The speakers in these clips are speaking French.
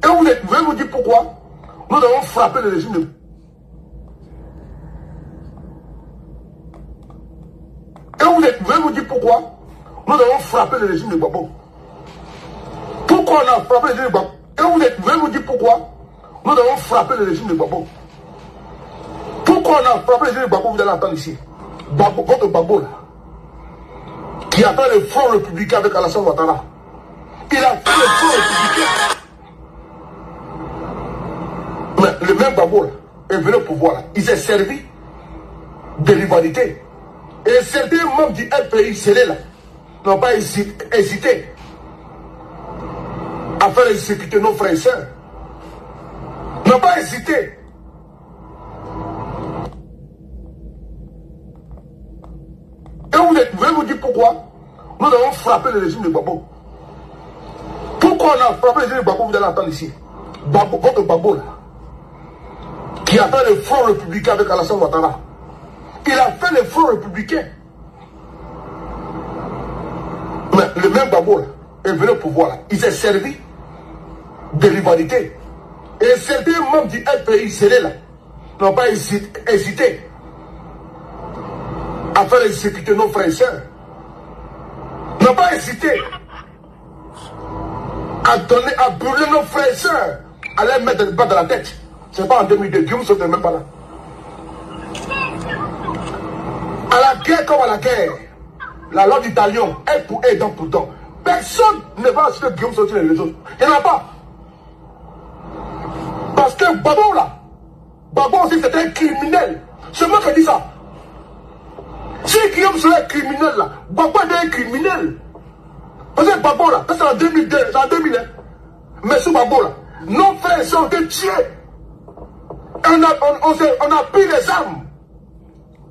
Et vous allez vous dire pourquoi nous avons frappé le régime de... Et vous allez vous dire pourquoi nous avons frappé le régime de Gbagbo. Pourquoi on a frappé le régime de Gbagbo? Et vous allez vous dire pourquoi nous avons frappé le régime de Gbagbo. Pourquoi on a frappé le régime de Gbagbo? Vous allez entendre ici. Gbagbo, votre Gbagbo là, qui attend le Front républicain avec Alassane Ouattara. Il a fait le Front républicain. Mais le même Gbagbo là est venu au pouvoir là. Il s'est servi de rivalité. Et certains membres du FPI scellé là n'ont pas hésité à faire exécuter nos frères et sœurs. N'ont pas hésité. Et vous allez vous dire pourquoi nous avons frappé le régime de Gbagbo. Pourquoi on a frappé le régime de Gbagbo? Vous allez entendre ici. Gbagbo, votre Gbagbo là, qui attend le Front républicain avec Alassane Ouattara. Il a fait le Front républicain. Mais le même Gbagbo là est venu au pouvoir là. Il s'est servi de rivalité. Et certains membres du FPI scellé là n'ont pas hésité à faire exécuter nos frères et sœurs. N'ont pas hésité à brûler nos frères et sœurs, à les mettre des balles dans la tête. C'est pas en 2002, Guillaume Soro n'est même pas là. À la guerre comme à la guerre, la loi du talion est pour et dent pour dent. Personne ne va acheter Guillaume Soro sur les réseaux. Il n'y en a pas. Parce que Gbagbo là, Gbagbo aussi c'est un criminel. C'est moi qui dis ça. Si Guillaume Soro est criminel là, Gbagbo est un criminel. Parce que Gbagbo là, c'est en 2002, c'est en 2000. Mais sous Gbagbo là, nos frères sont été tués. On a pris les armes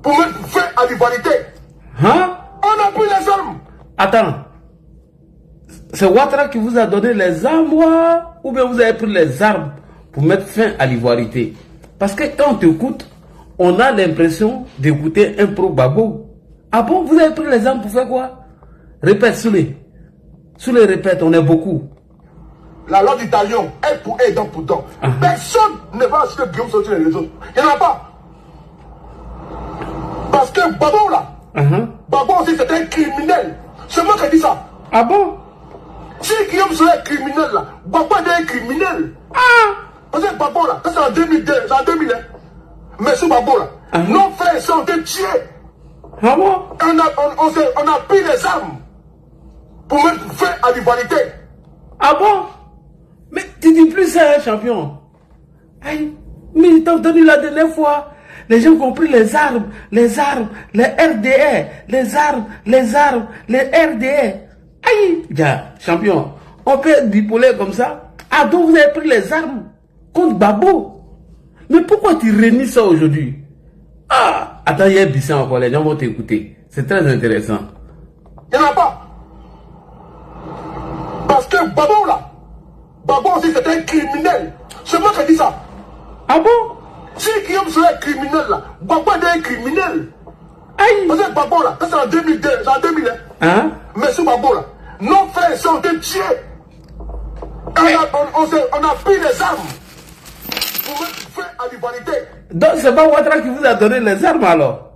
pour mettre fin à l'humanité. Hein? On a pris les armes. Attends. C'est Ouattara qui vous a donné les armes, ou bien vous avez pris les armes pour mettre fin à l'ivoirité? Parce que quand on t'écoute, on a l'impression d'écouter un pro-Gbagbo. Ah bon, vous avez pris les armes pour faire quoi? Répète, Soulé. Soulé, répète, on est beaucoup. La loi du talion est pour et dent pour dent. Personne ne va acheter Guillaume Soro sur les réseaux. Il n'y en a pas. Parce que Gbagbo là, Gbagbo aussi c'est un criminel. C'est moi qui dis ça. Ah bon? Si Guillaume Soro est criminel là, Gbagbo est un criminel. Parce que Gbagbo là, c'est en 2002, c'est en 2000. Mais sous Gbagbo là, nos frères sont été tués. Ah bon? On a pris les armes pour mettre fin à l'humanité. Ah bon? Mais tu dis plus ça, hein, champion. Aïe, mais t'as entendu la dernière fois, les gens qui ont pris les armes, les RDR, les armes, les RDR. Aïe, champion, on peut être bipolaire comme ça. Ah donc vous avez pris les armes contre Gbagbo. Mais pourquoi tu réunis ça aujourd'hui? Ah, attends, il y a un bisson encore, les gens vont t'écouter. C'est très intéressant. Il n'y en a pas. Parce que Gbagbo là, Gbagbo aussi c'est un criminel. C'est moi qui dis ça. Ah bon? Si Guillaume Soro est criminel là, Gbagbo est un criminel. Aïe. Parce que Gbagbo là, c'est en 2002, c'est en 2000. Mais sous Gbagbo là, nos frères sont été tués. On a pris les armes pour mettre fin à l'humanité. Donc c'est pas Ouattara qui vous a donné les armes alors?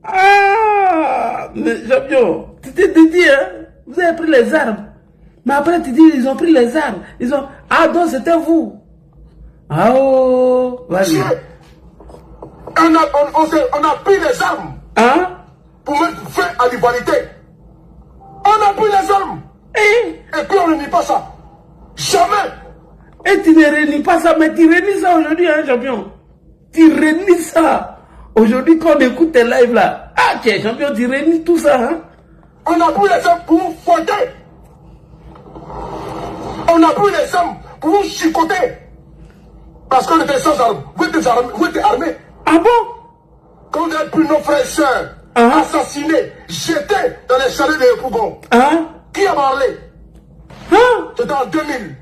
Ah, mais champion, tu t'es dit, hein, vous avez pris les armes. Mais après tu dis, ils ont pris les armes. Ah donc c'était vous. Ah oh, vas-y. On a pris les armes pour mettre fin à l'humanité. On a pris les armes. Et puis on ne nie pas ça. Jamais. Et tu ne réunis pas ça, mais tu réunis ça aujourd'hui, hein, champion. Tu réunis ça. Aujourd'hui, quand on écoute tes lives là, ah tiens, champion, tu réunis tout ça, hein. On a pris les armes pour vous fouetter. On a pris les armes pour vous chicoter. Parce qu'on était sans armes. Vous étiez armés. Ah bon? Quand vous avez pris nos frères et sœurs, assassinés, jetés dans les chalets de Yopougon. Qui a parlé? C'était en 2000.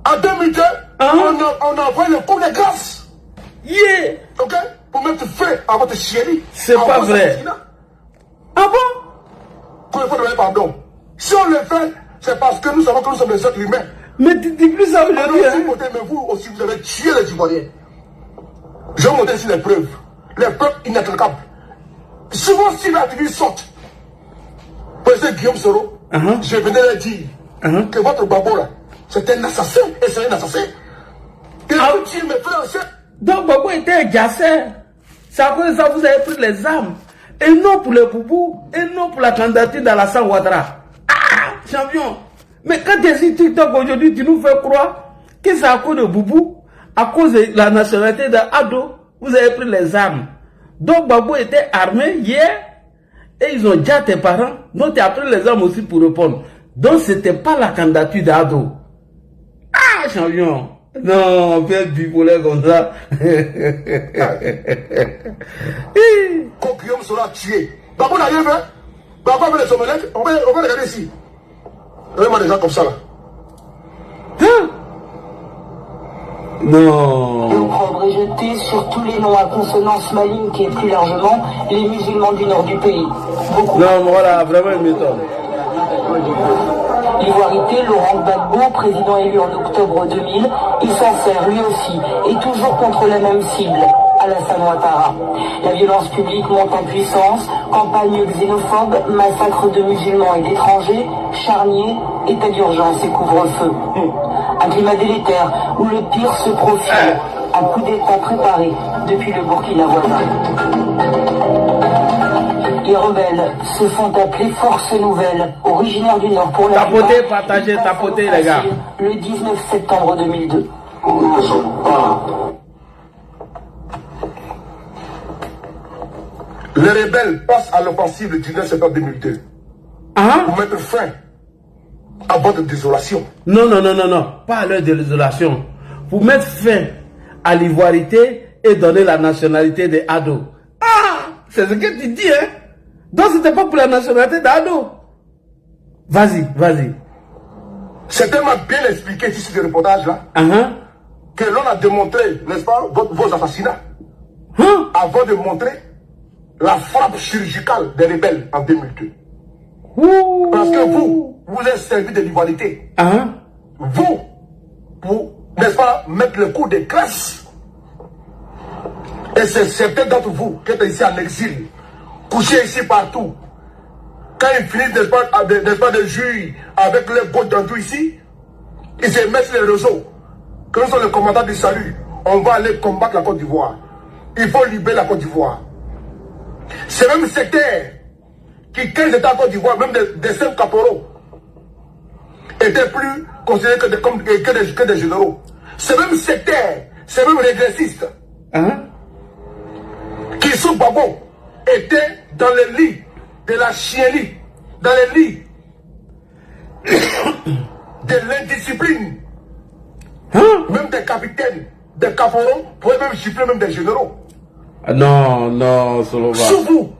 En 2002, on a envoyé le coup de grâce. Yeah! Ok? Pour mettre fin à votre chérie. C'est pas vrai. Ah bon? Qu'il faut demander pardon. Si on le fait, c'est parce que nous savons que nous sommes des êtres humains. Mais tu dis plus ça aujourd'hui. Hein? Mais vous aussi, vous avez tué les Ivoiriens. Je vais montrer ici les preuves. Les preuves inattaquables. Souvent, si l'activiste saute, président Guillaume Soro, je venais leur dire que votre babo là, c'est un assassin et c'est un assassin. Il a tué mes frères et sœurs. Donc Babo était un gasseur. C'est à cause de ça que vous avez pris les armes. Et non pour le boubou, et non pour la candidature d'Alassane Ouattara. Ah, champion. Mais quand tu es sur TikTok aujourd'hui, tu nous fais croire que c'est à cause de boubou, à cause de la nationalité d'Ado, vous avez pris les armes. Donc Babo était armé hier, et ils ont dit à tes parents, donc tu as pris les armes aussi pour répondre. Donc c'était pas la candidature d'Ado. Ah, champion. Non, on fait bipolaire comme ça. Quand Guillaume sera tué, Babo n'a rien fait. Babo avait les omelettes, on va regarder ici. Regardez-moi des gens comme ça là. Hein? Non. L'opprobre est jeté sur tous les noms à consonance maligne et plus largement les musulmans du nord du pays. Beaucoup. Non, voilà, vraiment une méthode. L'ivoirité, Laurent Gbagbo, président élu en octobre 2000, il s'en sert lui aussi, et toujours contre la même cible, Alassane Ouattara. La violence publique monte en puissance, campagne xénophobe, massacre de musulmans et d'étrangers, charniers, état d'urgence et couvre-feu. Un climat délétère où le pire se profile, un coup d'état préparé depuis le Burkina voisin. Les rebelles se font appeler Force Nouvelle, originaires du Nord pour la tapoter, partager, tapoter les gars. Le 19 septembre 2002. Les rebelles passent à l'offensive le 19 septembre 2002 pour mettre fin à votre désolation. Non, non, non, non, non, pas à leur désolation. Pour mettre fin à l'ivoirité et donner la nationalité des Ado. Ah, c'est ce que tu dis, hein? Donc c'était pas pour la nationalité d'Ado. Vas-y, vas-y. C'est tellement bien expliqué ici ce reportage-là que l'on a démontré, n'est-ce pas, vos assassinats avant de montrer la frappe chirurgicale des rebelles en 2002. Parce que vous êtes servi de l'ivoirité. Vous, n'est-ce pas, mettre le coup de grâce. Et c'est certains d'entre vous qui êtes ici en exil, couchés ici partout. Quand ils finissent, n'est-ce pas, de jouir avec les gouttes dans tout ici, ils se mettent sur les réseaux. Quand nous sommes les commandants du salut, on va aller combattre la Côte d'Ivoire. Il faut libérer la Côte d'Ivoire. C'est même secteur qui, quand ils étaient en Côte d'Ivoire, même des 5 caporaux, étaient plus considérés que des généraux. C'est même secteur, c'est même régressiste. Qui sous Babo étaient dans les lits de la chienlit, dans les lits de l'indiscipline. Même des capitaines, des caporaux, pouvaient même gifler même des généraux. Non, non, Solova. Sous vous,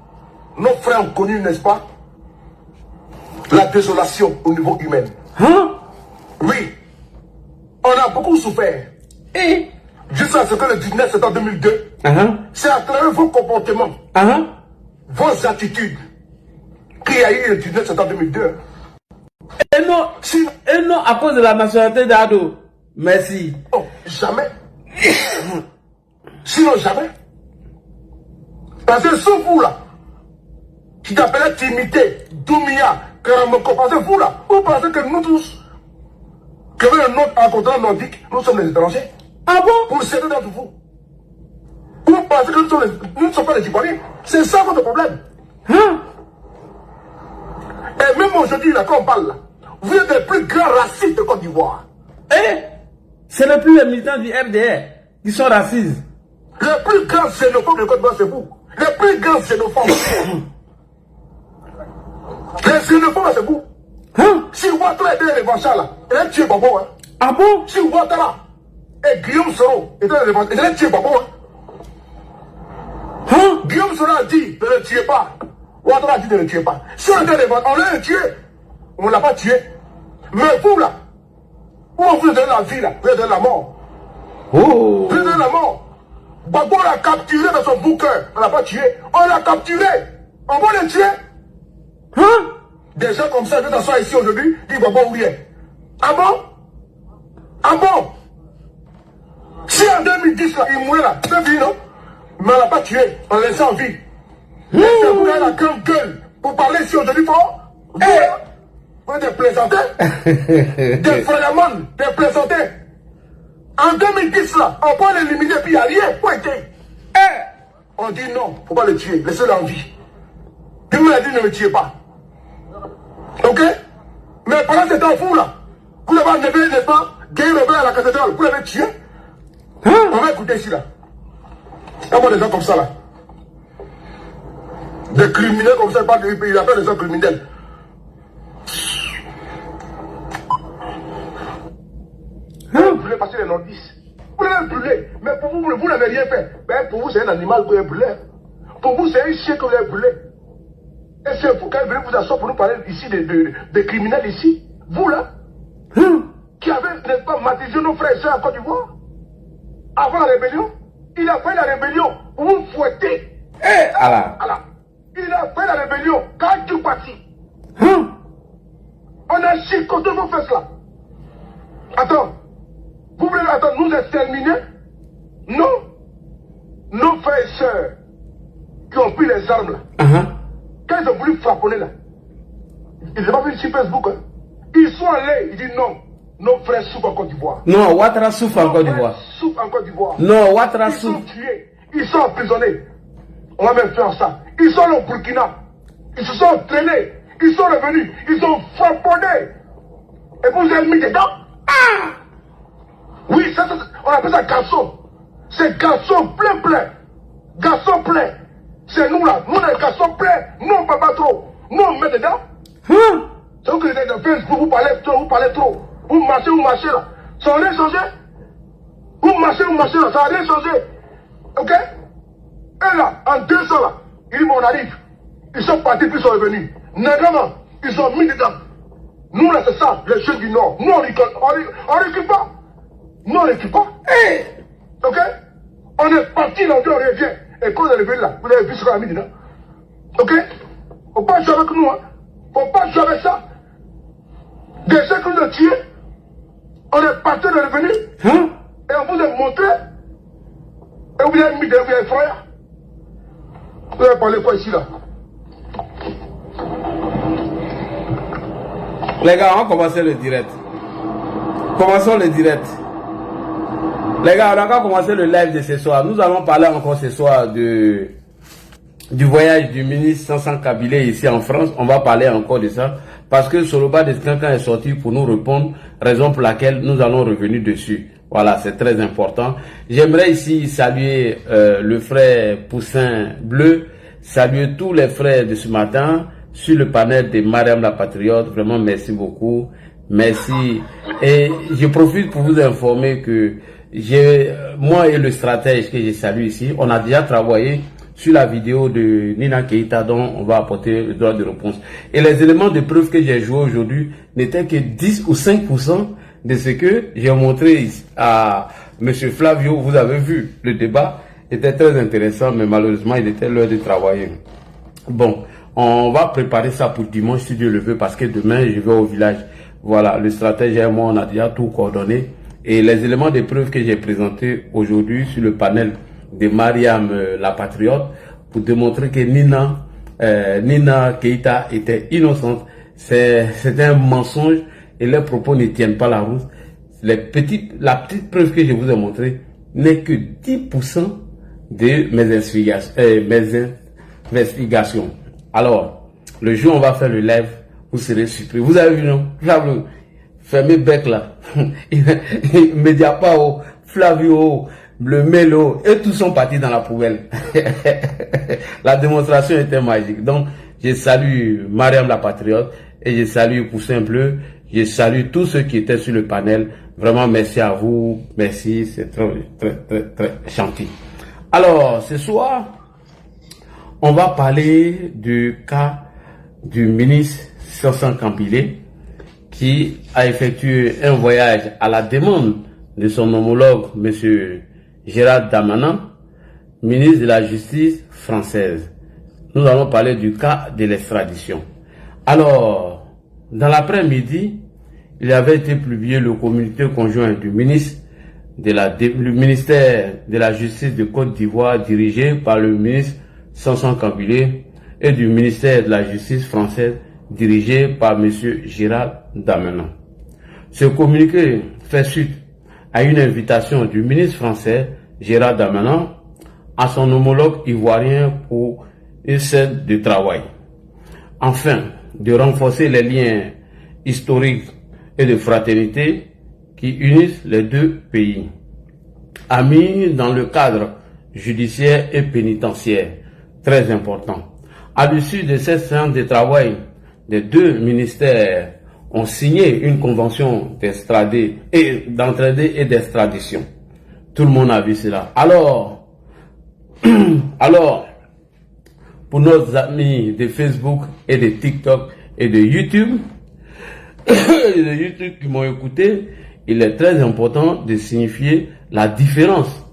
nos frères ont connu, n'est-ce pas, la désolation au niveau humain. Oui, on a beaucoup souffert. Et jusqu'à ce que le 19 septembre 2002, c'est à travers vos comportements, vos attitudes, qu'il y a eu le 19 septembre 2002. Et non à cause de la nationalité d'Ado. Merci. Oh, jamais. Sinon jamais. Parce que sous vous là, qui t'appelait Timité, Doumia, Karamoko, parce que vous là, vous pensez que nous tous, que le nôtre en continent nordique, nous sommes les étrangers. Ah bon? Pour certains d'entre vous. Vous pensez que nous ne sommes pas les Ivoiriens. C'est ça votre problème. Et même aujourd'hui, là, quand on parle là, vous êtes les plus grands racistes de Côte d'Ivoire. C'est le plus les militants du RDR qui sont racistes. Les plus grands xénophobes de Côte d'Ivoire, c'est vous. Les plus grands xénophobes. Les xénophobes, c'est vous. Si Ouattara était les revanchards là, il a tué Babo. Ah bon? Si Ouattara et Guillaume Soro étaient les revanchards, il a tué Babo. Guillaume Soro a dit ne le tuez pas. Ouattara a dit ne le tuez pas. Si on était les revanchards, on l'a tué. On ne l'a pas tué. Mais vous là, où on vous donne la vie là, vous donne la mort. Vous donne la mort. Babo l'a capturé dans son bunker. On l'a pas tué. On l'a capturé. On va le tuer. Des gens comme ça, que tu sois ici aujourd'hui, disent Babo où il est. Ah bon? Ah bon? Si en 2010, là, il mourait là, c'est fini, non? Mais on l'a pas tué, on l'a laissé en vie. Et c'est vous avez la grande gueule pour parler ici aujourd'hui fort. Vous êtes plaisantés. Des frères des plaisantés. En 2010, là, on peut l'éliminer, puis il n'y a rien. Pointé. On dit non, faut pas le tuer, laissez-le en vie. Puis vous l'avez dit, ne le tuez pas. Ok? Mais pendant ce temps fou là, vous avez enlevé, n'est-ce pas, guerre rebelle à la cathédrale, vous l'avez tué. On va écouter ici là. Il y a des gens comme ça là. Des criminels comme ça, il appelle des gens criminels. Vous voulez passer les nordistes. Vous l'avez brûlé. Mais pour vous, vous n'avez rien fait. Mais pour vous, c'est un animal que vous avez brûlé. Pour vous, c'est un chien que vous avez brûlé. Et c'est vous, quand vous venez vous asseoir pour nous parler ici des criminels ici, vous là, qui avez, n'est-ce pas, martyrisé nos frères et sœurs en Côte d'Ivoire, avant la rébellion, il a fait la rébellion pour vous fouetter. Alors. Il a fait la rébellion quand tu parti. On a chicoté vos fesses là. Attends, vous voulez nous exterminer? Non. Nos frères et sœurs qui ont pris les armes là, quand ils ont voulu frapponner là, ils n'ont pas vu sur Facebook. Hein. Ils sont allés, ils disent non. Nos frères souffrent en Côte d'Ivoire. Non, Ouattara souffre en Côte d'Ivoire. Souffrent en Côte d'Ivoire. Non, Ouattara souffre. Ils sont tués, ils sont emprisonnés. On va même faire ça. Ils sont allés au Burkina. Ils se sont entraînés. Ils sont revenus. Ils ont frapponné. Et vous avez mis dedans. Oui, ça, on appelle ça garçon. C'est garçon plein. Garçon plein. C'est nous là. Nous, les garçons pleins. Nous, on ne peut pas trop. Nous, on met dedans. C'est vous qui êtes de Facebook, vous parlez trop. Vous marchez là. Ça n'a rien changé. Vous marchez là. Ça n'a rien changé. Ok? Et là, en 2 ans là, ils m'en arrivent. Ils sont partis puis ils sont revenus. Négalement, ils ont mis dedans. Nous là, c'est ça, les jeunes du Nord. Nous, on récupère pas. Nous, on récupère pas. Ok? On est parti là, on revient. Et quand on est revenu là, vous avez vu ce qu'on a mis dedans. Ok? Faut pas jouer avec nous, hein. Faut pas jouer avec ça. Des gens qui nous ont tués, on est parti, on est revenu. Et on vous a montré. Et vous avez mis dedans, vous avez effrayé. Vous avez parlé quoi ici là? Les gars, on va commencer le direct. Commençons le direct. Les gars, on a encore commencé le live de ce soir. Nous allons parler encore ce soir du voyage du ministre Sansan Kabilé ici en France. On va parler encore de ça. Parce que Soloba de Skankan est sorti pour nous répondre, raison pour laquelle nous allons revenir dessus. Voilà, c'est très important. J'aimerais ici saluer le frère Poussin Bleu, saluer tous les frères de ce matin sur le panel de Mariam la Patriote. Vraiment, merci beaucoup. Merci. Et je profite pour vous informer que moi et le stratège que j'ai salué ici, on a déjà travaillé sur la vidéo de Nina Keita dont on va apporter le droit de réponse. Et les éléments de preuve que j'ai joués aujourd'hui n'étaient que 10 ou 5% de ce que j'ai montré à M. Flavio. Vous avez vu, le débat était très intéressant, mais malheureusement, il était l'heure de travailler. Bon, on va préparer ça pour dimanche, si Dieu le veut, parce que demain, je vais au village. Voilà, le stratège et moi, on a déjà tout coordonné. Et les éléments de preuve que j'ai présentés aujourd'hui sur le panel de Mariam la Patriote, pour démontrer que Nina Keita était innocente, c'est un mensonge et leurs propos ne tiennent pas la route. La petite preuve que je vous ai montrée n'est que 10% de mes investigations. Alors, le jour où on va faire le live, vous serez surpris. Vous avez vu, non? Flavio, fermez bec là. Mediapart, Flavio, le Mélo, et tous sont partis dans la poubelle. La démonstration était magique. Donc, je salue Mariam la Patriote et je salue Poussin Bleu. Je salue tous ceux qui étaient sur le panel. Vraiment, merci à vous. Merci, c'est très gentil. Alors, ce soir, on va parler du cas du ministre Sansan Kabilé qui a effectué un voyage à la demande de son homologue, M. Gérald Darmanin, ministre de la Justice française. Nous allons parler du cas de l'extradition. Alors, dans l'après-midi, il avait été publié le communiqué conjoint du ministère de la Justice de Côte d'Ivoire dirigé par le ministre Sanson Kambilé et du ministère de la Justice française dirigé par M. Gérald Darmanin. Ce communiqué fait suite à une invitation du ministre français Gérald Darmanin à son homologue ivoirien pour une scène de travail, afin de renforcer les liens historiques et de fraternité qui unissent les deux pays. Amis dans le cadre judiciaire et pénitentiaire, très important. À l'issue de cette séance de travail, les deux ministères ont signé une convention d'entraide et d'extradition. Tout le monde a vu cela. Alors, pour nos amis de Facebook et de TikTok et de YouTube, qui m'ont écouté, il est très important de signifier la différence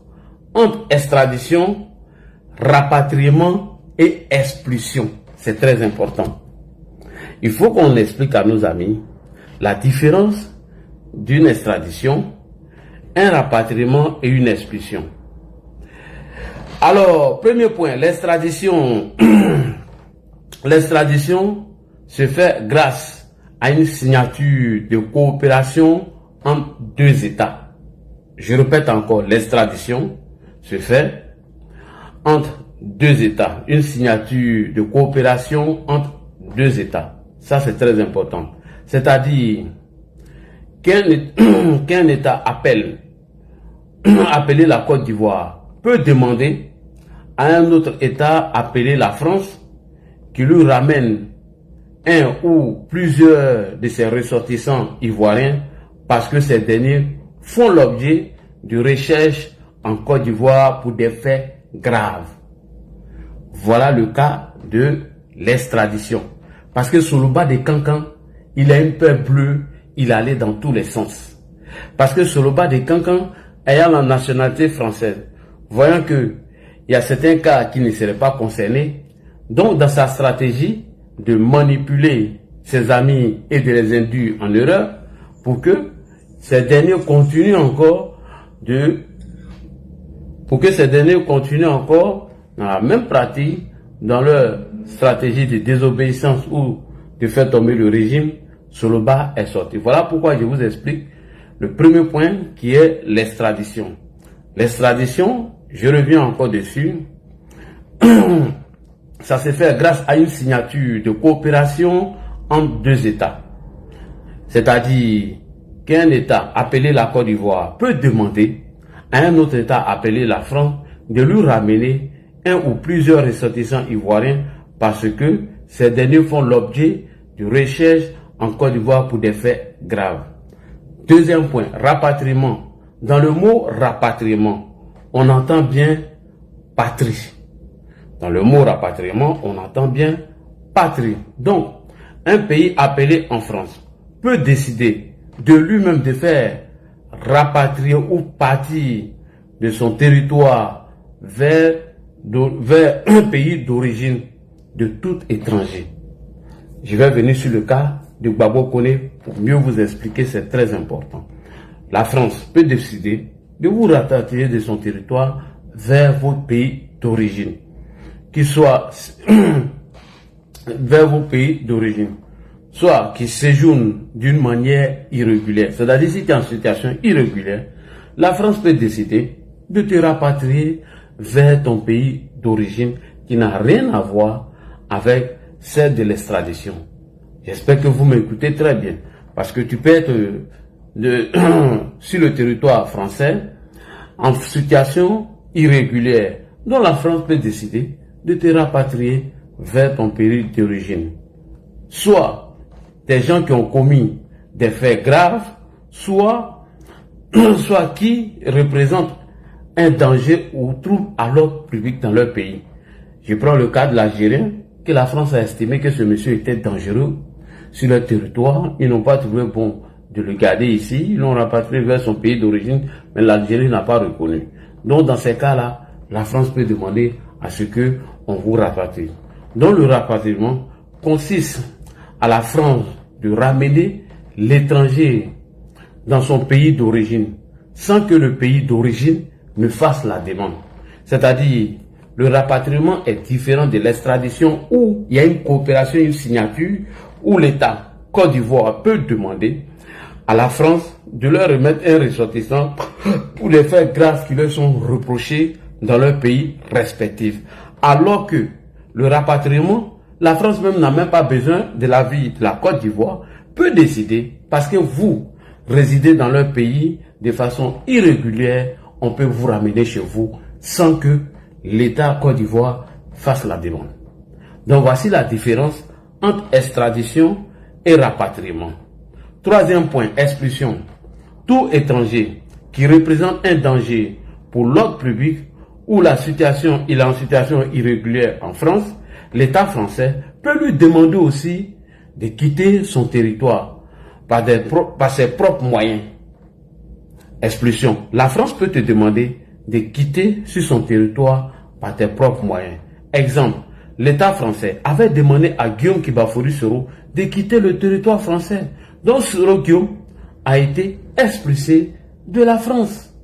entre extradition, rapatriement et expulsion. C'est très important. Il faut qu'on explique à nos amis la différence d'une extradition, un rapatriement et une expulsion. Alors, premier point, l'extradition. L'extradition se fait grâce à une signature de coopération entre deux États. Je répète encore, l'extradition se fait entre deux États. Une signature de coopération entre deux États. Ça, c'est très important. C'est-à-dire qu'un État appelé la Côte d'Ivoire peut demander à un autre État appelé la France qui lui ramène un ou plusieurs de ses ressortissants ivoiriens parce que ces derniers font l'objet de recherches en Côte d'Ivoire pour des faits graves. Voilà le cas de l'extradition. Parce que sous le bas des cancans, il a une peur bleue, il allait dans tous les sens. Parce que sous le bas des cancans, ayant la nationalité française, voyant que il y a certains cas qui ne seraient pas concernés, donc dans sa stratégie de manipuler ses amis et de les induire en erreur pour que ces derniers continuent encore dans la même pratique, dans leur stratégie de désobéissance ou de faire tomber le régime, sur le bas est sorti. Voilà pourquoi je vous explique le premier point qui est l'extradition. L'extradition, je reviens encore dessus, ça se fait grâce à une signature de coopération entre deux États. C'est-à-dire qu'un État appelé la Côte d'Ivoire peut demander à un autre État appelé la France de lui ramener un ou plusieurs ressortissants ivoiriens parce que ces derniers font l'objet de recherches en Côte d'Ivoire pour des faits graves. Deuxième point, rapatriement. Dans le mot rapatriement, on entend bien patrie. Dans le mot rapatriement, on entend bien patrie. Donc, un pays appelé en France peut décider de lui-même de faire rapatrier ou partir de son territoire vers un pays d'origine de tout étranger. Je vais venir sur le cas de Gbagbo Koné pour mieux vous expliquer, c'est très important. La France peut décider de vous rapatrier de son territoire vers votre pays d'origine, qu'il soit vers vos pays d'origine, soit qui séjourne d'une manière irrégulière. C'est-à-dire, si tu es en situation irrégulière, la France peut décider de te rapatrier vers ton pays d'origine qui n'a rien à voir avec celle de l'extradition. J'espère que vous m'écoutez très bien, parce que tu peux être sur le territoire français en situation irrégulière, dont la France peut décider de te rapatrier vers ton pays d'origine. Soit des gens qui ont commis des faits graves, soit qui représentent un danger ou trouble à l'ordre public dans leur pays. Je prends le cas de l'Algérien, que la France a estimé que ce monsieur était dangereux sur leur territoire. Ils n'ont pas trouvé bon de le garder ici. Ils l'ont rapatrié vers son pays d'origine, mais l'Algérie n'a pas reconnu. Donc dans ces cas-là, la France peut demander à ce que on vous rapatrie. Donc le rapatriement consiste à la France de ramener l'étranger dans son pays d'origine sans que le pays d'origine ne fasse la demande. C'est-à-dire, le rapatriement est différent de l'extradition où il y a une coopération, une signature, où l'État Côte d'Ivoire peut demander à la France de leur remettre un ressortissant pour les faits graves qui leur sont reprochés dans leur pays respectif. Alors que le rapatriement, la France même n'a même pas besoin de l'avis de la Côte d'Ivoire, peut décider, parce que vous résidez dans leur pays de façon irrégulière, on peut vous ramener chez vous sans que l'État Côte d'Ivoire fasse la demande. Donc voici la différence entre extradition et rapatriement. Troisième point, expulsion. Tout étranger qui représente un danger pour l'ordre public ou il est en situation irrégulière en France, l'État français peut lui demander aussi de quitter son territoire par ses propres moyens. Expulsion. La France peut te demander de quitter sur son territoire par tes propres moyens. Exemple, l'État français avait demandé à Guillaume Kibafory Soro de quitter le territoire français. Donc Soro Guillaume a été expulsé de la France.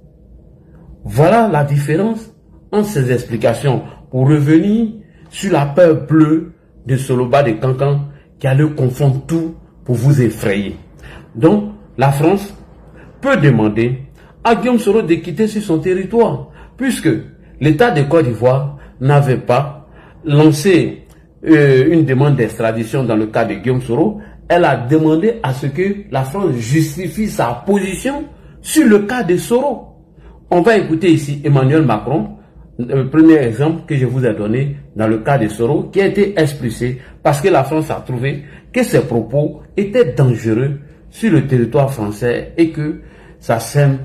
Voilà la différence entre ces explications pour revenir sur la peur bleue de Soloba de Cancan qui allait confondre tout pour vous effrayer. Donc la France peut demander à Guillaume Soro de quitter sur son territoire puisque l'État de Côte d'Ivoire n'avait pas lancé une demande d'extradition dans le cas de Guillaume Soro. Elle a demandé à ce que la France justifie sa position sur le cas de Soro. On va écouter ici Emmanuel Macron, le premier exemple que je vous ai donné dans le cas de Soro, qui a été expulsé parce que la France a trouvé que ses propos étaient dangereux sur le territoire français et que ça sème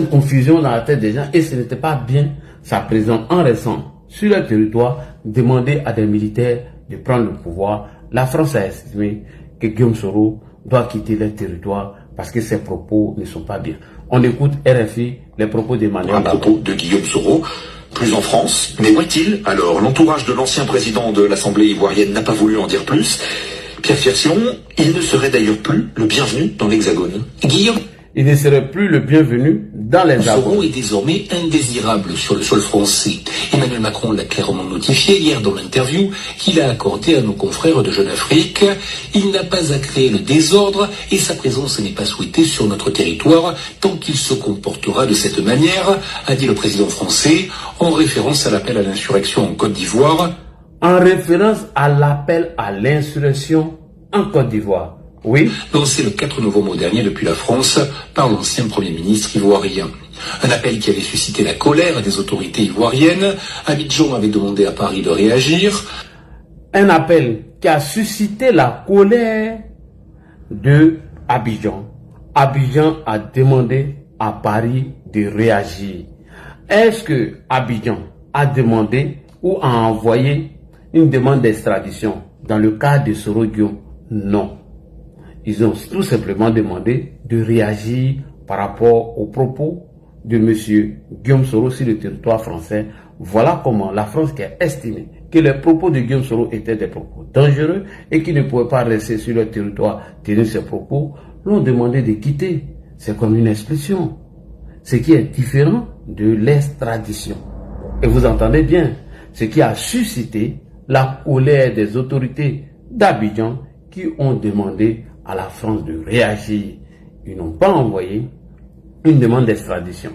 confusion dans la tête des gens et ce n'était pas bien sa présence en restant sur le territoire, demander à des militaires de prendre le pouvoir. La France a estimé que Guillaume Soro doit quitter le territoire parce que ses propos ne sont pas bien. On écoute RFI, les propos d'Emmanuel Macron. Un propos de Guillaume Soro, plus en France. Mais où est-il alors? L'entourage de l'ancien président de l'Assemblée ivoirienne n'a pas voulu en dire plus. Pierre Fiersion, il ne serait d'ailleurs plus le bienvenu dans l'Hexagone. Guillaume Il ne serait plus le bienvenu dans les Soro est désormais indésirable sur le sol français. Emmanuel Macron l'a clairement notifié hier dans l'interview qu'il a accordée à nos confrères de Jeune Afrique. Il n'a pas à créer le désordre et sa présence n'est pas souhaitée sur notre territoire tant qu'il se comportera de cette manière, a dit le président français en référence à l'appel à l'insurrection en Côte d'Ivoire. En référence à l'appel à l'insurrection en Côte d'Ivoire. Oui. Lancé le 4 novembre dernier depuis la France par l'ancien Premier ministre ivoirien. Un appel qui avait suscité la colère des autorités ivoiriennes. Abidjan avait demandé à Paris de réagir. Un appel qui a suscité la colère de Abidjan. Abidjan a demandé à Paris de réagir. Est-ce que Abidjan a demandé ou a envoyé une demande d'extradition dans le cas de Soro Guillaume? Non. Ils ont tout simplement demandé de réagir par rapport aux propos de M. Guillaume Soro sur le territoire français. Voilà comment la France qui a estimé que les propos de Guillaume Soro étaient des propos dangereux et qu'il ne pouvait pas rester sur le territoire tenir ses propos, l'ont demandé de quitter. C'est comme une expulsion. Ce qui est différent de l'extradition. Et vous entendez bien, ce qui a suscité la colère des autorités d'Abidjan qui ont demandé à la France de réagir. Ils n'ont pas envoyé une demande d'extradition.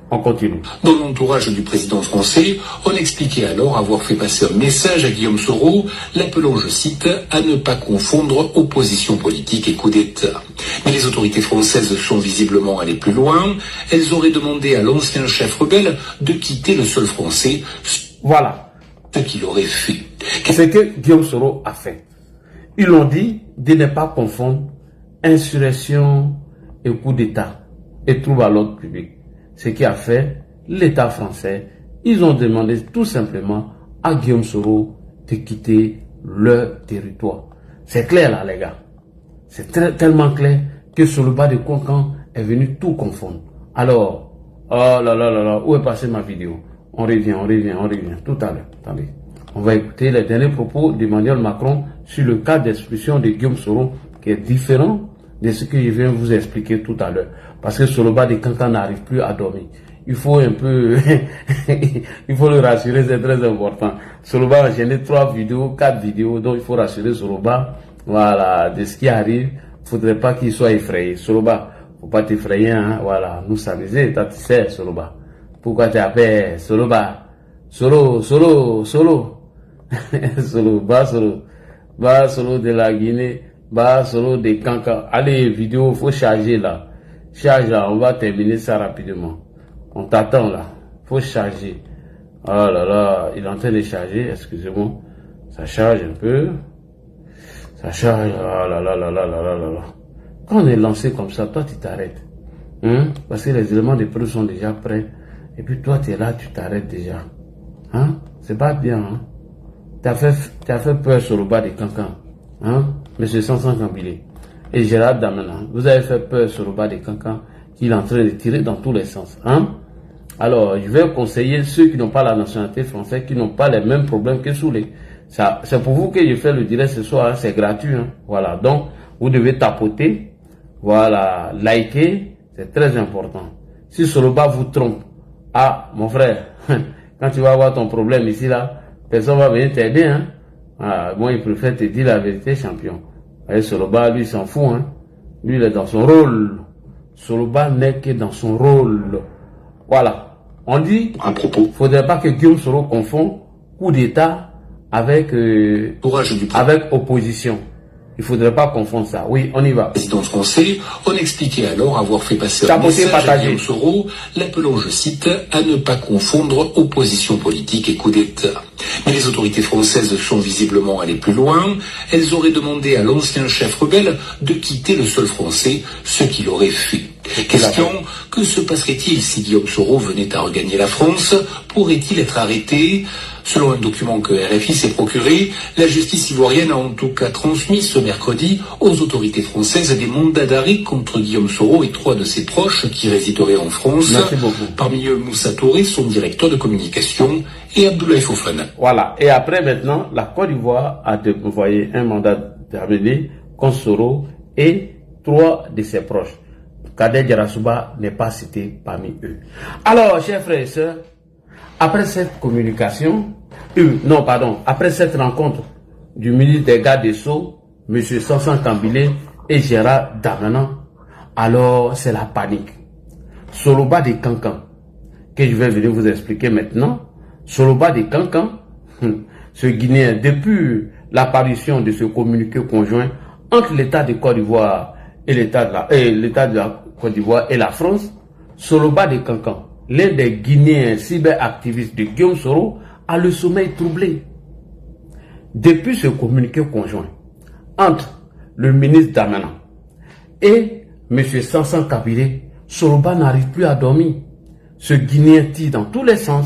On continue. Dans l'entourage du président français, on expliquait alors avoir fait passer un message à Guillaume Soro, l'appelant, je cite, à ne pas confondre opposition politique et coup d'État. Mais les autorités françaises sont visiblement allées plus loin. Elles auraient demandé à l'ancien chef rebelle de quitter le sol français. Voilà. Ce qu'il aurait fait. C'est ce que Guillaume Soro a fait. Ils ont dit de ne pas confondre insurrection et coup d'État et trouble à l'ordre public. Ce qui a fait l'État français, ils ont demandé tout simplement à Guillaume Soro de quitter leur territoire. C'est clair là les gars. C'est tellement clair que sur le bas de Cancan est venu tout confondre. Alors, oh là là là là, où est passée ma vidéo? On revient tout à l'heure. Attendez. On va écouter les derniers propos d'Emmanuel Macron sur le cas d'expulsion de Guillaume Soro qui est différent de ce que je viens vous expliquer tout à l'heure. Parce que Soloba de Kankan n'arrive plus à dormir. Il faut un peu, il faut le rassurer, c'est très important. Soloba a enchaîné 3 vidéos, 4 vidéos, donc il faut rassurer Soloba, voilà, de ce qui arrive. Faudrait pas qu'il soit effrayé. Soloba, faut pas t'effrayer, hein, voilà, nous s'amuser, tu sais, Soloba. Pourquoi tu appelles Soloba? Solo. Solo, Solo de la Guinée, Solo de Kankan. Allez, vidéo, faut charger là. Charge là, on va terminer ça rapidement. On t'attend là, faut charger. Oh là là, il est en train de charger, excusez-moi. Ça charge un peu. Ça charge, oh là là là là là là là. Quand on est lancé comme ça, toi tu t'arrêtes. Hein? Parce que les éléments de preuve sont déjà prêts. Et puis toi tu es là, tu t'arrêtes déjà. Hein? C'est pas bien, hein? T'as fait peur sur le bas de Kankan. Hein? Monsieur Sansan Kambilé. Et Gérald Darmanin. Vous avez fait peur sur le bas de Kankan qu'il est en train de tirer dans tous les sens. Hein? Alors, je vais conseiller ceux qui n'ont pas la nationalité française, qui n'ont pas les mêmes problèmes que Soulé. C'est pour vous que je fais le direct ce soir, hein? C'est gratuit. Hein? Voilà, donc vous devez tapoter, voilà, liker, c'est très important. Si Soloba vous trompe, ah, mon frère, quand tu vas avoir ton problème ici, là, personne va venir t'aider. Hein? Voilà, moi, il préfère te dire la vérité, champion. Et Soloba, lui, s'en fout. Hein? Lui, il est dans son rôle. Soloba n'est que dans son rôle. Voilà. On dit, à propos, faudrait pas que Guillaume Soro confond coup d'État avec, avec opposition. Il faudrait pas confondre ça. Oui, on y va. Président français, on expliquait alors avoir fait passer un message à Guillaume Soro, l'appelant, je cite, à ne pas confondre opposition politique et coup d'État. Mais les autorités françaises sont visiblement allées plus loin. Elles auraient demandé à l'ancien chef rebelle de quitter le sol français, ce qu'il aurait fait. Question, que se passerait-il si Guillaume Soro venait à regagner la France? Pourrait-il être arrêté? Selon un document que RFI s'est procuré, la justice ivoirienne a en tout cas transmis ce mercredi aux autorités françaises des mandats d'arrêt contre Guillaume Soro et 3 de ses proches qui résideraient en France. Parmi eux, Moussa Touré, son directeur de communication, et Abdoulaye Fofana. Voilà. Et après, maintenant, la Côte d'Ivoire a envoyé un mandat d'arrêt contre Soro et 3 de ses proches. Kader Djarasouba n'est pas cité parmi eux. Alors, chers frères et sœurs, après cette communication, après cette rencontre du ministre des Gardes des Sceaux, M. Sansan Kambilé et Gérald Darmanin, alors c'est la panique. Soloba de Kankan, que je vais venir vous expliquer maintenant, Soloba de Kankan, ce Guinéen, depuis l'apparition de ce communiqué conjoint entre l'État de Côte d'Ivoire et l'État de la Côte d'Ivoire et la France, Soloba de Kankan, l'un des Guinéens cyberactivistes de Guillaume Soro, a le sommeil troublé. Depuis ce communiqué conjoint entre le ministre Darmanin et M. Sansan Kambilé, Soloba n'arrive plus à dormir. Ce Guinéen tire dans tous les sens.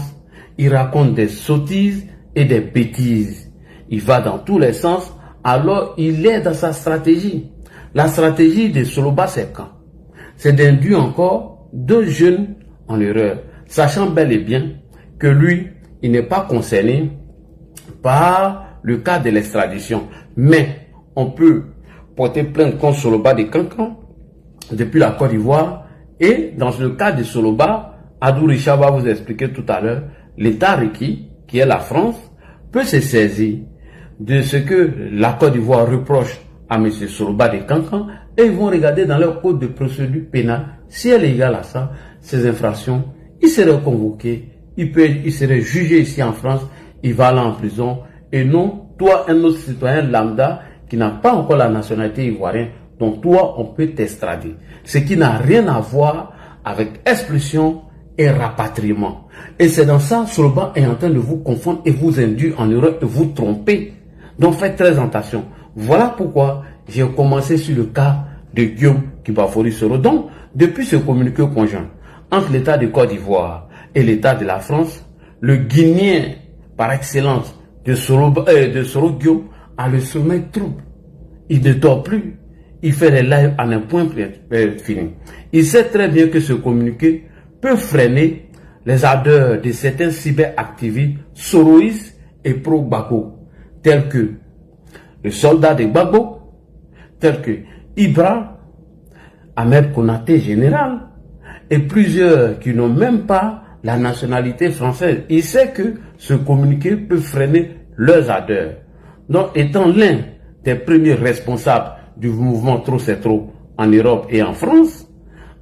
Il raconte des sottises et des bêtises. Il va dans tous les sens, alors il est dans sa stratégie. La stratégie de Soloba, c'est quand? C'est d'induire encore 2 jeunes en erreur, sachant bel et bien que lui, il n'est pas concerné par le cas de l'extradition. Mais on peut porter plainte contre Soloba de Kankan depuis la Côte d'Ivoire. Et dans le cas de Soloba, Adou Richard va vous expliquer tout à l'heure, l'État requis, qui est la France, peut se saisir de ce que la Côte d'Ivoire reproche à M. Soloba de Kankan, et ils vont regarder dans leur code de procédure pénale si elle est égale à ça, ces infractions. Il serait convoqué, il serait jugé ici en France, il va aller en prison, et non, toi, un autre citoyen lambda qui n'a pas encore la nationalité ivoirienne, donc toi, on peut t'extrader. Ce qui n'a rien à voir avec expulsion et rapatriement. Et c'est dans ça, Soloba est en train de vous confondre et vous induire en erreur et vous tromper. Donc faites très attention. Voilà pourquoi j'ai commencé sur le cas de Guillaume Kibafori Soro. Donc, depuis ce communiqué conjoint entre l'État de Côte d'Ivoire et l'État de la France, le Guinéen par excellence de Soro Guillaume a le sommeil trouble. Il ne dort plus. Il fait les lives à un point fini. Il sait très bien que ce communiqué peut freiner les ardeurs de certains cyberactivistes soroïstes et pro-Gbagbo, tels que le soldat de Gbagbo, tels que Ibra, Ahmed Konaté général, et plusieurs qui n'ont même pas la nationalité française. Il sait que ce communiqué peut freiner leurs ardeurs. Donc, étant l'un des premiers responsables du mouvement Trop c'est trop en Europe et en France,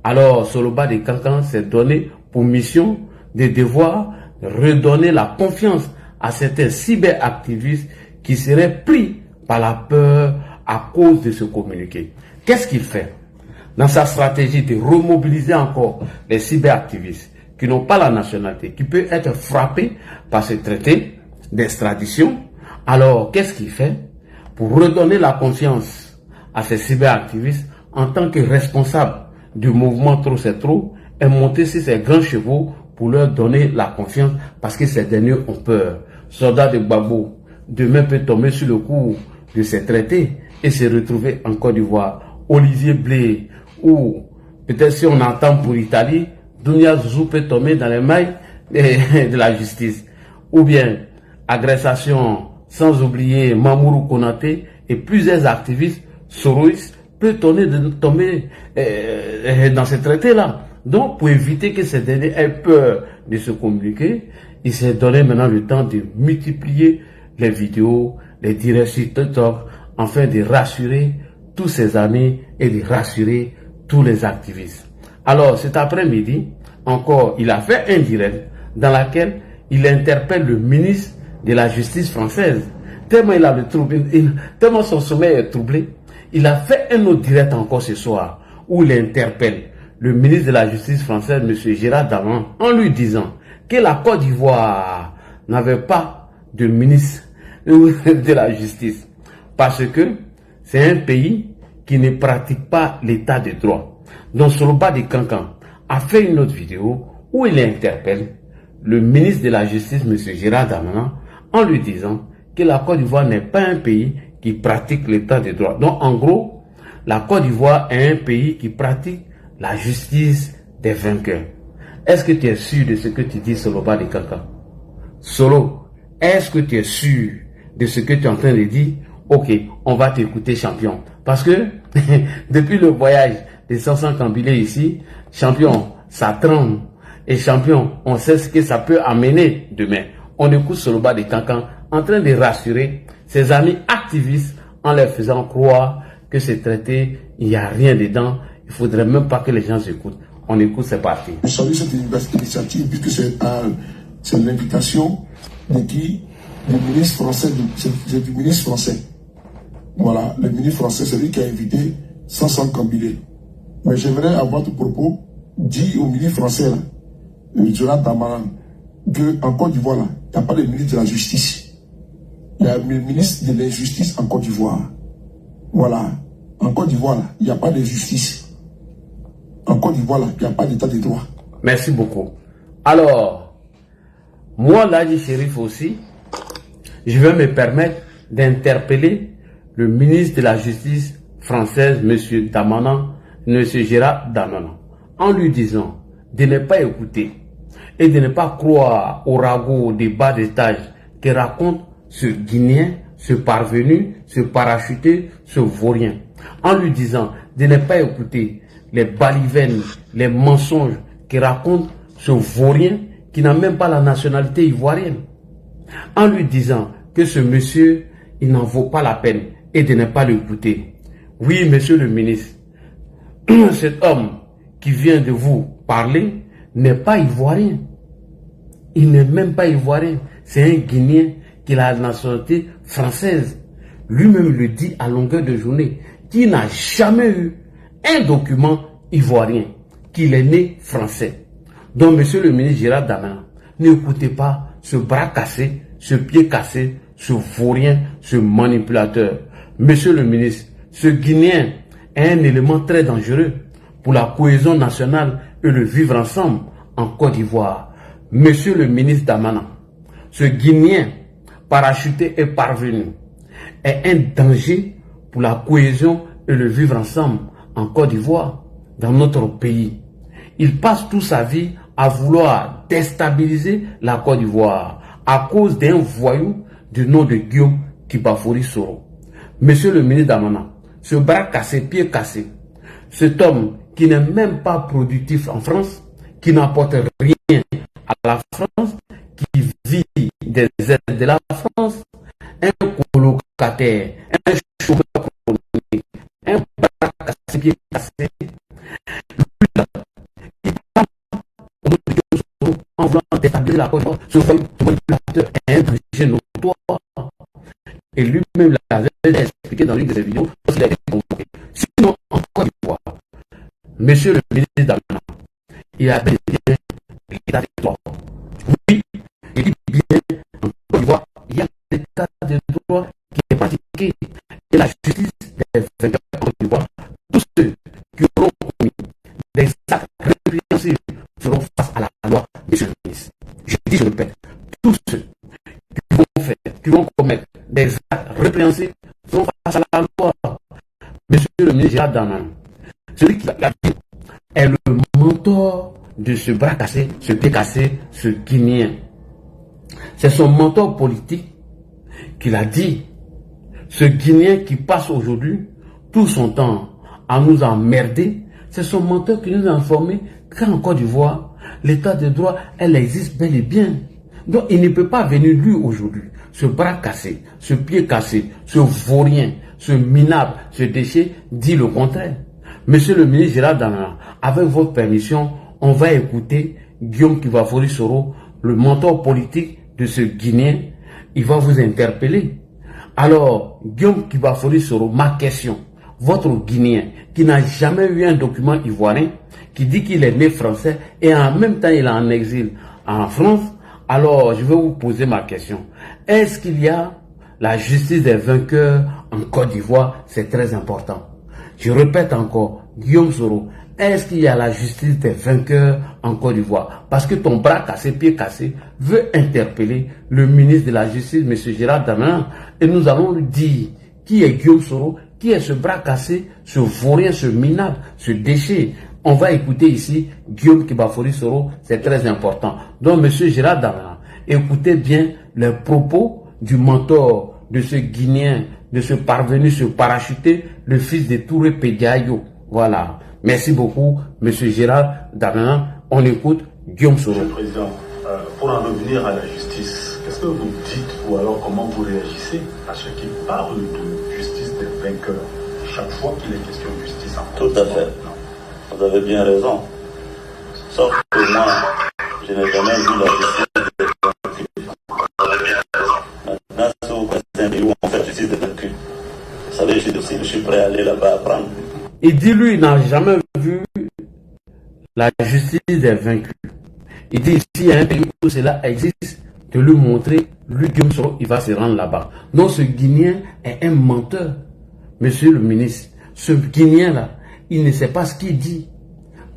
alors Soloba de Cancan s'est donné pour mission de devoir redonner la confiance à certains cyberactivistes qui seraient pris par la peur à cause de ce communiqué. Qu'est-ce qu'il fait? Dans sa stratégie de remobiliser encore les cyberactivistes qui n'ont pas la nationalité, qui peuvent être frappés par ce traité d'extradition, alors qu'est-ce qu'il fait? Pour redonner la confiance à ces cyberactivistes, en tant que responsable du mouvement Trop c'est trop, est monté sur ces grands chevaux pour leur donner la confiance parce que ces derniers ont peur. Soldat de Gbagbo, demain peut tomber sur le coup de ces traités et se retrouver en Côte d'Ivoire. Olivier Blé, ou peut-être si on entend pour l'Italie, Dounia Zouzou peut tomber dans les mailles de la justice. Ou bien, agressation, sans oublier Mamourou Konaté et plusieurs activistes soroïstes peut tomber dans ces traités-là. Donc, pour éviter que ces derniers aient peur de se communiquer, il s'est donné maintenant le temps de multiplier les vidéos, les directs sur TikTok, afin de rassurer tous ses amis et de rassurer tous les activistes. Alors, cet après-midi, encore, il a fait un direct dans lequel il interpelle le ministre de la Justice française. Tellement il a le trouble, tellement son sommeil est troublé, il a fait un autre direct encore ce soir où il interpelle le ministre de la Justice française, M. Gérard Darmanin, en lui disant que la Côte d'Ivoire n'avait pas de ministre de la Justice parce que c'est un pays qui ne pratique pas l'état de droit. Donc Soloba de Cancan a fait une autre vidéo où il interpelle le ministre de la Justice, M. Gérard Darmanin, en lui disant que la Côte d'Ivoire n'est pas un pays qui pratique l'état de droit. Donc en gros, la Côte d'Ivoire est un pays qui pratique la justice des vainqueurs. Est-ce que tu es sûr de ce que tu dis, Soloba de Cancan? Solo, est-ce que tu es sûr de ce que tu es en train de dire? Ok, on va t'écouter, champion. Parce que depuis le voyage de 500 Kambilé ici, champion, ça tremble. Et champion, on sait ce que ça peut amener demain. On écoute Soloba de Cancan en train de rassurer ses amis activistes en leur faisant croire que ce traité, il n'y a rien dedans. Il ne faudrait même pas que les gens écoutent. On écoute, c'est parti. Je salue cette initiative puisque c'est l'invitation de qui? Du ministre français. C'est du ministre français. Voilà, le ministre français, c'est lui qui a invité 500 Kambilé. Mais j'aimerais avoir tout propos dit au ministre français, là, le Gérard Darmanin, qu'en Côte d'Ivoire, là, il n'y a pas de ministre de la Justice. Il y a le ministre de l'injustice en Côte d'Ivoire. Voilà. En Côte d'Ivoire, là, il n'y a pas de justice. En Côte d'Ivoire, là, il n'y a pas d'état de droit. Merci beaucoup. Alors, moi, Ladji Chérif aussi, je vais me permettre d'interpeller le ministre de la Justice française, M. Darmanin, M. Gérard Darmanin, en lui disant de ne pas écouter et de ne pas croire au ragot des bas d'étage que raconte ce Guinéen, ce parvenu, ce parachuté, ce vaurien. En lui disant de ne pas écouter les balivernes, les mensonges que raconte ce vaurien qui n'a même pas la nationalité ivoirienne. En lui disant que ce monsieur, il n'en vaut pas la peine et de ne pas l'écouter. Oui, monsieur le ministre, cet homme qui vient de vous parler n'est pas ivoirien. Il n'est même pas ivoirien. C'est un Guinéen qui a la nationalité française. Lui-même le dit à longueur de journée, qu'il n'a jamais eu un document ivoirien, qu'il est né français. Donc, monsieur le ministre Gérard Darmanin, n'écoutez pas ce bras cassé, ce pied cassé, ce vaurien, ce manipulateur. Monsieur le ministre, ce Guinéen est un élément très dangereux pour la cohésion nationale et le vivre ensemble en Côte d'Ivoire. Monsieur le ministre Darmanin, ce Guinéen parachuté et parvenu est un danger pour la cohésion et le vivre ensemble en Côte d'Ivoire, dans notre pays. Il passe toute sa vie à vouloir déstabiliser la Côte d'Ivoire à cause d'un voyou du nom de Guillaume Kibafori Soro. Monsieur le ministre Darmanin, ce bras cassé, pied cassé, cet homme qui n'est même pas productif en France, qui n'apporte rien à la France, qui vit des aides de la France, un colocataire, un chômeur chronique, un bras cassé, pied cassé, lui là, il parle au nom de Dieu en voulant déstabiliser la Côte d'Ivoire, ce manipulateur est un préjugé notoire. Et lui-même l'avait expliqué dans une de ses vidéos lorsqu'il a été convoqué. Sinon, en Côte d'Ivoire, monsieur le ministre d'Amena, il a bien l'état de droit. Oui, il dit bien, en Côte d'Ivoire, il y a l'état de droit qui est pratiqué. Et la justice des vainqueurs en Côte d'Ivoire, tous ceux qui auront commis des actes répréhensibles feront face à la loi, monsieur le ministre. Je dis, je répète, tous ceux qui vont commettre des actes répréhensibles feront face à la loi. Monsieur le ministre Gérald Darmanin, celui qui l'a dit, est le mentor de ce bras cassé, ce pied cassé, ce Guinéen. C'est son mentor politique qui l'a dit. Ce Guinéen qui passe aujourd'hui tout son temps à nous emmerder, c'est son mentor qui nous a informé qu'en Côte d'Ivoire, l'état de droit, elle existe bel et bien. Donc il ne peut pas venir lui aujourd'hui, ce bras cassé, ce pied cassé, ce vaurien, ce minable, ce déchet, dit le contraire. Monsieur le ministre Gérald Darmanin, avec votre permission, on va écouter Guillaume Kibafori Soro, le mentor politique de ce Guinéen. Il va vous interpeller. Alors, Guillaume Kibafori Soro, ma question, votre Guinéen qui n'a jamais eu un document ivoirien, qui dit qu'il est né français et en même temps il est en exil en France, alors je vais vous poser ma question. Est-ce qu'il y a la justice des vainqueurs en Côte d'Ivoire? C'est très important. Je répète encore, Guillaume Soro, est-ce qu'il y a la justice des vainqueurs en Côte d'Ivoire? Parce que ton bras cassé, pied cassé, veut interpeller le ministre de la Justice, M. Gérald Darmanin, et nous allons lui dire qui est Guillaume Soro, qui est ce bras cassé, ce vaurien, ce minable, ce déchet. On va écouter ici Guillaume Kibafori Soro, c'est très important. Donc, M. Gérald Darmanin, écoutez bien les propos du mentor de ce Guinéen, de ce parvenu, ce parachuté, le fils de Touré Pédiayo. Voilà. Merci beaucoup, M. Gérald Darmanin. On écoute Guillaume Soro. Monsieur le Président, pour en revenir à la justice, qu'est-ce que vous dites ou alors comment vous réagissez à ceux qui parlent de justice des vainqueurs chaque fois qu'il est question de justice en France? Tout à fait. Vous avez bien raison. Sauf que moi, je n'ai jamais vu la justice des vaincus. Maintenant, si vous connaissez un pays où on fait justice des vaincus, vous savez, je suis prêt à aller là-bas apprendre. Il dit, lui, il n'a jamais vu la justice des vaincus. Il dit, s'il y a un pays où cela existe, de lui montrer, lui, Guillaume Soro, il va se rendre là-bas. Donc, ce Guinéen est un menteur. Monsieur le ministre, ce Guinéen-là, il ne sait pas ce qu'il dit.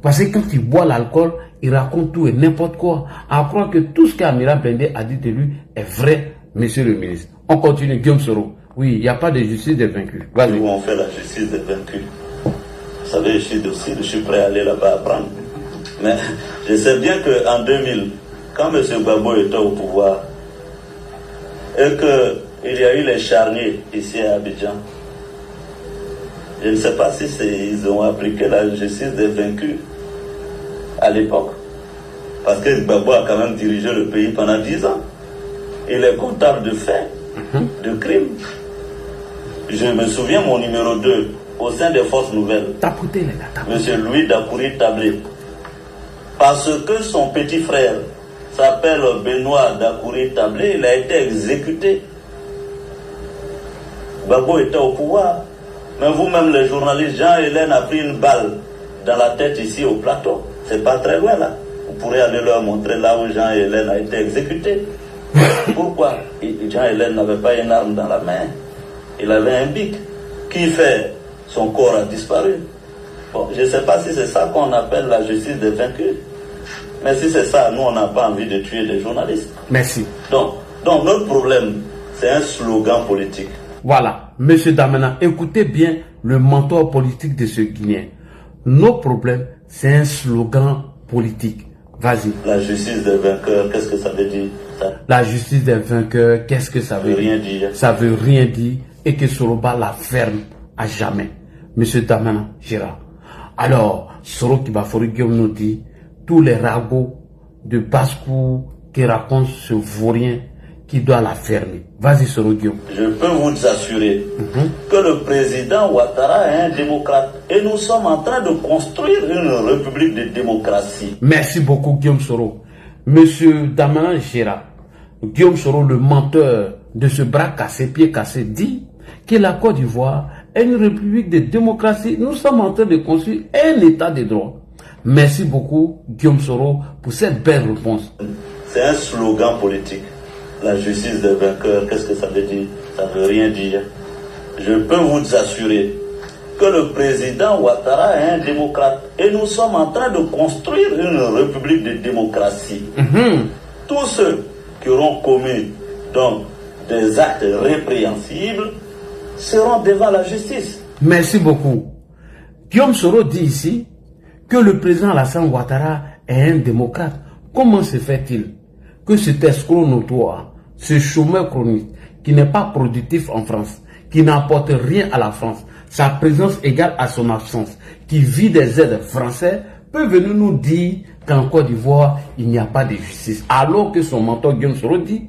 Parce que quand il boit l'alcool, il raconte tout et n'importe quoi. À croire que tout ce qu'Amira Blindé a dit de lui est vrai, monsieur le ministre. On continue, Guillaume Soro. Oui, il n'y a pas de justice des vaincus. Où on fait la justice des vaincus. Vous savez, je suis prêt à aller là-bas apprendre. Mais je sais bien qu'en 2000, quand M. Gbagbo était au pouvoir, et qu'il y a eu les charniers ici à Abidjan, je ne sais pas si ils ont appliqué la justice des vaincus à l'époque. Parce que Gbagbo a quand même dirigé le pays pendant 10 ans. Il est comptable de faits, de crimes. Je me souviens, mon numéro 2, au sein des forces nouvelles, M. Louis Dakouri Tablé, parce que son petit frère s'appelle Benoît Dakouri Tablé, il a été exécuté. Gbagbo était au pouvoir. Mais vous-même, les journalistes, Jean-Hélène a pris une balle dans la tête ici au plateau. C'est pas très loin là. Vous pourrez aller leur montrer là où Jean-Hélène a été exécuté. Pourquoi? Jean-Hélène n'avait pas une arme dans la main. Il avait un bic. Qui fait? Son corps a disparu. Bon, je ne sais pas si c'est ça qu'on appelle la justice des vaincus. Mais si c'est ça, nous, on n'a pas envie de tuer des journalistes. Merci. Donc notre problème, c'est un slogan politique. Voilà, monsieur Darmanin, écoutez bien le mentor politique de ce Guinéen. Nos problèmes, c'est un slogan politique. Vas-y. La justice des vainqueurs, qu'est-ce que ça veut dire ça? La justice des vainqueurs, qu'est-ce que ça veut dire? Rien dire. Ça veut rien dire et que Soroba la ferme à jamais. Monsieur Damana Gérard. Alors, Soro Kibafori Guillaume nous dit, tous les ragots de basse-cour qui racontent ce vaurien qui doit la fermer. Vas-y, Soro Guillaume. Je peux vous assurer que le président Ouattara est un démocrate et nous sommes en train de construire une république de démocratie. Merci beaucoup, Guillaume Soro. Monsieur Damana Gérard, Guillaume Soro, le menteur de ce bras cassé, pied cassé, dit que la Côte d'Ivoire est une république de démocratie. Nous sommes en train de construire un état de droit. Merci beaucoup, Guillaume Soro, pour cette belle réponse. C'est un slogan politique. La justice des vainqueurs, qu'est-ce que ça veut dire? Ça ne veut rien dire. Je peux vous assurer que le président Ouattara est un démocrate et nous sommes en train de construire une république de démocratie. Tous ceux qui auront commis donc des actes répréhensibles seront devant la justice. Merci beaucoup. Guillaume Soro dit ici que le président Alassane Ouattara est un démocrate. Comment se fait-il que cet escroc notoire, ce chômeur chronique, qui n'est pas productif en France, qui n'apporte rien à la France, sa présence égale à son absence, qui vit des aides françaises, peut venir nous dire qu'en Côte d'Ivoire, il n'y a pas de justice. Alors que son mentor Guillaume Soro dit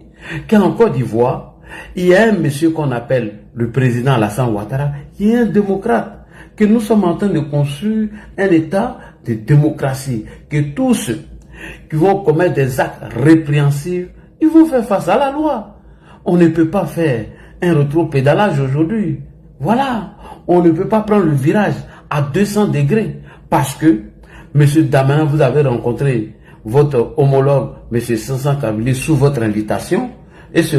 qu'en Côte d'Ivoire, il y a un monsieur qu'on appelle le président Alassane Ouattara, qui est un démocrate, que nous sommes en train de construire un état de démocratie, que tous ceux qui vont commettre des actes répréhensibles, ils vont faire face à la loi. On ne peut pas faire un rétro-pédalage aujourd'hui. Voilà, on ne peut pas prendre le virage à 200 degrés parce que, monsieur Damana, vous avez rencontré votre homologue, monsieur Sansan Kabili, sous votre invitation, et ce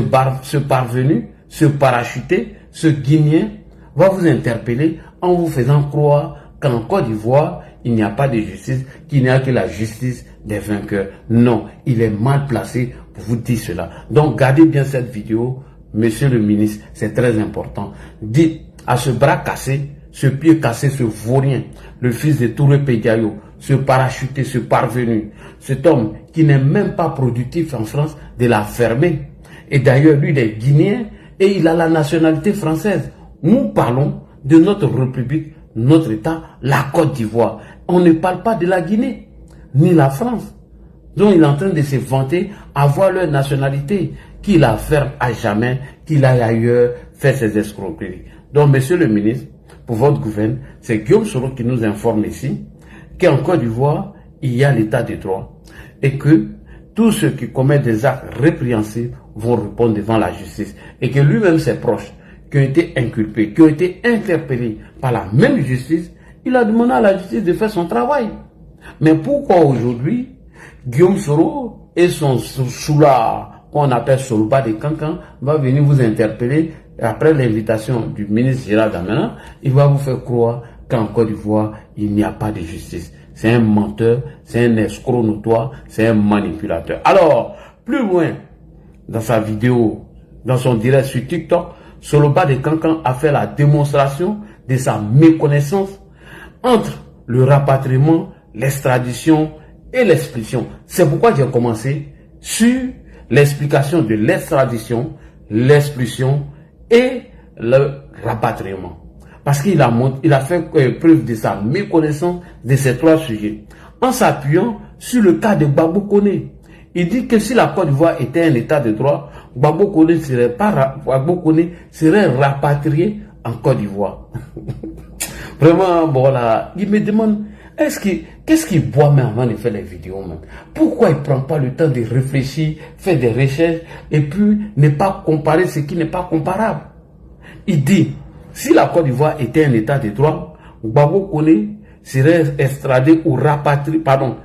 parvenu, ce parachuté, ce Guinéen, va vous interpeller en vous faisant croire qu'en Côte d'Ivoire, il n'y a pas de justice, qu'il n'y a que la justice des vainqueurs. Non, il est mal placé pour vous dire cela. Donc, gardez bien cette vidéo, monsieur le ministre, c'est très important. Dites à ce bras cassé, ce pied cassé, ce vaurien, le fils de Touré Pédiayo, ce parachuté, ce parvenu, cet homme qui n'est même pas productif en France, de la fermer. Et d'ailleurs, lui, il est guinéen et il a la nationalité française. Nous parlons de notre république, notre État, la Côte d'Ivoire. On ne parle pas de la Guinée, ni la France. Donc il est en train de se vanter, avoir leur nationalité, qu'il la ferme à jamais, qu'il aille ailleurs faire ses escroqueries. Donc, monsieur le ministre, pour votre gouvernement, c'est Guillaume Soro qui nous informe ici qu'en Côte d'Ivoire, il y a l'état de droit et que tous ceux qui commettent des actes répréhensibles vont répondre devant la justice et que lui-même, ses proches, qui ont été inculpés, qui ont été interpellés par la même justice, il a demandé à la justice de faire son travail. Mais pourquoi aujourd'hui, Guillaume Soro et son soulard, qu'on appelle Soloba de Cancan, va venir vous interpeller après l'invitation du ministre Gérard Damana, il va vous faire croire qu'en Côte d'Ivoire, il n'y a pas de justice. C'est un menteur, c'est un escroc notoire, c'est un manipulateur. Alors, plus loin, dans sa vidéo, dans son direct sur TikTok, Soloba de Cancan a fait la démonstration de sa méconnaissance entre le rapatriement, l'extradition et l'expulsion. C'est pourquoi j'ai commencé sur l'explication de l'extradition, l'expulsion et le rapatriement. Parce qu'il a fait preuve de sa méconnaissance de ces trois sujets. En s'appuyant sur le cas de Gbagbo Koné. Il dit que si la Côte d'Ivoire était un état de droit, Gbagbo Koné serait rapatrié en Côte d'Ivoire. Vraiment, bon là, il me demande, qu'est-ce qu'il boit même avant de faire les vidéos même? Pourquoi il ne prend pas le temps de réfléchir, faire des recherches et puis ne pas comparer ce qui n'est pas comparable? Il dit, si la Côte d'Ivoire était un état de droit, Gbagbo Koné serait extradé ou rapatrié,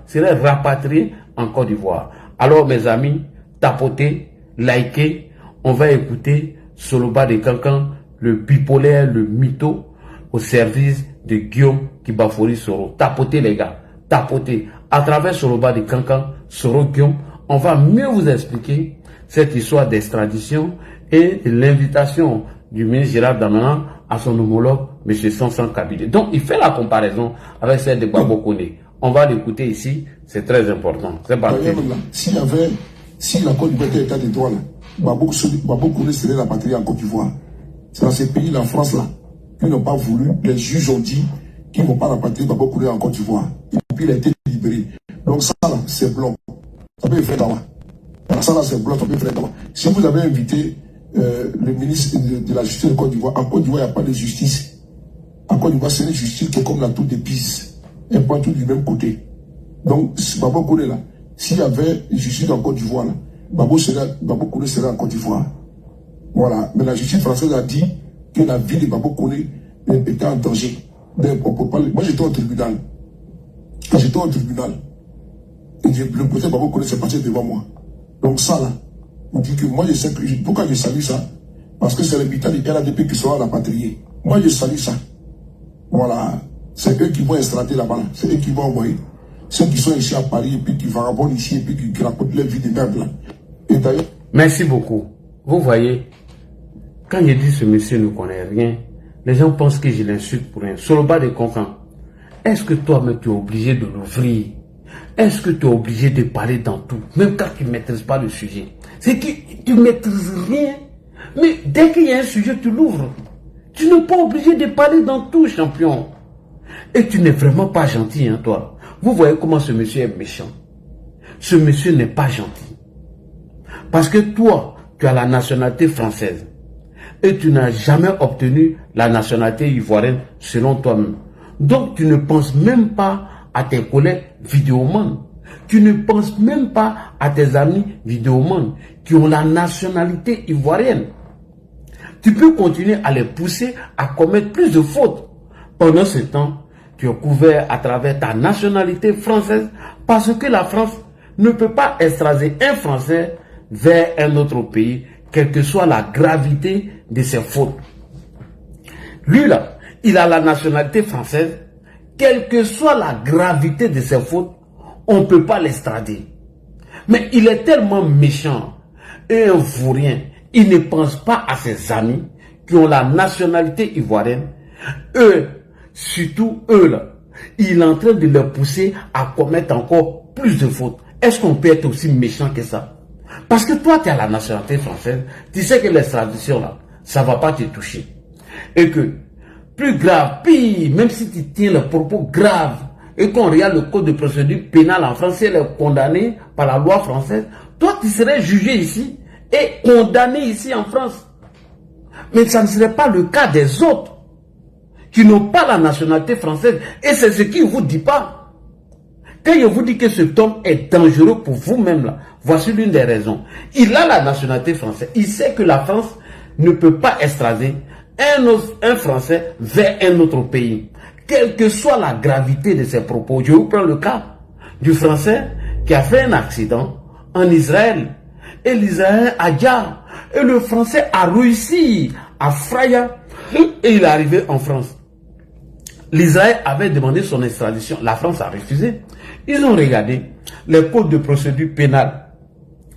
serait rapatrié en Côte d'Ivoire. Alors mes amis, tapotez, likez, on va écouter Soloba de Cancan, le bipolaire, le mytho, au service de Guillaume Kibafori Soro. Tapotez les gars, tapotez. À travers Soloba de Cancan, Soro Guillaume, on va mieux vous expliquer cette histoire d'extradition et l'invitation du ministre Gérard Damana à son homologue, M. Sansan Kabili. Donc, il fait la comparaison avec celle de Gbagbo Koné. On va l'écouter ici, c'est très important. C'est parti. Si la Côte d'Ivoire était état de droit, Gbagbo Koné serait rapatrié en Côte d'Ivoire. C'est dans ce pays, la France, là, qu'ils n'ont pas voulu. Les juges ont dit qu'ils ne vont pas rapatrier Gbagbo Koné en Côte d'Ivoire. Et puis il a été libéré. Donc ça là, c'est blanc. Ça peut faire d'abord. Voilà, ça là, c'est blanc, ça peut faire d'abord. Si vous avez invité le ministre de la Justice de Côte d'Ivoire, en Côte d'Ivoire, il n'y a pas de justice. En Côte d'Ivoire, c'est une justice qui est comme la tour des Pise. Elle prend tout du même côté. Donc, Gbagbo Koné là, s'il y avait justice en Côte d'Ivoire, Gbagbo Koné serait en Côte d'Ivoire. Voilà. Mais la justice française a dit que la vie de Gbagbo Koné était en danger. Donc, on peut pas... Moi, j'étais au tribunal. Quand j'étais au tribunal, et le procès Gbagbo Koné s'est passé devant moi. Donc ça là, on dit que moi je sais que... Pourquoi je salue ça? Parce que c'est l'habitat du RADP qui sera rapatrié. Moi je salue ça. Voilà. C'est eux qui vont extrader là-bas. C'est eux qui vont envoyer. Ceux qui sont ici à Paris et puis qui vagabondent ici et puis qui racontent leur vie de merde là. Et d'ailleurs... Merci beaucoup. Vous voyez, quand je dis ce monsieur ne connaît rien, les gens pensent que je l'insulte pour rien. Sur le bas des confins, est-ce que toi-même tu es obligé de l'ouvrir? Est-ce que tu es obligé de parler dans tout? Même quand tu ne maîtrises pas le sujet. C'est que tu ne maîtrises rien. Mais dès qu'il y a un sujet, tu l'ouvres. Tu n'es pas obligé de parler dans tout, champion. Et tu n'es vraiment pas gentil, hein, toi. Vous voyez comment ce monsieur est méchant. Ce monsieur n'est pas gentil. Parce que toi, tu as la nationalité française. Et tu n'as jamais obtenu la nationalité ivoirienne selon toi-même. Donc, tu ne penses même pas à tes collègues vidéomans. Tu ne penses même pas à tes amis vidéomans qui ont la nationalité ivoirienne. Tu peux continuer à les pousser à commettre plus de fautes. Pendant ce temps, tu es couvert à travers ta nationalité française parce que la France ne peut pas extrader un Français vers un autre pays, quelle que soit la gravité de ses fautes. Lui là, il a la nationalité française. Quelle que soit la gravité de ses fautes, on ne peut pas l'extrader. Mais il est tellement méchant et un vaurien, il ne pense pas à ses amis qui ont la nationalité ivoirienne. Eux, surtout eux là, il est en train de les pousser à commettre encore plus de fautes. Est-ce qu'on peut être aussi méchant que ça? Parce que toi, tu as la nationalité française, tu sais que l'extradition là, ça ne va pas te toucher. Et que, plus grave, pire, même si tu tiens le propos grave, et qu'on regarde le code de procédure pénale en France, si elle est condamnée par la loi française, toi tu serais jugé ici et condamné ici en France. Mais ça ne serait pas le cas des autres qui n'ont pas la nationalité française. Et c'est ce qu'il ne vous dit pas. Quand il vous dit que cet homme est dangereux pour vous-même, là, voici l'une des raisons. Il a la nationalité française. Il sait que la France ne peut pas extrader un Français vers un autre pays. Quelle que soit la gravité de ses propos. Je vous prends le cas du Français qui a fait un accident en Israël. Et l'Israélien a dit, et le Français a réussi à Fraya et il est arrivé en France. L'Israël avait demandé son extradition. La France a refusé. Ils ont regardé les codes de procédure pénale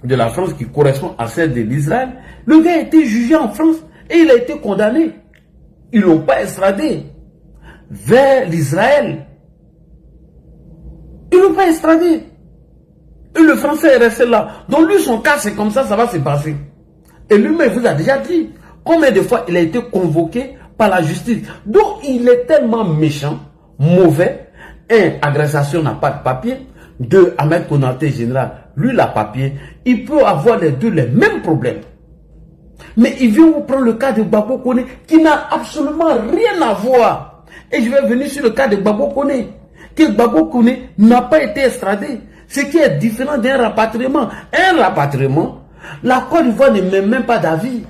de la France qui correspondent à celle de l'Israël. Le gars a été jugé en France et il a été condamné. Ils ne l'ont pas extradé vers l'Israël. Ils ne l'ont pas extradé. Et le Français est resté là. Donc lui, son cas, c'est comme ça, ça va se passer. Et lui-même vous a déjà dit combien de fois il a été convoqué par la justice. Donc il est tellement méchant, mauvais. Un, agressation n'a pas de papier. Deux, Ahmed Konaté général, lui la papier. Il peut avoir les deux les mêmes problèmes. Mais il vient vous prendre le cas de Gbagbo Koné qui n'a absolument rien à voir. Et je vais venir sur le cas de Gbagbo Koné. Que Gbagbo Koné n'a pas été extradé. Ce qui est différent d'un rapatriement. Un rapatriement, la Côte d'Ivoire ne met même pas d'avis.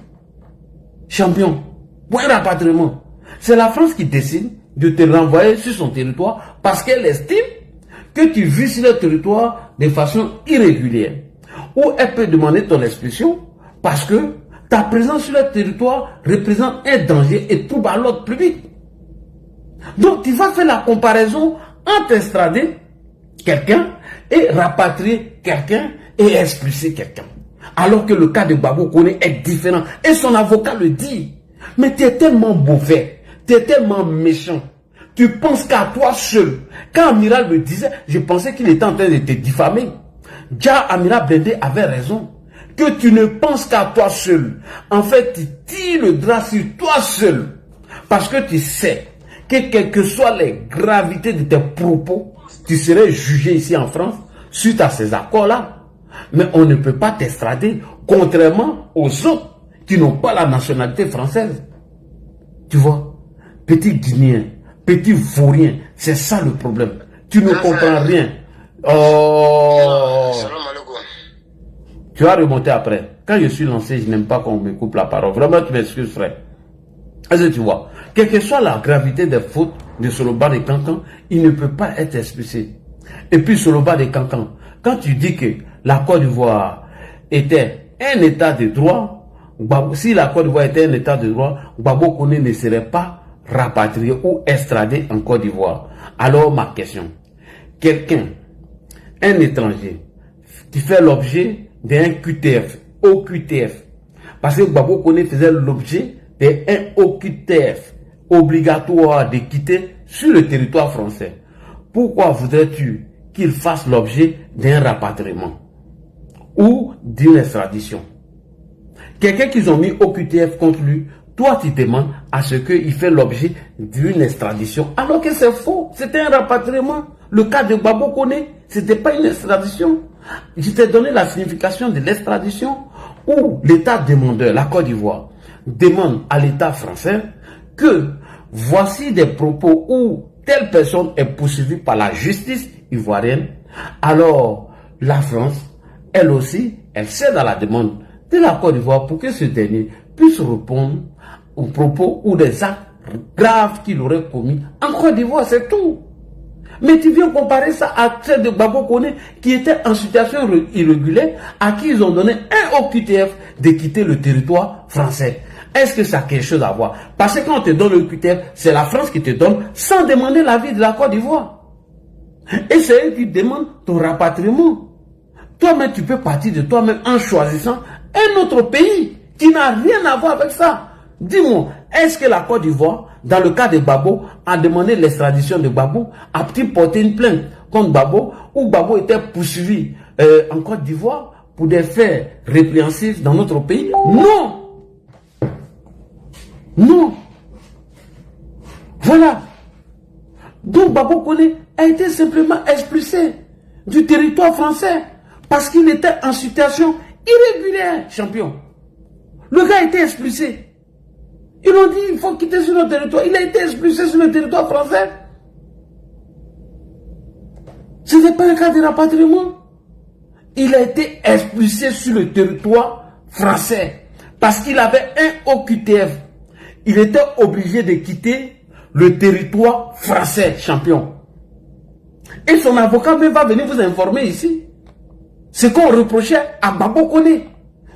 Champion, pour un rapatriement, c'est la France qui décide de te renvoyer sur son territoire parce qu'elle estime que tu vis sur le territoire de façon irrégulière. Ou elle peut demander ton expulsion parce que ta présence sur le territoire représente un danger et trouble à l'ordre public. Donc tu vas faire la comparaison entre extrader quelqu'un et rapatrier quelqu'un et expulser quelqu'un. Alors que le cas de Gbagbo Koné est différent. Et son avocat le dit. Mais tu es tellement mauvais, tu es tellement méchant. Tu penses qu'à toi seul. Quand Amiral me disait, je pensais qu'il était en train de te diffamer. Déjà, Amiral Blindé avait raison. Que tu ne penses qu'à toi seul. En fait, tu tires le drap sur toi seul. Parce que tu sais que quelles que soient les gravités de tes propos, tu serais jugé ici en France suite à ces accords-là. Mais on ne peut pas t'extrader, contrairement aux autres qui n'ont pas la nationalité française. Tu vois, petit Guinéen, petit Vaurien, c'est ça le problème. Tu ne comprends rien. Oh. Tu vas remonter après. Quand je suis lancé, je n'aime pas qu'on me coupe la parole. Vraiment, tu m'excuses, frère. Est-ce que tu vois, quelle que soit la gravité des fautes de Soloba de Cancan, il ne peut pas être expulsé. Et puis Soloba de Cancan, quand tu dis que la Côte d'Ivoire était un état de droit, si la Côte d'Ivoire était un état de droit, Gbagbo Koné ne serait pas rapatrié ou extradé en Côte d'Ivoire. Alors ma question, quelqu'un, un étranger, qui fait l'objet d'un QTF, OQTF, parce que Gbagbo Koné faisait l'objet d'un OQTF obligatoire de quitter sur le territoire français. Pourquoi voudrais-tu qu'il fasse l'objet d'un rapatriement ou d'une extradition? Quelqu'un qu'ils ont mis au QTF contre lui, toi tu demandes à ce qu'il fait l'objet d'une extradition, alors que c'est faux, c'était un rapatriement. Le cas de Gbagbo Koné, c'était pas une extradition. Je t'ai donné la signification de l'extradition, où l'État demandeur, la Côte d'Ivoire, demande à l'État français que voici des propos où telle personne est poursuivie par la justice ivoirienne. Alors la France, elle aussi, elle cède à la demande de la Côte d'Ivoire pour que ce dernier puisse répondre aux propos ou des actes graves qu'il aurait commis en Côte d'Ivoire, c'est tout. Mais tu viens comparer ça à celle de Gbagbo Koné qui était en situation irrégulière, à qui ils ont donné un OQTF de quitter le territoire français. Est-ce que ça a quelque chose à voir? Parce que quand on te donne le QTF, c'est la France qui te donne sans demander l'avis de la Côte d'Ivoire. Et c'est eux qui demandent ton rapatriement. Toi-même, tu peux partir de toi-même en choisissant un autre pays qui n'a rien à voir avec ça. Dis-moi, est-ce que la Côte d'Ivoire, dans le cas de Gbagbo, a demandé l'extradition de Gbagbo, a-t-il porté une plainte contre Gbagbo, ou Gbagbo était poursuivi en Côte d'Ivoire pour des faits répréhensibles dans notre pays? Non! Non. Voilà. Donc Gbagbo Koné a été simplement expulsé du territoire français parce qu'il était en situation irrégulière, champion. Le gars a été expulsé. Ils l'ont dit, il faut quitter sur notre territoire. Il a été expulsé sur le territoire français. Ce n'est pas un cas de rapatriement. Il a été expulsé sur le territoire français parce qu'il avait un OQTF. Il était obligé de quitter le territoire français, champion. Et son avocat même va venir vous informer ici. Ce qu'on reprochait à Gbagbo Koné,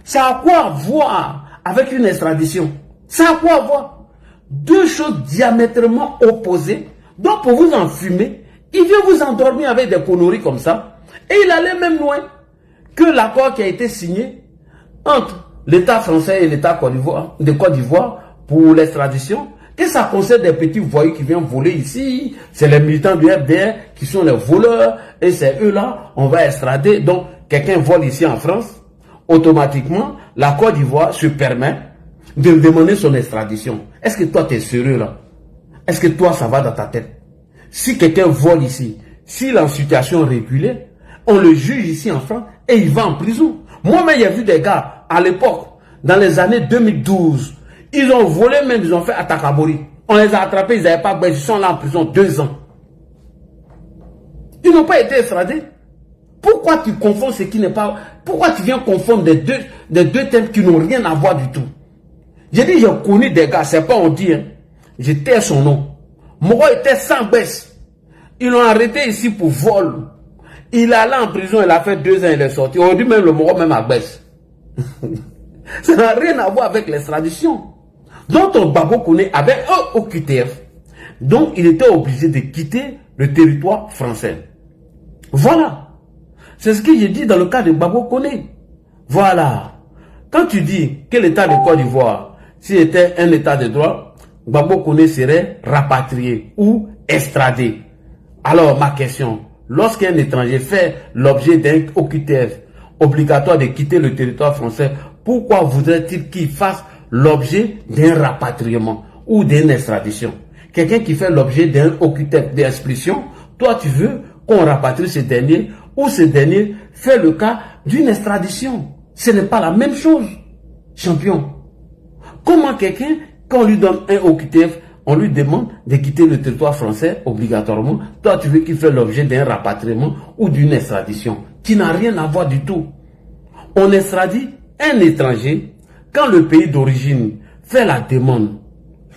ça a quoi voir avec une extradition? Ça a quoi voir? Deux choses diamétralement opposées. Donc pour vous enfumer, il vient vous endormir avec des conneries comme ça. Et il allait même loin que l'accord qui a été signé entre l'État français et l'État de Côte d'Ivoire pour l'extradition, que ça concerne des petits voyous qui viennent voler ici, c'est les militants du FDR qui sont les voleurs, et c'est eux là, on va extrader. Donc, quelqu'un vole ici en France, automatiquement, la Côte d'Ivoire se permet de demander son extradition. Est-ce que toi, tu es sérieux là? Est-ce que toi, ça va dans ta tête? Si quelqu'un vole ici, s'il est en situation régulière, on le juge ici en France et il va en prison. Moi-même, j'ai vu des gars, à l'époque, dans les années 2012, ils ont volé même, ils ont fait Atakabori. On les a attrapés, ils n'avaient pas besoin, ils sont là en prison 2 ans. Ils n'ont pas été extradés. Pourquoi tu confonds ce qui n'est pas... Pourquoi tu viens confondre des deux thèmes qui n'ont rien à voir du tout? J'ai dit, j'ai connu des gars, c'est pas on dit, hein. J'étais son nom. Moro était sans baisse. Ils l'ont arrêté ici pour vol. Il est allé en prison, il a fait 2 ans, il est sorti. On dit même le Moro même à baisse. Ça n'a rien à voir avec l'extradition. Donc ton Gbagbo Koné avait un OQTF. Donc il était obligé de quitter le territoire français. Voilà. C'est ce que j'ai dit dans le cas de Gbagbo Koné. Voilà. Quand tu dis que l'État de Côte d'Ivoire, s'il était un État de droit, Gbagbo Koné serait rapatrié ou extradé. Alors ma question, lorsqu'un étranger fait l'objet d'un OQTF obligatoire de quitter le territoire français, pourquoi voudrait-il qu'il fasse l'objet d'un rapatriement ou d'une extradition. Quelqu'un qui fait l'objet d'un OQTF d'expulsion, toi tu veux qu'on rapatrie ce dernier ou ce dernier fait le cas d'une extradition. Ce n'est pas la même chose, champion. Comment quelqu'un, quand on lui donne un OQTF, on lui demande de quitter le territoire français obligatoirement, toi tu veux qu'il fasse l'objet d'un rapatriement ou d'une extradition qui n'a rien à voir du tout. On extradie un étranger quand le pays d'origine fait la demande.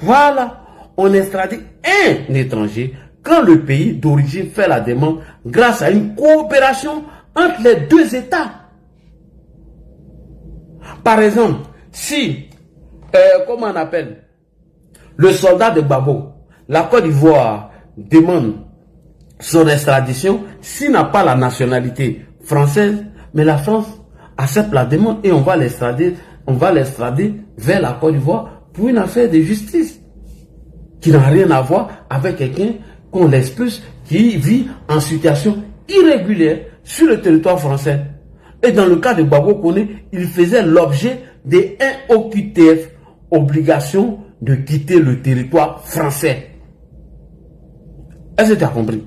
Voilà, on extradie un étranger quand le pays d'origine fait la demande grâce à une coopération entre les deux États. Par exemple, si, comment on appelle, le soldat de Gbagbo, la Côte d'Ivoire demande son extradition, s'il n'a pas la nationalité française, mais la France accepte la demande et on va l'extrader vers la Côte d'Ivoire pour une affaire de justice qui n'a rien à voir avec quelqu'un qu'on l'expulse qui vit en situation irrégulière sur le territoire français. Et dans le cas de Gbagbo Koné, il faisait l'objet d'un OQTF, obligation de quitter le territoire français. Est-ce que tu as compris?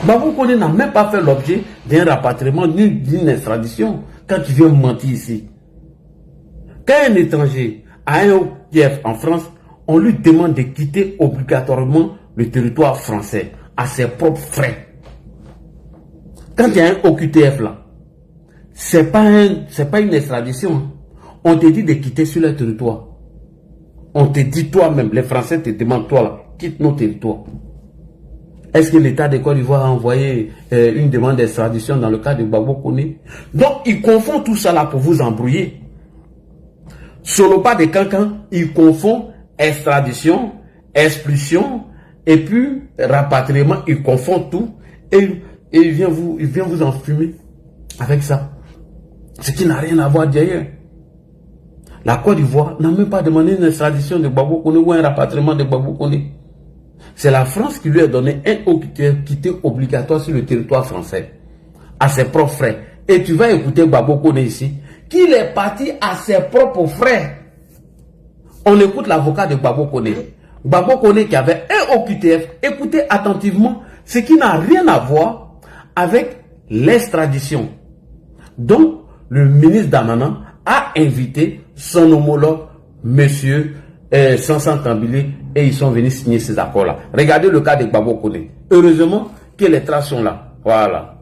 Gbagbo Koné n'a même pas fait l'objet d'un rapatriement ni d'une extradition quand tu viens mentir ici. Quand un étranger a un OQTF en France, on lui demande de quitter obligatoirement le territoire français à ses propres frais. Quand il y a un OQTF là, c'est pas une extradition. On te dit de quitter sur le territoire. On te dit toi-même, les Français te demandent, toi là, quitte nos territoires. Est-ce que l'État de Côte d'Ivoire a envoyé une demande d'extradition dans le cas de Gbagbo Koné? Donc, il confond tout ça là pour vous embrouiller. Sur le pas de Cancan, il confond extradition, expulsion, et puis rapatriement, il confond tout, et il vient vous enfumer avec ça. Ce qui n'a rien à voir derrière. La Côte d'Ivoire n'a même pas demandé une extradition de Gbagbo Koné ou un rapatriement de Gbagbo Koné. C'est la France qui lui a donné un OQTF qui était obligatoire sur le territoire français, à ses propres frais. Et tu vas écouter Gbagbo Koné ici, qu'il est parti à ses propres frais. On écoute l'avocat de Gbagbo Koné. Gbagbo Koné qui avait un OQTF, écoutez attentivement, ce qui n'a rien à voir avec l'extradition. Donc, le ministre Damana a invité son homologue, monsieur Sansan Tambili, et ils sont venus signer ces accords-là. Regardez le cas de Gbagbo Koné. Heureusement que les traces sont là. Voilà.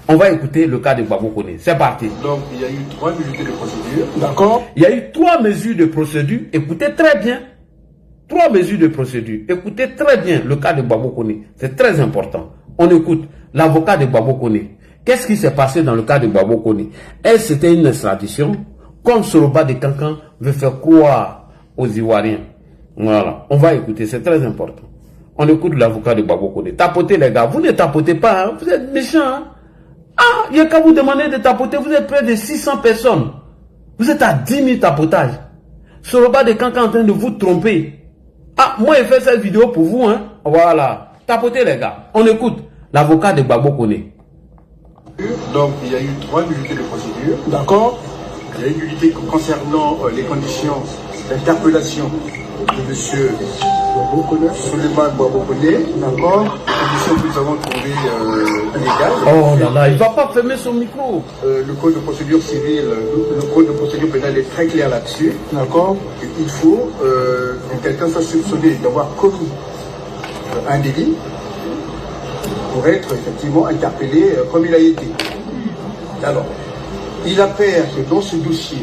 On va écouter le cas de Gbagbo Koné. C'est parti. Donc, il y a eu 3 mesures de procédure. D'accord. Il y a eu 3 mesures de procédure. Écoutez très bien. 3 mesures de procédure. Écoutez très bien le cas de Gbagbo Koné. C'est très important. On écoute l'avocat de Gbagbo Koné. Qu'est-ce qui s'est passé dans le cas de Gbagbo Koné? Est-ce que c'était une extradition, comme Soroba de Cancan veut faire croire aux Ivoiriens? Voilà. On va écouter, c'est très important. On écoute l'avocat de Gbagbo Koné. Tapotez les gars. Vous ne tapotez pas, hein? Vous êtes méchants. Hein? Ah, il y a qu'à vous demander de tapoter. Vous êtes près de 600 personnes. Vous êtes à 10 000 tapotages. Soroba de Cancan est en train de vous tromper. Ah, moi j'ai fait cette vidéo pour vous, hein. Voilà. Tapotez les gars. On écoute l'avocat de Gbagbo Koné. Donc, il y a eu 3 nullités de procédure. D'accord. Il y a une nullité concernant les conditions d'interpellation de M. Souleymane Gbagbo Koné. D'accord. Conditions que nous avons trouvées illégales. Oh là là, il ne va pas fermer son micro. Le code de procédure civile, le code de procédure pénale est très clair là-dessus. D'accord. Il faut que quelqu'un soit soupçonné d'avoir commis un délit pour être effectivement interpellé comme il a été. Alors, il apparaît que dans ce dossier,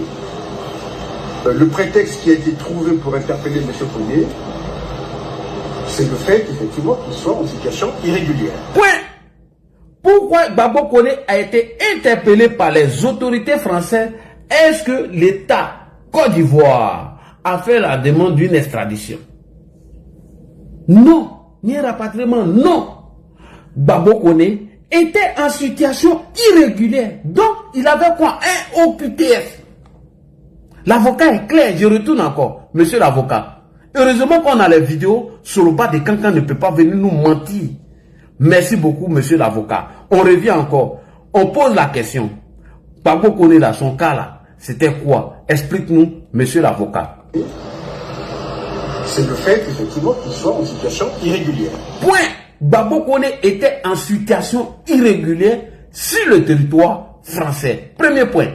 le prétexte qui a été trouvé pour interpeller M. Koné, c'est le fait effectivement qu'il soit en situation irrégulière. Point. Pourquoi Gbagbo Koné a été interpellé par les autorités françaises? Est-ce que l'État Côte d'Ivoire a fait la demande d'une extradition? Non. Ni un rapatriement, non. Gbagbo Koné était en situation irrégulière. Donc, il avait quoi? Un OQTF. L'avocat est clair, je retourne encore. Monsieur l'avocat, heureusement qu'on a les vidéos, sur le bas de Cancan ne peut pas venir nous mentir. Merci beaucoup, monsieur l'avocat. On revient encore. On pose la question. Gbagbo Koné là, son cas là, c'était quoi? Explique-nous, monsieur l'avocat. C'est le fait, effectivement, qu'il soit en situation irrégulière. Point. Gbagbo Koné était en situation irrégulière sur le territoire français. Premier point.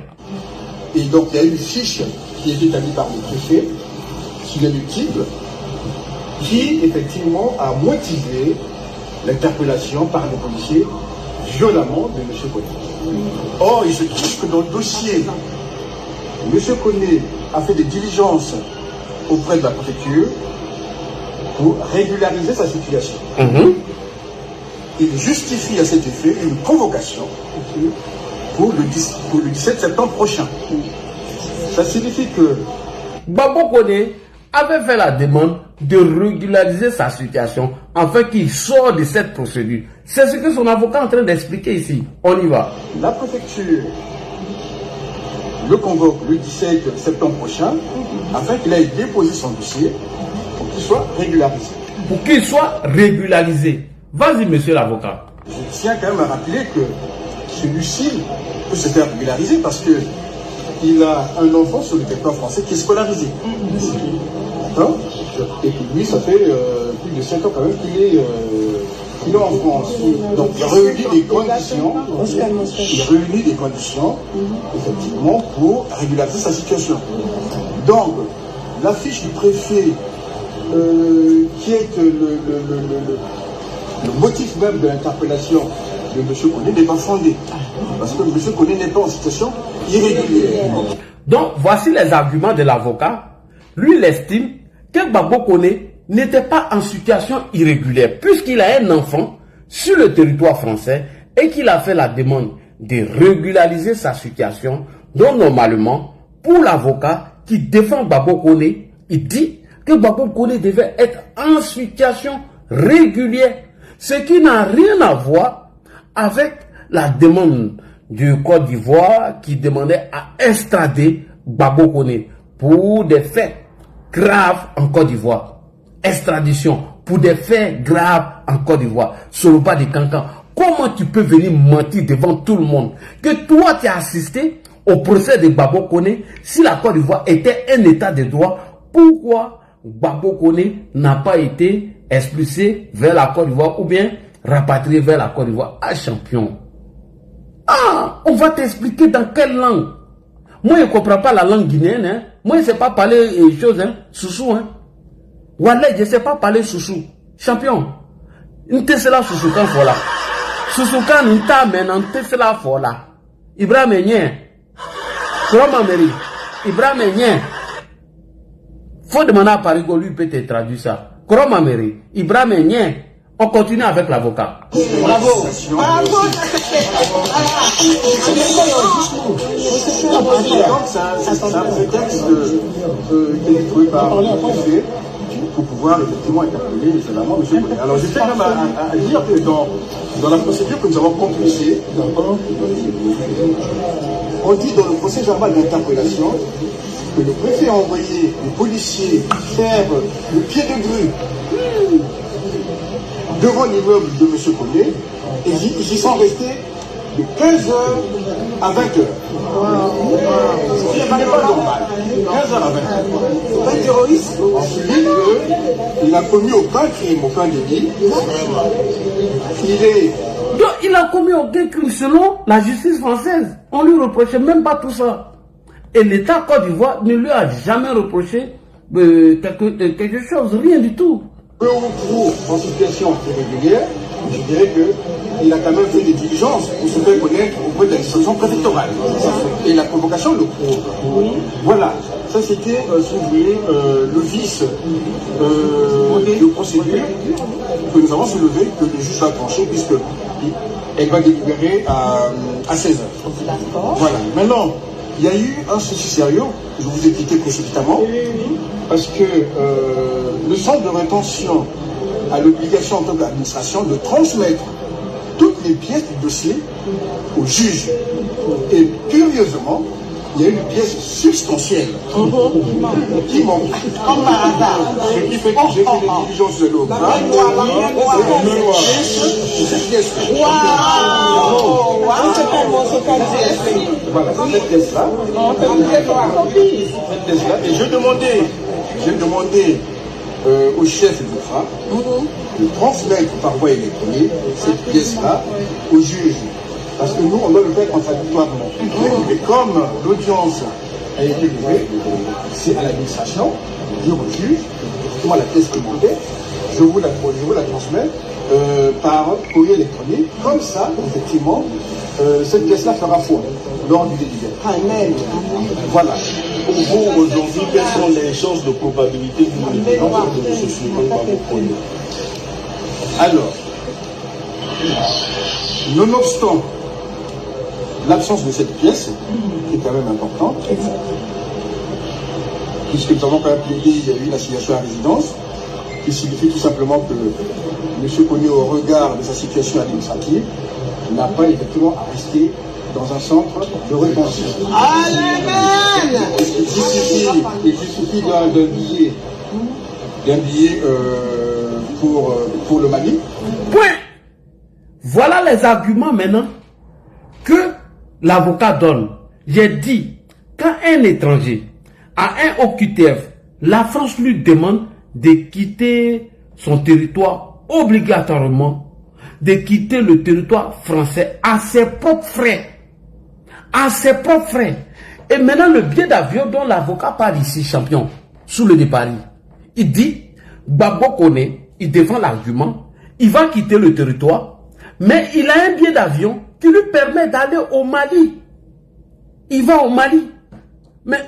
Et donc, il y a une fiche qui est établie par le préfet, qui est multiple, qui, effectivement, a motivé l'interpellation par les policiers violemment de M. Koné. Or, il se trouve que dans le dossier, M. Koné a fait des diligences auprès de la préfecture pour régulariser sa situation. Il justifie à cet effet une convocation pour le 17 septembre prochain. Ça signifie que Gbagbo Koné avait fait la demande de régulariser sa situation afin qu'il sorte de cette procédure. C'est ce que son avocat est en train d'expliquer ici. On y va. La préfecture le convoque le 17 septembre prochain afin qu'il aille déposer son dossier pour qu'il soit régularisé. Pour qu'il soit régularisé. Vas-y, monsieur l'avocat. Je tiens quand même à rappeler que celui-ci peut se faire régulariser parce que il a un enfant sur le territoire français qui est scolarisé. D'accord ? Et que lui, ça fait plus de 7 ans quand même qu'il est en France. Donc il réunit des conditions, effectivement, pour régulariser sa situation. Donc, la fiche du préfet, qui est le motif même de l'interpellation de M. Koné n'est pas fondé. Parce que M. Koné n'est pas en situation irrégulière. Donc, voici les arguments de l'avocat. Lui, il estime que Gbagbo Koné n'était pas en situation irrégulière puisqu'il a un enfant sur le territoire français et qu'il a fait la demande de régulariser sa situation. Donc, normalement, pour l'avocat qui défend Gbagbo Koné, il dit que Gbagbo Koné devait être en situation régulière. Ce qui n'a rien à voir avec la demande du Côte d'Ivoire qui demandait à extrader Gbagbo Koné pour des faits graves en Côte d'Ivoire. Extradition pour des faits graves en Côte d'Ivoire. Soloba de Cancan, comment tu peux venir mentir devant tout le monde que toi tu as assisté au procès de Gbagbo Koné si la Côte d'Ivoire était un état de droit? Pourquoi Gbagbo Koné n'a pas été expulsé vers la Côte d'Ivoire ou bien rapatrié vers la Côte d'Ivoire? Ah, champion. Ah, on va t'expliquer dans quelle langue. Moi, je ne comprends pas la langue guinéenne. Hein. Moi, je ne sais pas parler des choses. Hein. Soussou. Hein. Wallet, je ne sais pas parler soussou. Champion. Une tesla soussou quand voilà. Soussou quand une tame, une tesla voilà. Ibrahim Nien. Comment Mary? Ibrahim Nien. Faut demander à Parigo, lui peut te traduire ça. Comment Mary? Ibrahim Nien. On continue avec l'avocat. Bravo. Bravo. C'est un prétexte qui est trouvé par le préfet pour pouvoir effectivement interpeller violemment M. Koné. Alors je tiens quand même à dire que dans la procédure que nous avons compulsée, on dit dans le procès verbal d'interpellation que le préfet a envoyé les policiers faire le pied de grue devant l'immeuble de M. Koné, et ils y sont restés de 15h à 20h. C'est pas normal. 15h à 20h. Pas terroriste. Ensuite, il n'a commis aucun crime, aucun délit. Donc, il a commis aucun crime selon la justice française. On lui reprochait même pas tout ça. Et l'État Côte d'Ivoire ne lui a jamais reproché quelque chose, rien du tout. Peu ou prou en situation irrégulière, je dirais qu'il a quand même fait des diligences pour se faire connaître auprès de l'administration préfectorale. Et la convocation le prouve. Voilà, ça c'était, si vous voulez, le vice de procédure que nous avons soulevé, que le juge va trancher, puisqu'elle va délibérer à 16h. Voilà, maintenant, il y a eu un souci sérieux, je vous ai quitté précipitamment, parce que le centre de rétention a l'obligation en tant qu'administration de transmettre toutes les pièces du dossier au juge. Et curieusement, il y a une pièce substantielle qui manque. Comme par hasard. Ce qui fait que j'ai fait des diligences de l'eau. Cette pièce. Voilà, cette pièce-là. Et j'ai demandé au chef du FRA de transmettre par voie électronique cette pièce-là au juge. Parce que nous, on doit le faire contradictoirement. Et comme l'audience a été levée, c'est à l'administration de dire au juge, effectivement, la pièce qui manquait, je vous la transmets par courrier électronique. Comme ça, effectivement, cette pièce-là fera foi lors du délibéré. Amen. Voilà. Pour vous, aujourd'hui, quelles sont les chances de probabilité que vous ne se suivez pas vos projets? Alors, nonobstant l'absence de cette pièce, qui est quand même importante, puisque nous avons quand même plaidé, il y a eu une assignation à résidence, qui signifie tout simplement que M. Kone, au regard de sa situation administrative, n'a pas effectivement à rester dans un centre de rétention. Amen. Il suffit d'un billet pour le Mali. Point. Voilà les arguments maintenant que l'avocat donne. J'ai dit, quand un étranger a un OQTF, la France lui demande de quitter son territoire obligatoirement, de quitter le territoire français à ses propres frais. À ses propres frais. Et maintenant, le billet d'avion dont l'avocat parle ici, champion, sous le départ, il dit, Gbagbo Kone, il défend l'argument, il va quitter le territoire, mais il a un billet d'avion qui lui permet d'aller au Mali. Il va au Mali. Mais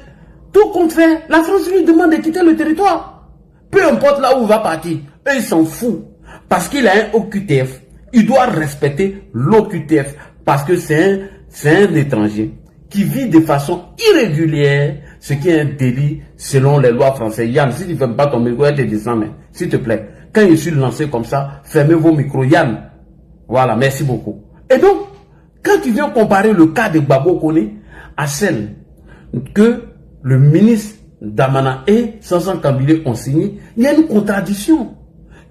tout compte fait, la France lui demande de quitter le territoire. Peu importe là où il va partir, eux ils s'en foutent. Parce qu'il a un OQTF, il doit respecter l'OQTF. Parce que c'est un étranger qui vit de façon irrégulière, ce qui est un délit selon les lois françaises. Yann, si tu ne fermes pas ton micro, elle te descend, mais s'il te plaît, quand je suis lancé comme ça, fermez vos micros. Yann, voilà, merci beaucoup. Et donc, quand tu viens comparer le cas de Gbagbo Kone à celle que le ministre Damana et Sansan Kambilé ont signé, il y a une contradiction.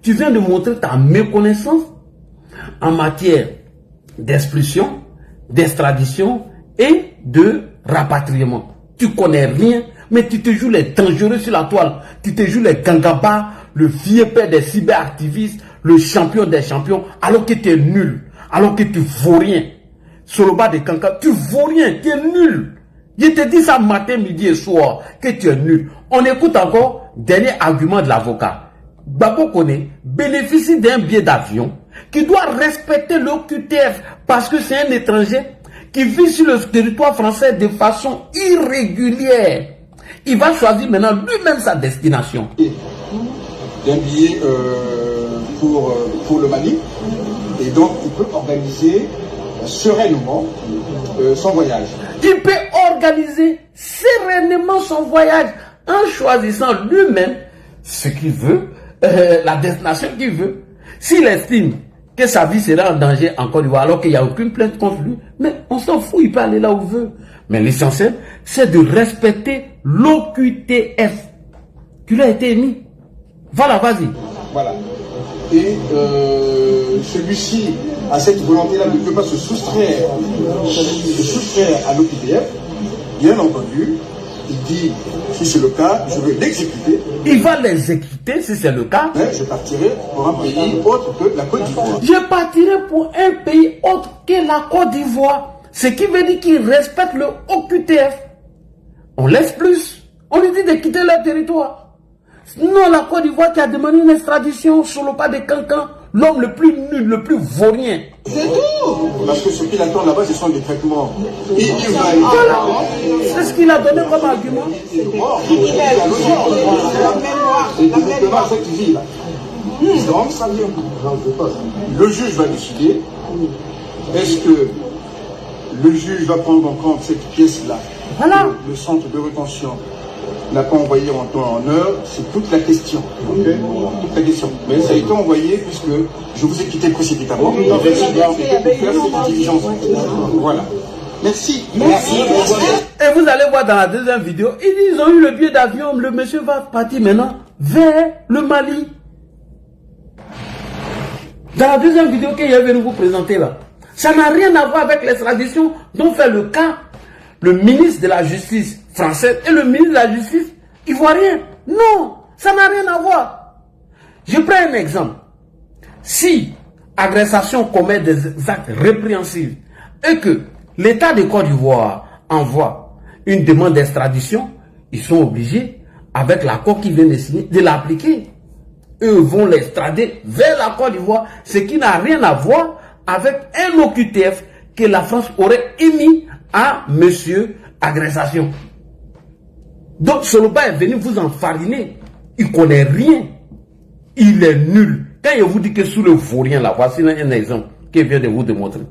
Tu viens de montrer ta méconnaissance en matière d'expulsion, d'extradition et de rapatriement. Tu connais rien, mais tu te joues les dangereux sur la toile. Tu te joues les gangabas, le vieux père des cyberactivistes, le champion des champions, alors que tu es nul, alors que tu vaux rien. Sur le bas de Kanka, tu vaux rien, tu es nul. Je te dis ça matin, midi et soir, que tu es nul. On écoute encore dernier argument de l'avocat. Gbagbo Kone bénéficie d'un billet d'avion qui doit respecter l'OQTF parce que c'est un étranger qui vit sur le territoire français de façon irrégulière. Il va choisir maintenant lui-même sa destination. D'un billet pour le Mali, et donc il peut organiser sereinement son voyage. Il peut organiser sereinement son voyage en choisissant lui-même ce qu'il veut, la destination qu'il veut. S'il estime que sa vie sera en danger en Côte d'Ivoire alors qu'il n'y a aucune plainte contre lui, mais on s'en fout, il peut aller là où il veut. Mais l'essentiel, c'est de respecter l'OQTF qui lui a été émis. Voilà, vas-y. Voilà. Et celui-ci a cette volonté-là de ne pas se soustraire à l'OQTF. Bien entendu, il dit, si c'est le cas, je vais l'exécuter. Il va l'exécuter si c'est le cas. Mais je partirai pour un pays autre que la Côte d'Ivoire. Je partirai pour un pays autre que la Côte d'Ivoire. Ce qui veut dire qu'il respecte le OQTF. On laisse plus. On lui dit de quitter leur territoire. Non, la Côte d'Ivoire qui a demandé une extradition sur le pas de Cancan, l'homme le plus nul, le plus vaurien. C'est tout. Parce que ce qu'il attend là-bas, ce sont des traitements inhumains. Voilà. C'est ce qu'il a donné comme argument. Donc, le juge va décider. Est-ce que le juge va prendre en compte cette pièce-là? Voilà. Le centre de rétention n'a pas envoyé en temps et en heure, c'est toute la question. Toute la question. Mais ça a été envoyé puisque je vous ai quitté précipitamment. Pour faire cette diligence. Voilà. Merci. Merci. Et vous allez voir dans la deuxième vidéo, ils ont eu le billet d'avion, le monsieur va partir maintenant vers le Mali. Dans la deuxième vidéo qu'il est venu vous présenter là, ça n'a rien à voir avec l'extradition dont fait le cas le ministre de la Justice français et le ministre de la Justice ivoirien. Non, ça n'a rien à voir. Je prends un exemple. Si agressation commet des actes répréhensibles et que l'État de Côte d'Ivoire envoie une demande d'extradition, ils sont obligés, avec l'accord qu'ils viennent de signer, de l'appliquer. Eux vont l'extrader vers la Côte d'Ivoire, ce qui n'a rien à voir avec un OQTF que la France aurait émis à monsieur agressation. Donc Soloba est venu vous enfariner. Il ne connaît rien. Il est nul. Quand je vous dis que sous le vaurien là, voici un exemple que je viens de vous démontrer.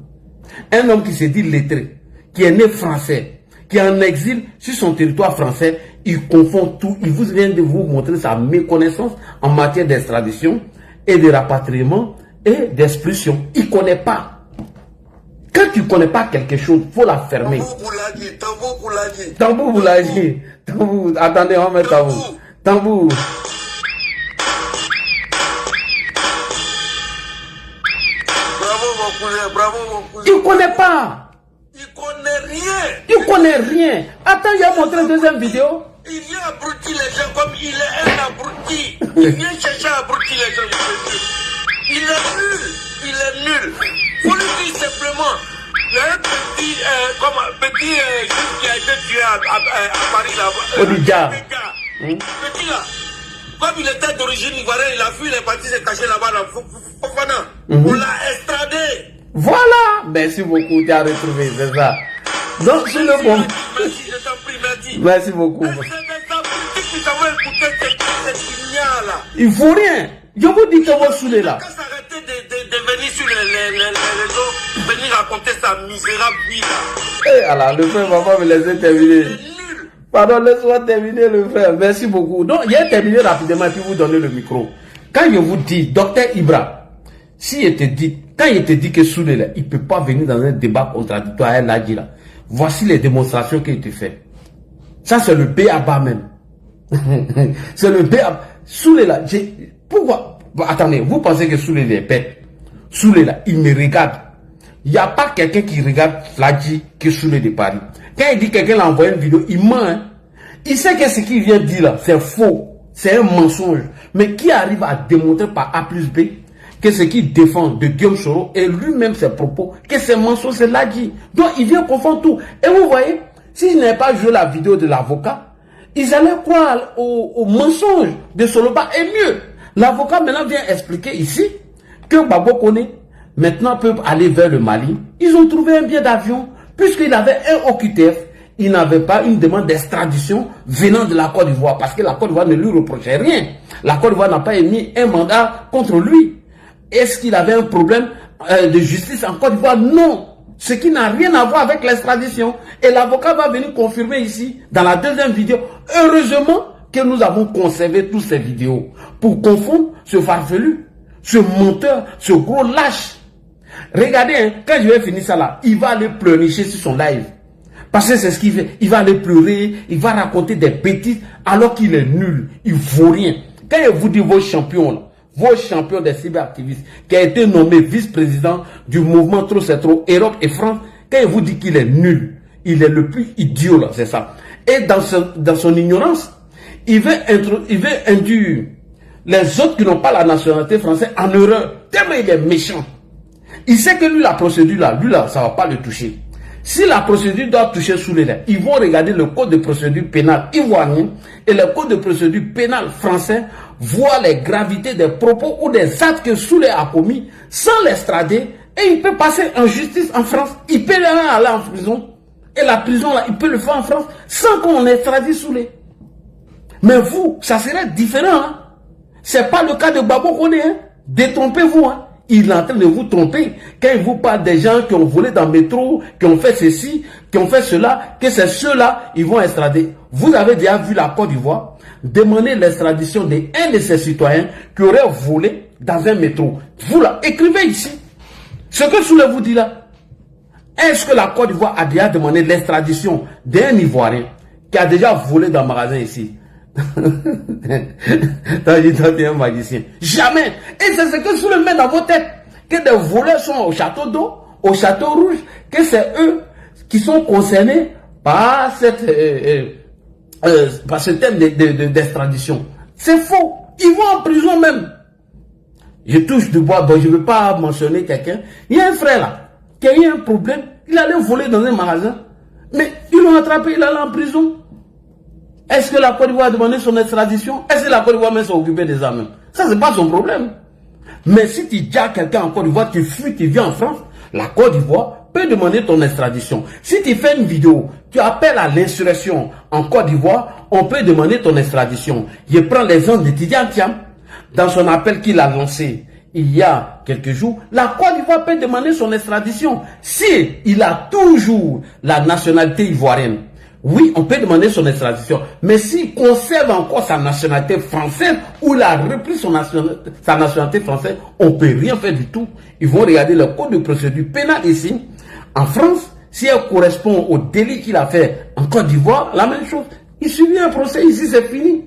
Un homme qui se dit lettré, qui est né français, qui est en exil sur son territoire français, il confond tout. Il vous vient de vous montrer sa méconnaissance en matière d'extradition et de rapatriement et d'expulsion. Il ne connaît pas. Quand tu ne connais pas quelque chose, il faut la fermer. Tambour Boulagi. Tambour. Attendez, on va mettre tambour. Tambour. Bravo mon cousin, bravo mon cousin. Il ne connaît pas. Il connaît rien. Il connaît rien. Attends, il a montré une deuxième vidéo. Il vient abrutir les gens comme il est un abruti. Il vient chercher à abrutir les gens. Il est nul. Il est nul. Faut lui dire simplement, il y a un petit juif qui a été tué à Paris là-bas. Odija. Petit là. Comme il était d'origine ivoirienne, il a fui, il est parti se cacher là-bas dans Fofana. On l'a extradé. Voilà. Merci beaucoup, tu as retrouvé, c'est ça. Donc, c'est le bon. Merci, je t'en prie, merci. Merci beaucoup. Il ne faut rien. Je vous dis que vous saoulez là. Quand s'arrêter de venir sur les réseaux, venir raconter sa misérable vie là. Eh, alors, le frère, maman me laisser terminer. Pardon, laisse-moi terminer, le frère. Merci beaucoup. Donc, il a terminé rapidement et puis vous donnez le micro. Quand je vous dis, docteur Ibra, si il te dit, quand il te dit que Soulé là, il ne peut pas venir dans un débat contradictoire à Ladi là, voici les démonstrations qu'il te fait. Ça, c'est le B.A.B.A. même. C'est le B.A.B.A. Soulé là, pourquoi? Bon, attendez, vous pensez que Soulé est bête? Soulé là, il me regarde. Il n'y a pas quelqu'un qui regarde Fladji que Soulé de Paris. Quand il dit que quelqu'un l'a envoyé une vidéo, il ment. Hein? Il sait que ce qu'il vient de dire là, c'est faux. C'est un mensonge. Mais qui arrive à démontrer par A plus B que ce qu'il défend de Guillaume Soro et lui-même ses propos, que c'est mensonge, c'est Ladi. Donc il vient confondre tout. Et vous voyez, s'il n'avait pas joué la vidéo de l'avocat, ils allaient croire au mensonge de Soloba. Et mieux, l'avocat maintenant vient expliquer ici que Babo Kone maintenant peut aller vers le Mali. Ils ont trouvé un billet d'avion, puisqu'il avait un OQTF, il n'avait pas une demande d'extradition venant de la Côte d'Ivoire, parce que la Côte d'Ivoire ne lui reprochait rien. La Côte d'Ivoire n'a pas émis un mandat contre lui. Est-ce qu'il avait un problème de justice en Côte d'Ivoire? Non. Ce qui n'a rien à voir avec l'extradition. Et l'avocat va venir confirmer ici, dans la deuxième vidéo. Heureusement que nous avons conservé toutes ces vidéos pour confondre ce farfelu, ce menteur, ce gros lâche. Regardez, hein, quand je vais finir ça là, il va aller pleurnicher sur son live. Parce que c'est ce qu'il fait. Il va aller pleurer, il va raconter des bêtises alors qu'il est nul. Il ne vaut rien. Quand je vous dis vos champions, là, vos champions des cyberactivistes, qui a été nommé vice-président du mouvement Trop c'est trop, Europe et France, quand je vous dis qu'il est nul, il est le plus idiot là, c'est ça. Et dans son ignorance, il veut induire les autres qui n'ont pas la nationalité française en erreur. Tellement il est méchant. Il sait que lui, la procédure là, ça ne va pas le toucher. Si la procédure doit toucher Soulé, ils vont regarder le code de procédure pénale ivoirien et le code de procédure pénale français, voir les gravités des propos ou des actes que Soulé a commis sans l'extrader, et il peut passer en justice en France. Il peut aller en prison. Et la prison là, il peut le faire en France sans qu'on extradite Soulé. Mais vous, ça serait différent. Hein? C'est pas le cas de Babo Kone. Hein? Détrompez-vous. Hein? Il est en train de vous tromper quand il vous parle des gens qui ont volé dans le métro, qui ont fait ceci, qui ont fait cela, que c'est ceux-là, ils vont extrader. Vous avez déjà vu la Côte d'Ivoire demander l'extradition d'un de ses citoyens qui aurait volé dans un métro. Vous là, écrivez ici. Ce que Soulé vous dit là. Est-ce que la Côte d'Ivoire a déjà demandé l'extradition d'un Ivoirien qui a déjà volé dans le magasin ici? T'as dit, toi, t'es un magicien. Jamais. Et c'est ce que sous le met dans vos têtes. Que des voleurs sont au château d'eau, au château rouge, que c'est eux qui sont concernés par par ce thème d'extradition. C'est faux. Ils vont en prison même. Je touche du bois, bon, je ne veux pas mentionner quelqu'un. Il y a un frère là, qui a eu un problème. Il allait voler dans un magasin. Mais ils l'ont attrapé, il allait en prison. Est-ce que la Côte d'Ivoire a demandé son extradition? Est-ce que la Côte d'Ivoire même s'est occupée des armes? Ça, c'est pas son problème. Mais si tu dis à quelqu'un en Côte d'Ivoire, tu fuis, tu viens en France, la Côte d'Ivoire peut demander ton extradition. Si tu fais une vidéo, tu appelles à l'insurrection en Côte d'Ivoire, on peut demander ton extradition. Je prends l'exemple de Tidiane Thiam. Dans son appel qu'il a lancé il y a quelques jours, la Côte d'Ivoire peut demander son extradition. Si il a toujours la nationalité ivoirienne, oui, on peut demander son extradition. Mais s'il conserve encore sa nationalité française ou il a repris sa nationalité française, on ne peut rien faire du tout. Ils vont regarder le code de procédure pénale ici. En France, si elle correspond au délit qu'il a fait en Côte d'Ivoire, la même chose. Il subit un procès ici, c'est fini.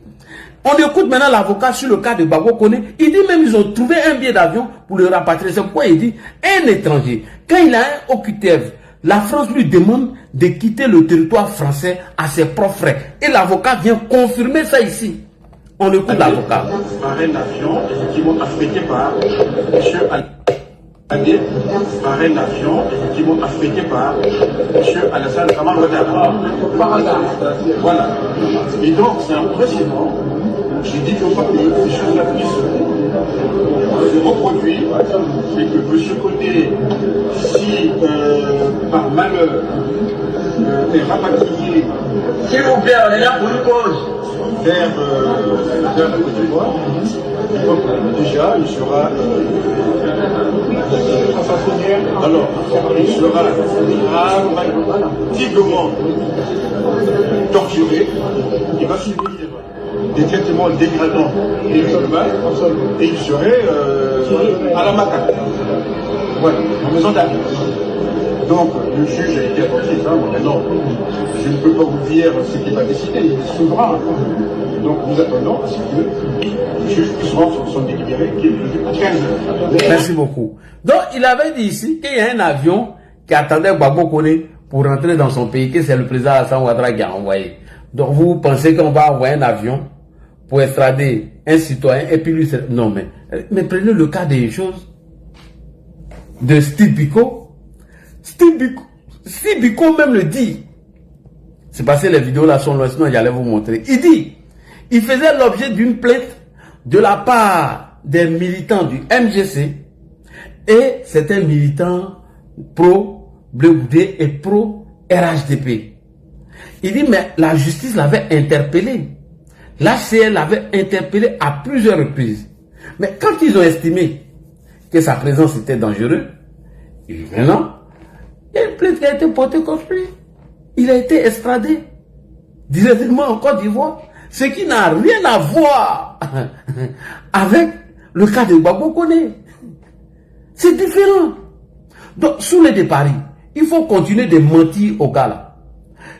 On écoute maintenant l'avocat sur le cas de Gbagbo Koné. Il dit même ils ont trouvé un billet d'avion pour le rapatrier. C'est pourquoi il dit un étranger, quand il a un OQTF, la France lui demande de quitter le territoire français à ses propres frais. Et l'avocat vient confirmer ça ici. On écoute l'avocat. Par un avion, effectivement affrété par M. Adé, par un avion, effectivement affrété par M. Alassane Kamara Ouattara. Par hasard. Voilà. Et donc, c'est un précédent. J'ai dit que ces choses-là puissent se reproduire et que M. Koné, si par malheur est rapatrié, s'il vous plaît, on est là pour une cause, vers la Côte d'Ivoire, donc déjà il sera alors il sera gravement torturé, il va subir des traitements dégradants et et il serait à la macaque. Voilà, en maison d'arrêt. Donc, le juge a été attentif, hein, maintenant, je ne peux pas vous dire ce qu'il va décider, il est souverain. Donc, nous attendons à ce que le juge puisse rendre son délibéré qui est prévu à 15 heures. Merci beaucoup. Donc, il avait dit ici qu'il y a un avion qui attendait Gbagbo Koné pour rentrer dans son pays, que c'est le président Alassane Ouattara qui a envoyé. Donc, vous pensez qu'on va envoyer un avion pour extrader un citoyen et puis lui... Non, mais prenez le cas des choses de Steve Biko. Steve Biko même le dit. C'est passé, les vidéos là sont loin, sinon j'allais vous montrer. Il dit, il faisait l'objet d'une plainte de la part des militants du MGC et c'était un militant pro-Bleu Goudé et pro-RHDP. Il dit, mais la justice l'avait interpellé. L'HCR l'avait interpellé à plusieurs reprises. Mais quand ils ont estimé que sa présence était dangereuse, il dit, maintenant, il y a une plainte qui a été portée contre lui. Il a été extradé directement en Côte d'Ivoire. Ce qui n'a rien à voir avec le cas de Gbagbo Koné. C'est différent. Donc, sous les départs, il faut continuer de mentir aux gars là.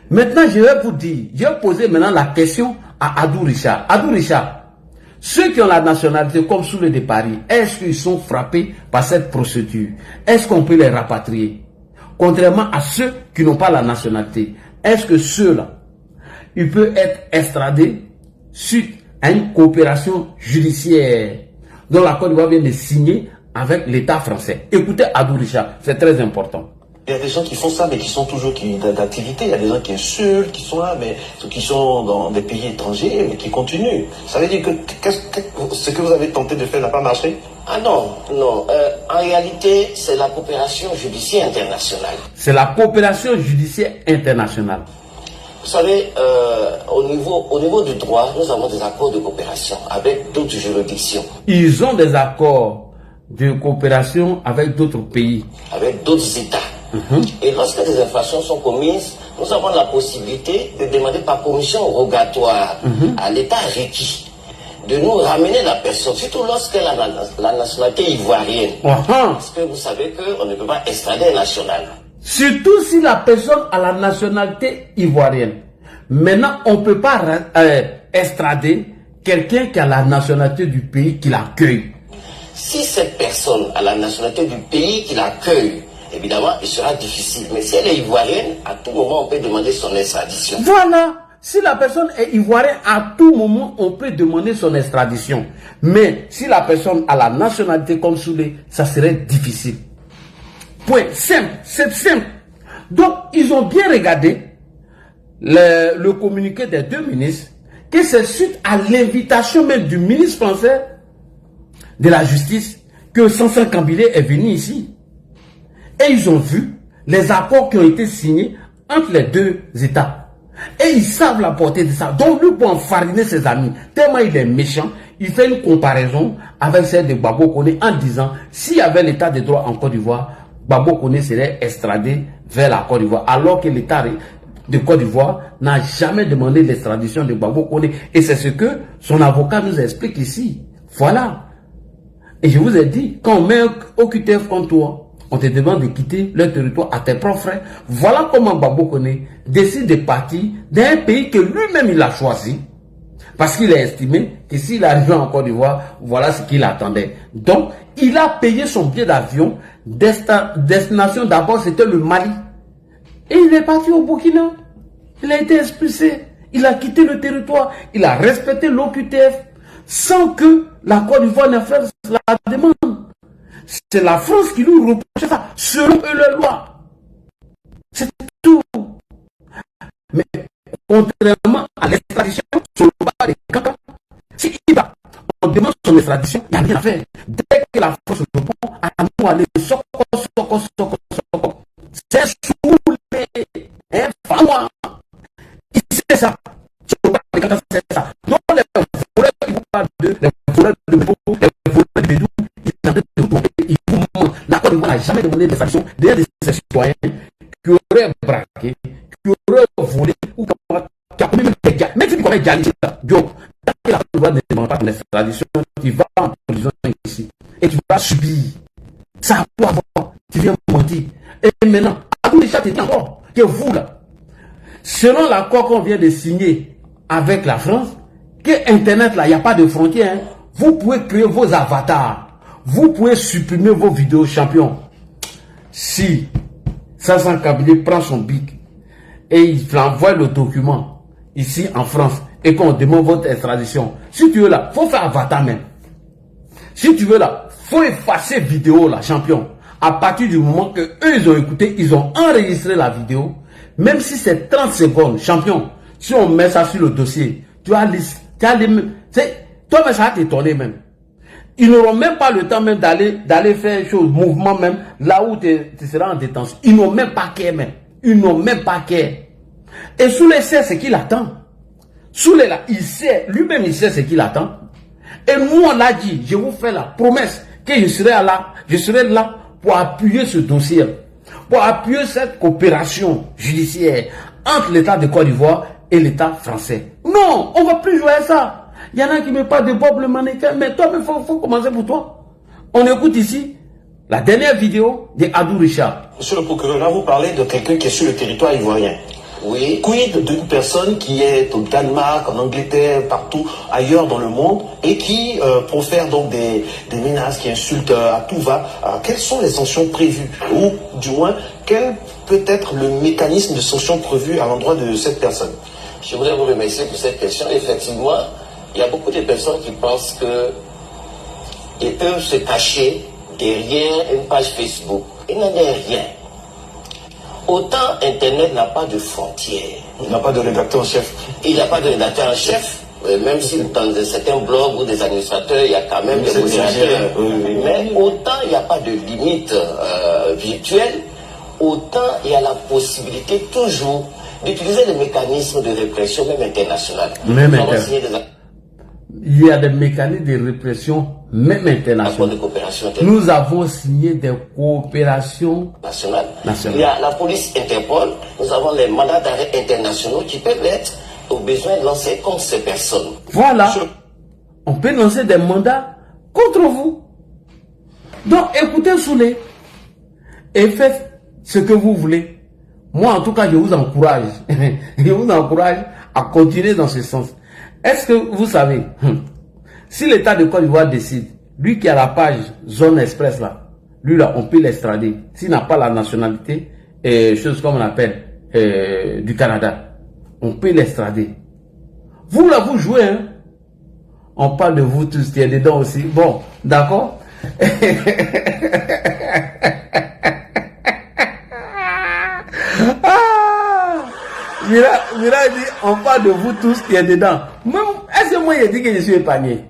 Maintenant, je vais vous dire, je vais poser maintenant la question à Adou Richard. Adou Richard, ceux qui ont la nationalité comme sous le départ, est-ce qu'ils sont frappés par cette procédure? Est-ce qu'on peut les rapatrier? Contrairement à ceux qui n'ont pas la nationalité, est-ce que ceux-là, ils peuvent être extradés suite à une coopération judiciaire dont la Côte d'Ivoire vient de signer avec l'État français? Écoutez Adou Richard, c'est très important. Il y a des gens qui font ça, mais qui sont toujours d'activité. Il y a des gens qui insultent, qui sont là, mais qui sont dans des pays étrangers, mais qui continuent. Ça veut dire que ce que vous avez tenté de faire n'a pas marché? Ah non, non. En réalité, c'est la coopération judiciaire internationale. C'est la coopération judiciaire internationale. Vous savez, au niveau du droit, nous avons des accords de coopération avec d'autres juridictions. Ils ont des accords de coopération avec d'autres pays. Avec d'autres États. Et lorsque des infractions sont commises, nous avons la possibilité de demander par commission rogatoire à l'État requis de nous ramener la personne, surtout lorsqu'elle a la nationalité ivoirienne. Parce que vous savez qu'on ne peut pas extrader un national. Surtout si la personne a la nationalité ivoirienne. Maintenant, on ne peut pas extrader quelqu'un qui a la nationalité du pays qui l'accueille. Si cette personne a la nationalité du pays qui l'accueille, évidemment, il sera difficile. Mais si elle est ivoirienne, à tout moment, on peut demander son extradition. Voilà. Si la personne est ivoirienne, à tout moment, on peut demander son extradition. Mais si la personne a la nationalité comme Soulé, ça serait difficile. Point simple. C'est simple. Donc, ils ont bien regardé le communiqué des deux ministres, que c'est suite à l'invitation même du ministre français de la justice que Sansan Kambilé est venu ici. Et ils ont vu les accords qui ont été signés entre les deux États. Et ils savent la portée de ça. Donc lui, pour enfariner ses amis, tellement il est méchant, il fait une comparaison avec celle de Gbagbo Koné en disant, s'il y avait l'état de droit en Côte d'Ivoire, Gbagbo Koné serait extradé vers la Côte d'Ivoire. Alors que l'état de Côte d'Ivoire n'a jamais demandé l'extradition de Gbagbo Koné. Et c'est ce que son avocat nous explique ici. Voilà. Et je vous ai dit, quand on met un OQTF contre toi, on te demande de quitter le territoire à tes propres frais. Voilà comment Gbagbo Koné décide de partir d'un pays que lui-même il a choisi. Parce qu'il a estimé que s'il arrivait en Côte d'Ivoire, voilà ce qu'il attendait. Donc, il a payé son billet d'avion. Destination d'abord, c'était le Mali. Et il est parti au Burkina. Il a été expulsé. Il a quitté le territoire. Il a respecté l'OQTF sans que la Côte d'Ivoire ne fasse la demande. C'est la France qui nous reproche ça, selon eux les lois. C'est tout. Mais contrairement à l'extradition, sur le bas des caca, si il va, on demande son extradition, il n'y a rien à faire. Dès que la France répond, à nous aller, soko. C'est saoulé. Femme-moi. C'est ça. Sur le bas des caca, c'est ça. Donc les voleurs, ils vous parlent de les voleurs de Bédou, les voleurs de Bédou, ils vous mentent. La Côte d'Ivoire n'a jamais demandé d'extradition d'un de ses citoyens qui auraient braqué, qui auraient volé ou qui a commis des dégâts. Même si tu connais Djali, donc, la Côte d'Ivoire ne demande pas ton extradition, tu vas en prison ici et tu vas subir. Ça a quoi avoir? Tu viens mentir. Et maintenant, à tout déjà, tu dis encore que vous là, selon l'accord qu'on vient de signer avec la France, que Internet là, il n'y a pas de frontières, hein. Vous pouvez créer vos avatars, vous pouvez supprimer vos vidéos champions. Si Sansan Kambilé prend son bic et il envoie le document ici en France et qu'on demande votre extradition, si tu veux là, il faut faire avatar même. Si tu veux là, il faut effacer vidéo là, champion. À partir du moment que eux ils ont écouté, ils ont enregistré la vidéo, même si c'est 30 secondes, champion, si on met ça sur le dossier, tu as les toi mais ça va t'étonner même. Ils n'auront même pas le temps même d'aller faire chose, mouvement même, là où tu seras en détention. Ils n'ont même pas qu'à même. Ils n'ont même pas qu'à. Et Soulé sait ce qu'il attend. Soulé là, il sait, lui-même il sait ce qu'il attend. Et nous on l'a dit, je vous fais la promesse que je serai là pour appuyer ce dossier, pour appuyer cette coopération judiciaire entre l'État de Côte d'Ivoire et l'État français. Non, on ne va plus jouer à ça. Il y en a qui me parlent de Bob le mannequin, mais toi, il faut commencer pour toi. On écoute ici la dernière vidéo de Adou Richard. Monsieur le procureur, là vous parlez de quelqu'un qui est sur le territoire ivoirien. Oui. Quid d'une personne qui est au Danemark, en Angleterre, partout ailleurs dans le monde et qui profère donc des menaces, qui insultent à tout va. Alors, quelles sont les sanctions prévues? Ou du moins, quel peut être le mécanisme de sanctions prévu à l'endroit de cette personne? Je voudrais vous remercier pour cette question. Effectivement, il y a beaucoup de personnes qui pensent qu'ils peuvent se cacher derrière une page Facebook. Il n'en est rien. Autant Internet n'a pas de frontières. Il n'a pas de rédacteur en chef. Il n'y a pas de rédacteur en chef. Même si dans certains blogs ou des administrateurs, il y a quand même des modérateurs. Mais autant il n'y a pas de limite virtuelle, autant il y a la possibilité toujours d'utiliser les mécanismes de répression, même internationale. Il y a des mécanismes de répression, même internationaux. Nous avons signé des coopérations nationales. Il y a la police Interpol, nous avons les mandats d'arrêt internationaux qui peuvent être au besoin lancés contre ces personnes. Voilà. On peut lancer des mandats contre vous. Donc écoutez Soulé et faites ce que vous voulez. Moi, en tout cas, je vous encourage. Je vous encourage à continuer dans ce sens. Est-ce que vous savez, si l'État de Côte d'Ivoire décide, lui qui a la page Zone Express là, lui là, on peut l'extrader. S'il n'a pas la nationalité, chose comme on appelle, du Canada, on peut l'extrader. Vous là, vous jouez, hein. On parle de vous tous qui êtes dedans aussi. Bon, d'accord. Mira dit, on parle de vous tous qui êtes dedans. Est-ce que moi, j'ai dit que je suis épargné?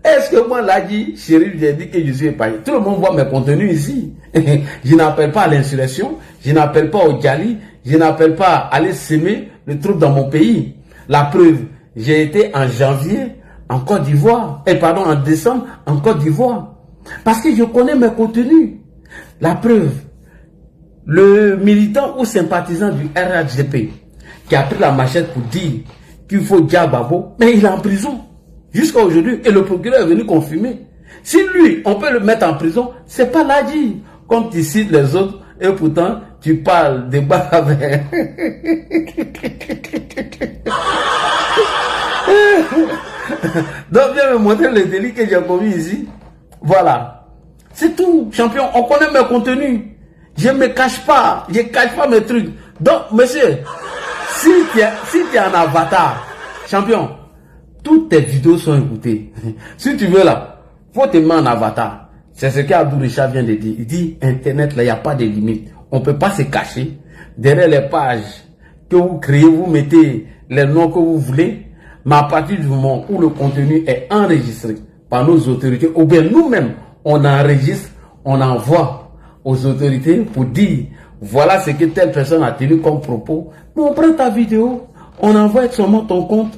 Est-ce que moi, là, dit, chérie, j'ai dit que je suis épargné? Tout le monde voit mes contenus ici. Je n'appelle pas à l'insurrection, je n'appelle pas au Djali, je n'appelle pas à aller semer le trouble dans mon pays. La preuve, j'ai été en janvier en Côte d'Ivoire, en décembre en Côte d'Ivoire. Parce que je connais mes contenus. La preuve, le militant ou sympathisant du RHDP qui a pris la machette pour dire qu'il faut Diababo, mais il est en prison jusqu'à aujourd'hui et le procureur est venu confirmer. Si lui, on peut le mettre en prison, c'est pas Ladji. Comme tu cites les autres et pourtant tu parles de avec. Donc viens me montrer le délit que j'ai commis ici. Voilà. C'est tout, champion. On connaît mes contenus. Je ne me cache pas. Je ne cache pas mes trucs. Donc, monsieur, si tu es en avatar, champion, toutes tes vidéos sont écoutées. Si tu veux là, faut te mettre en avatar. C'est ce qu'Abdou Richard vient de dire. Il dit, Internet, là, il n'y a pas de limite. On ne peut pas se cacher. Derrière les pages que vous créez, vous mettez les noms que vous voulez. Mais à partir du moment où le contenu est enregistré par nos autorités, ou bien nous-mêmes, on enregistre, on envoie aux autorités pour dire, voilà ce que telle personne a tenu comme propos. Mais on prend ta vidéo, on envoie seulement ton compte,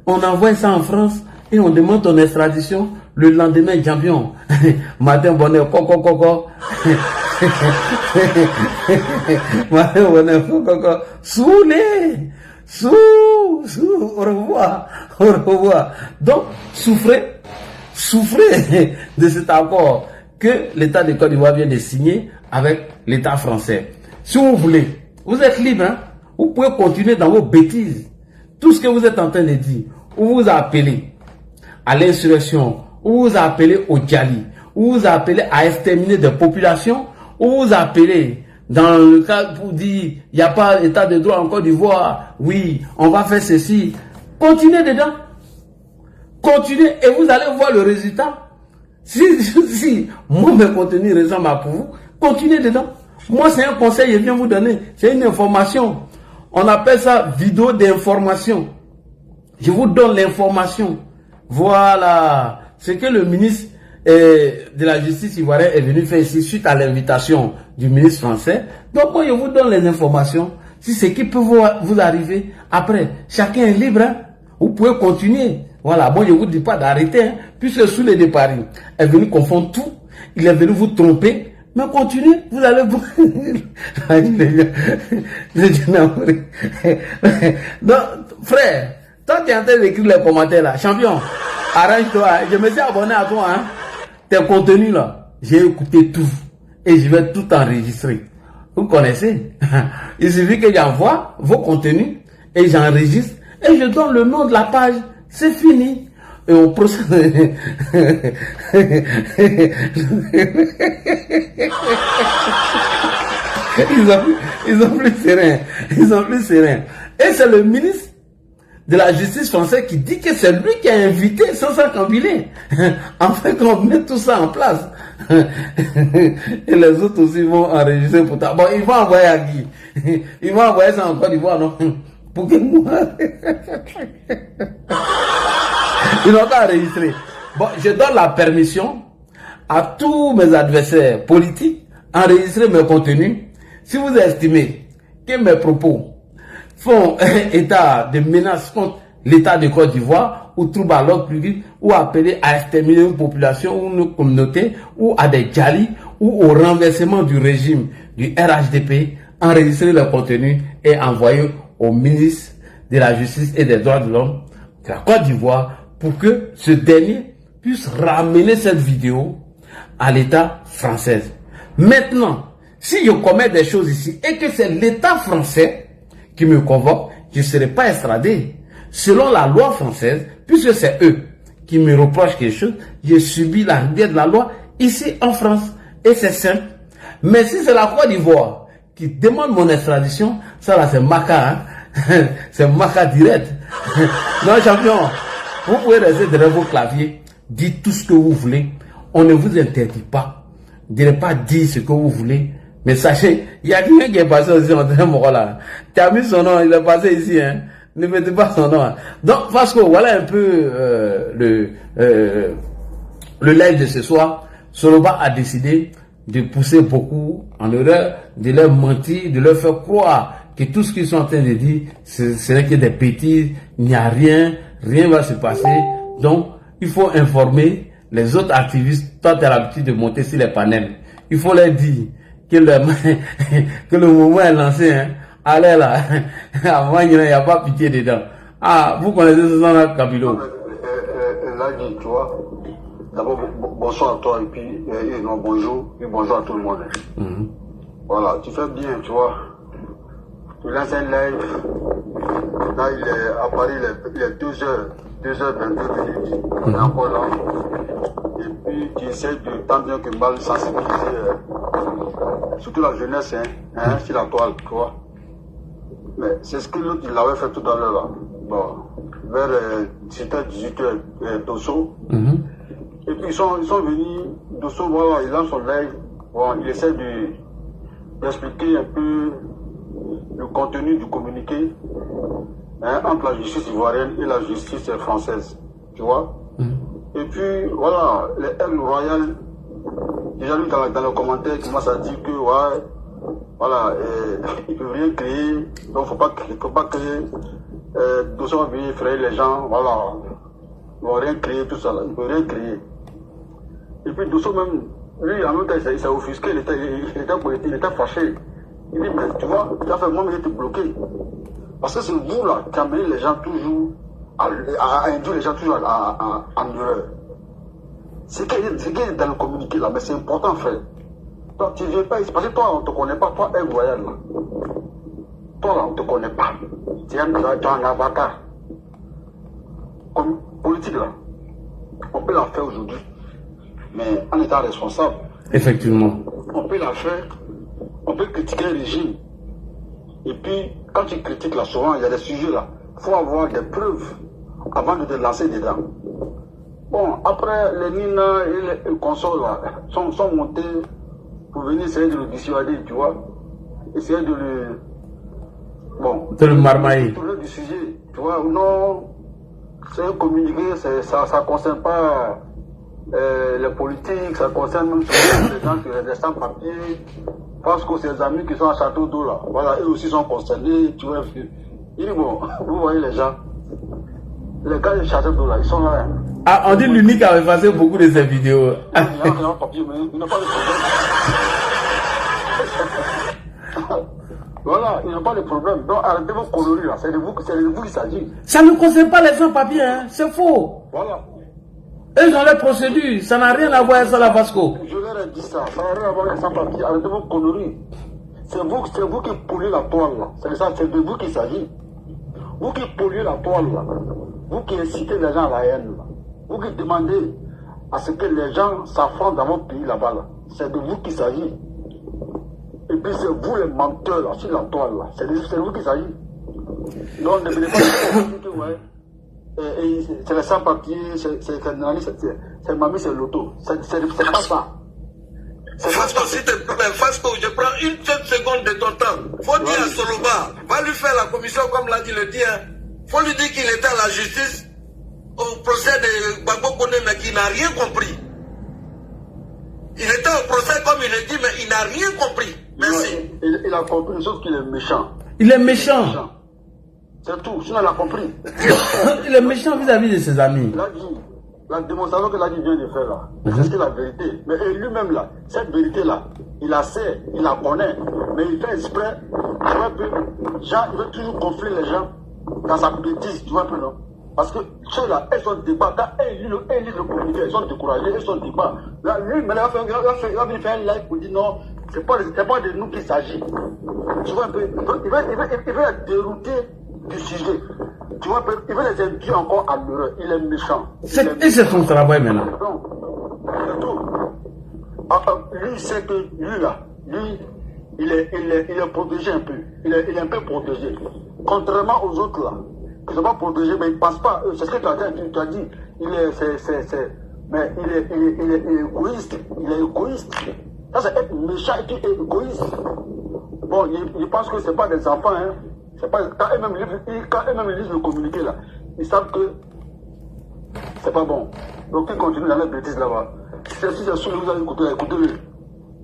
on envoie ça en France et on demande ton extradition le lendemain, champion. Matin bonheur, coco. Matin bonheur, coco. Saoulé. Au revoir. Donc, souffrez de cet accord que l'État de Côte d'Ivoire vient de signer avec l'État français. Si vous voulez, vous êtes libre, hein? Vous pouvez continuer dans vos bêtises. Tout ce que vous êtes en train de dire, ou vous appelez à l'insurrection, ou vous appelez au Djali, ou vous appelez à exterminer des populations, ou vous appelez dans le cas pour dire il n'y a pas l'état de droit en Côte d'Ivoire, oui, on va faire ceci. Continuez dedans. Continuez et vous allez voir le résultat. Si moi, mes contenus ressemblent à pour vous, continuez dedans. Moi, c'est un conseil, je viens vous donner. C'est une information. On appelle ça vidéo d'information. Je vous donne l'information. Voilà. Ce que le ministre de la Justice ivoirienne est venu faire ici suite à l'invitation du ministre français. Donc, moi, je vous donne les informations. Si c'est qui peut vous arriver, après, chacun est libre. Hein? Vous pouvez continuer. Voilà. Moi, je ne vous dis pas d'arrêter. Hein? Puisque sous les départs, est venu confondre tout. Il est venu vous tromper. Mais continuez, vous allez vous... Donc, frère, toi tu es en train d'écrire les commentaires là, champion, arrange-toi, je me suis abonné à toi, hein. Tes contenus là, j'ai écouté tout et je vais tout enregistrer. Vous connaissez? Il suffit que j'envoie vos contenus et j'enregistre et je donne le nom de la page, c'est fini. Et on procède. Ils ont plus serein. Ils ont plus serein. Et c'est le ministre de la Justice français qui dit que c'est lui qui a invité Sansa Kambile. Enfin qu'on mette tout ça en place. Et les autres aussi vont enregistrer pour toi. Bon, ils vont envoyer à Guy. Ils vont envoyer ça en Côte d'Ivoire, non? Pour que moi... Ils n'ont pas enregistré. Bon, je donne la permission à tous mes adversaires politiques d'enregistrer mes contenus. Si vous estimez que mes propos font état de menace contre l'État de Côte d'Ivoire, ou trouble à l'ordre public, ou appeler à exterminer une population ou une communauté, ou à des djalis, ou au renversement du régime du RHDP, enregistrez le contenu et envoyez au ministre de la Justice et des Droits de l'Homme de la Côte d'Ivoire pour que ce dernier puisse ramener cette vidéo à l'État français. Maintenant, Si je commets des choses ici et que c'est l'État français qui me convoque, je ne serai pas extradé. Selon la loi française, puisque c'est eux qui me reprochent quelque chose, je subis la rigueur de la loi ici en France. Et c'est simple. Mais si c'est la Côte d'Ivoire qui demande mon extradition, ça là c'est maca, hein? C'est maca direct. Non, champion, vous pouvez rester derrière vos claviers, dites tout ce que vous voulez. On ne vous interdit pas de ne pas dire ce que vous voulez. Mais sachez, il y a quelqu'un qui est passé aussi en train de là. Tu as mis son nom, il est passé ici, hein. Ne mettez pas son nom. Donc, parce que voilà un peu le live de ce soir. Soloba a décidé de pousser beaucoup en erreur, de leur mentir, de leur faire croire que tout ce qu'ils sont en train de dire, ce n'est que des bêtises, il n'y a rien, rien va se passer. Donc, il faut informer les autres activistes. Toi, tu as l'habitude de monter sur les panels. Il faut leur dire que le mouvement est lancé, hein. Allez là, avant il n'y a pas pitié dedans. Ah, vous connaissez ce son-là, Kabilo? Là, tu vois, d'abord, bonsoir à toi et puis non, bonjour, et bonjour à tout le monde. Voilà, tu fais bien, tu vois. Tu lances un live, là il est à Paris, il est 2h22 minutes, on est encore là. Et puis tu essaies de tant bien que mal sensibiliser, surtout la jeunesse, hein, sur la toile, tu vois. Mais c'est ce que l'autre il avait fait tout à l'heure là. Bon, vers 17h-18h, Dosso. Et puis ils sont venus, Dosso, voilà, il lance son live, bon, il essaie d'expliquer un peu le contenu du communiqué, hein, entre la justice ivoirienne et la justice française, tu vois. Et puis voilà, les ailes royales, déjà lui dans le commentaire qui commence à dire que ouais, voilà, ils ne peuvent rien créer, donc il ne faut pas créer, Dosso va venir effrayer les gens, voilà, ils ne vont rien créer, tout ça, là, ils ne peuvent rien créer. Et puis Dosso même, lui en même temps il s'est offusqué, il était fâché. Il dit, mais tu vois, tu as fait moi, mais il était bloqué. Parce que c'est vous là qui amenez les gens toujours à induire les gens toujours en erreur. C'est qu'il est dans le communiqué là, mais c'est important, frère. Toi, tu ne viens pas ici, parce que toi, on ne te connaît pas, toi, un voyage là. Toi là, on ne te connaît pas. Tu es un avatar. Comme politique là, on peut la faire aujourd'hui, mais en étant responsable. Effectivement. On peut la faire. On peut critiquer le régime. Et puis, quand tu critiques là, souvent, il y a des sujets là. Il faut avoir des preuves avant de te lancer dedans. Bon, après, les Nina et les consorts là, sont montés pour venir essayer de le dissuader, tu vois. Essayer de le... Bon. De le marmailler. Tourner du sujet, tu vois. Non, c'est un communiqué, ça ne concerne pas les politiques, ça concerne même les gens qui restent sans papier. Parce que ses amis qui sont à Château d'eau là, voilà, eux aussi sont concernés, tu vois. Il dit bon, vous voyez les gens, les gars de Château d'eau là, ils sont là. Hein. Ah, on dit l'unique a effacé beaucoup de ces vidéos. Il n'y a pas papier, mais il n'a pas de problème. Voilà, il n'y a pas de problème. Donc arrêtez vos conneries là, c'est de vous qu'il s'agit. Ça ne concerne pas les sans-papiers, hein, c'est faux. Voilà. Eux ont les procédures, ça n'a rien à voir avec ça, la Vasco. Je leur ai dit ça, ça n'a rien à voir avec sans-papiers, arrêtez vos conneries. C'est vous qui polluez la toile là, c'est de vous qu'il s'agit. Vous qui polluez la toile là, vous qui incitez les gens à la haine là, vous qui demandez à ce que les gens s'affrontent dans votre pays là-bas là, c'est de vous qu'il s'agit. Et puis c'est vous les menteurs là, sur la toile là, c'est de vous qu'il s'agit. Donc ne venez pas dire que ouais. C'est les sans-papiers, c'est mamie, c'est l'auto. C'est pas ça. Fasco, s'il te plaît, Fasco, je prends une seule seconde de ton temps. Faut dire à Soloba, va lui faire la commission comme l'a dit le dit. Faut lui dire qu'il était à la justice au procès de Gbagbo Koné, mais qu'il n'a rien compris. Il était au procès comme il le dit, mais il n'a rien compris. Merci. Il a compris, sauf qu'il est méchant. Il est méchant. C'est tout, sinon il a compris. Il est méchant vis-à-vis de ses amis. La démonstration que l'Adi vient de faire là, c'est ce que la vérité. Mais lui-même là, cette vérité là, il la sait, il la connaît, mais il fait exprès, tu vois un peu, Jean, il veut toujours gonfler les gens dans sa bêtise, tu vois un peu non. Parce que ceux là, elles sont débat, quand elles lisent le communiqué, elles sont découragées, elles sont débat. Là, lui, mais il va venir faire un live pour dire non, c'est pas de nous qu'il s'agit. Tu vois un peu, il va les dérouter du sujet. Tu vois un peu, il va les induire encore à l'erreur. Il est méchant. Et c'est son travail maintenant. Donc, c'est tout. Lui, c'est que lui là, lui, il est protégé un peu. Il est un peu protégé. Contrairement aux autres là, qui ne sont pas protégés, mais ils ne passent pas. C'est ce que tu as dit. Mais il est égoïste. Il est égoïste. Ça, c'est être méchant et égoïste. Bon, il pense que ce n'est pas des enfants. Hein. Pas, quand eux-mêmes lisent le communiqué là, ils savent que c'est pas bon. Donc ils continuent dans les bêtises là-bas. Si c'est sous vous allez écoutez-le.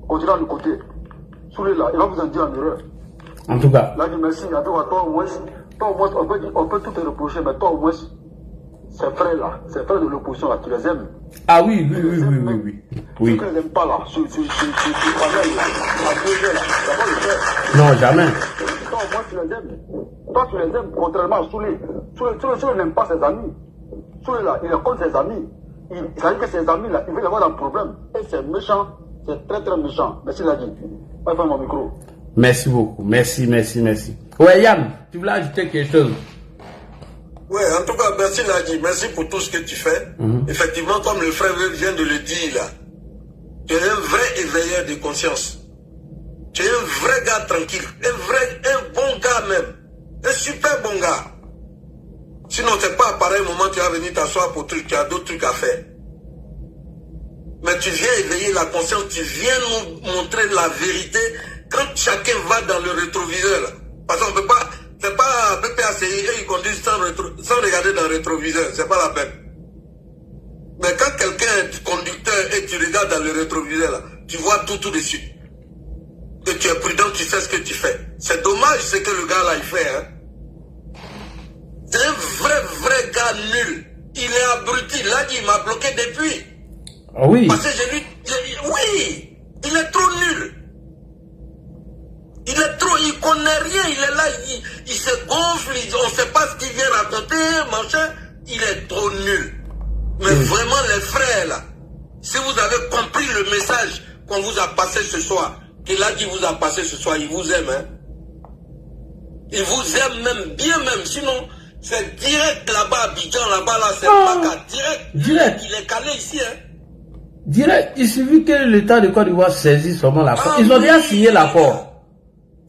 Continuez à l'écouter. Sous-le là, il va vous en dire en erreur. En tout cas. Là, je dis merci. En tout cas, toi au moins, on peut tout te reprocher, mais toi au moins, ces frères-là, ces frères de l'opposition là, tu les aimes. Ah oui. Ceux qui ne les aiment pas là, sur panel là, à 2 heures là, ça va le faire. Non, jamais. Toi au moins, tu les aimes. Toi, tu les aimes, contrairement à Soulé. Soulé n'aime pas ses amis. Soulé là, il est contre ses amis. Il s'agit que ses amis là, il veut avoir un problème. Et c'est méchant, c'est très très méchant. Merci Ladi. On va faire mon micro. Merci beaucoup. Merci. Ouais, Yann, tu voulais ajouter quelque chose? Ouais, en tout cas, merci Nadi, merci pour tout ce que tu fais. Effectivement, comme le frère vient de le dire là, tu es un vrai éveilleur de conscience. Tu es un vrai gars tranquille, un bon gars même, un super bon gars. Sinon, c'est pas à pareil moment tu vas venir t'asseoir pour truc, tu as d'autres trucs à faire. Mais tu viens éveiller la conscience, tu viens nous montrer la vérité quand chacun va dans le rétroviseur là. Parce qu'on peut pas. C'est pas PPACI, ils conduisent sans regarder dans le rétroviseur, c'est pas la peine. Mais quand quelqu'un est conducteur et tu regardes dans le rétroviseur, là, tu vois tout de suite. Que tu es prudent, tu sais ce que tu fais. C'est dommage ce que le gars là il fait. Hein. C'est un vrai gars nul. Il est abruti. Là, il m'a bloqué depuis. Ah oui. Parce que oui, il est trop nul. Il connaît rien, il est là, il se gonfle, on ne sait pas ce qu'il vient raconter, machin, il est trop nul. Mais vraiment les frères là, si vous avez compris le message qu'on vous a passé ce soir, qu'il a dit vous a passé ce soir, il vous aime, hein. Il vous aime même, bien même, sinon c'est direct là-bas à Abidjan, là-bas là, c'est pas direct. Il est calé ici, hein. Direct, il suffit que l'État de Côte d'Ivoire saisisse seulement l'accord. Ils ont déjà signé l'accord.